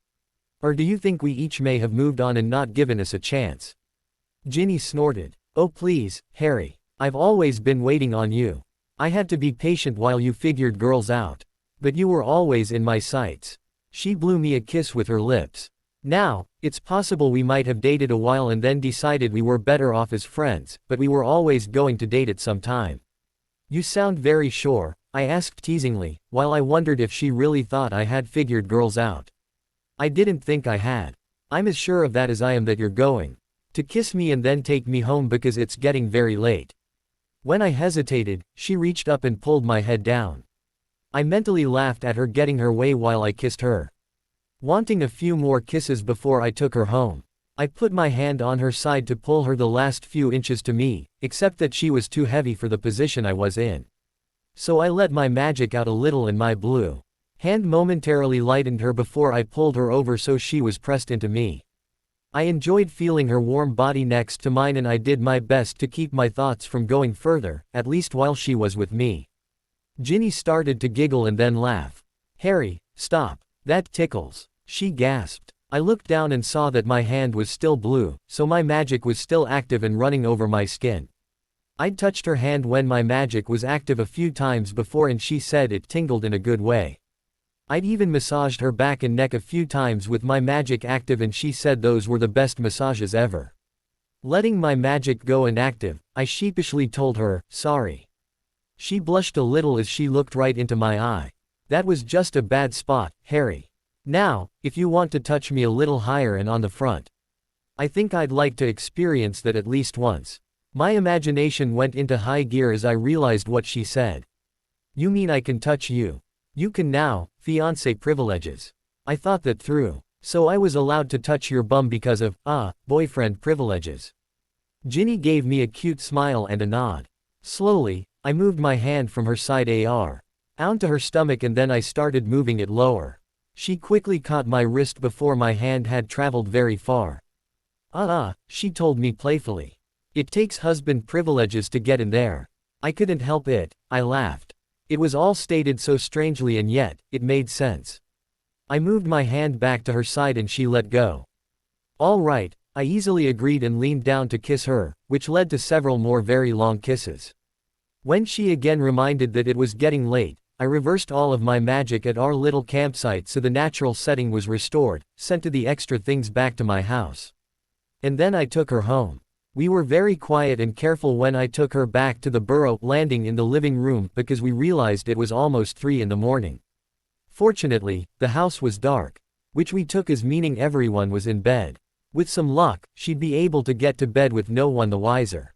Or do you think we each may have moved on and not given us a chance? Ginny snorted. Oh please, Harry. I've always been waiting on you. I had to be patient while you figured girls out. But you were always in my sights. She blew me a kiss with her lips. Now, it's possible we might have dated a while and then decided we were better off as friends, but we were always going to date at some time. You sound very sure, I asked teasingly, while I wondered if she really thought I had figured girls out. I didn't think I had. I'm as sure of that as I am that you're going to kiss me and then take me home because it's getting very late. When I hesitated, she reached up and pulled my head down. I mentally laughed at her getting her way while I kissed her. Wanting a few more kisses before I took her home, I put my hand on her side to pull her the last few inches to me, except that she was too heavy for the position I was in. So I let my magic out a little and my blue Hand momentarily lightened her before I pulled her over so she was pressed into me. I enjoyed feeling her warm body next to mine and I did my best to keep my thoughts from going further, at least while she was with me. Ginny started to giggle and then laugh. "Harry, stop. That tickles," she gasped. I looked down and saw that my hand was still blue, so my magic was still active and running over my skin. I'd touched her hand when my magic was active a few times before and she said it tingled in a good way. I'd even massaged her back and neck a few times with my magic active and she said those were the best massages ever. Letting my magic go inactive, I sheepishly told her, "Sorry." She blushed a little as she looked right into my eye. "That was just a bad spot, Harry. Now, if you want to touch me a little higher and on the front. I think I'd like to experience that at least once." My imagination went into high gear as I realized what she said. "You mean I can touch you? You can now, fiancé privileges." I thought that through. "So I was allowed to touch your bum because of, boyfriend privileges." Ginny gave me a cute smile and a nod. Slowly, I moved my hand from her side down to her stomach and then I started moving it lower. She quickly caught my wrist before my hand had traveled very far. She told me playfully. "It takes husband privileges to get in there." I couldn't help it, I laughed. It was all stated so strangely and yet, it made sense. I moved my hand back to her side and she let go. "All right," I easily agreed and leaned down to kiss her, which led to several more very long kisses. When she again reminded that it was getting late, I reversed all of my magic at our little campsite so the natural setting was restored, sent the extra things back to my house. And then I took her home. We were very quiet and careful when I took her back to the burrow landing in the living room because we realized it was almost 3 in the morning. Fortunately, the house was dark, which we took as meaning everyone was in bed. With some luck, she'd be able to get to bed with no one the wiser.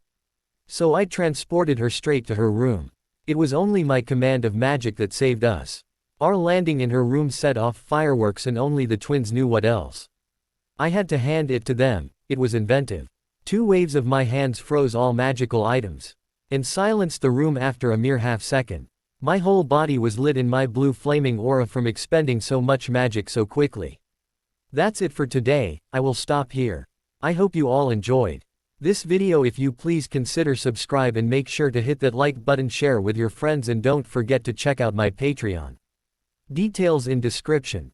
So I transported her straight to her room. It was only my command of magic that saved us. Our landing in her room set off fireworks and only the twins knew what else. I had to hand it to them, it was inventive. 2 waves of my hands froze all magical items and silenced the room after a mere half-second. My whole body was lit in my blue flaming aura from expending so much magic so quickly. That's it for today, I will stop here. I hope you all enjoyed this video. If you please consider subscribe and make sure to hit that like button, share with your friends and don't forget to check out my Patreon. Details in description.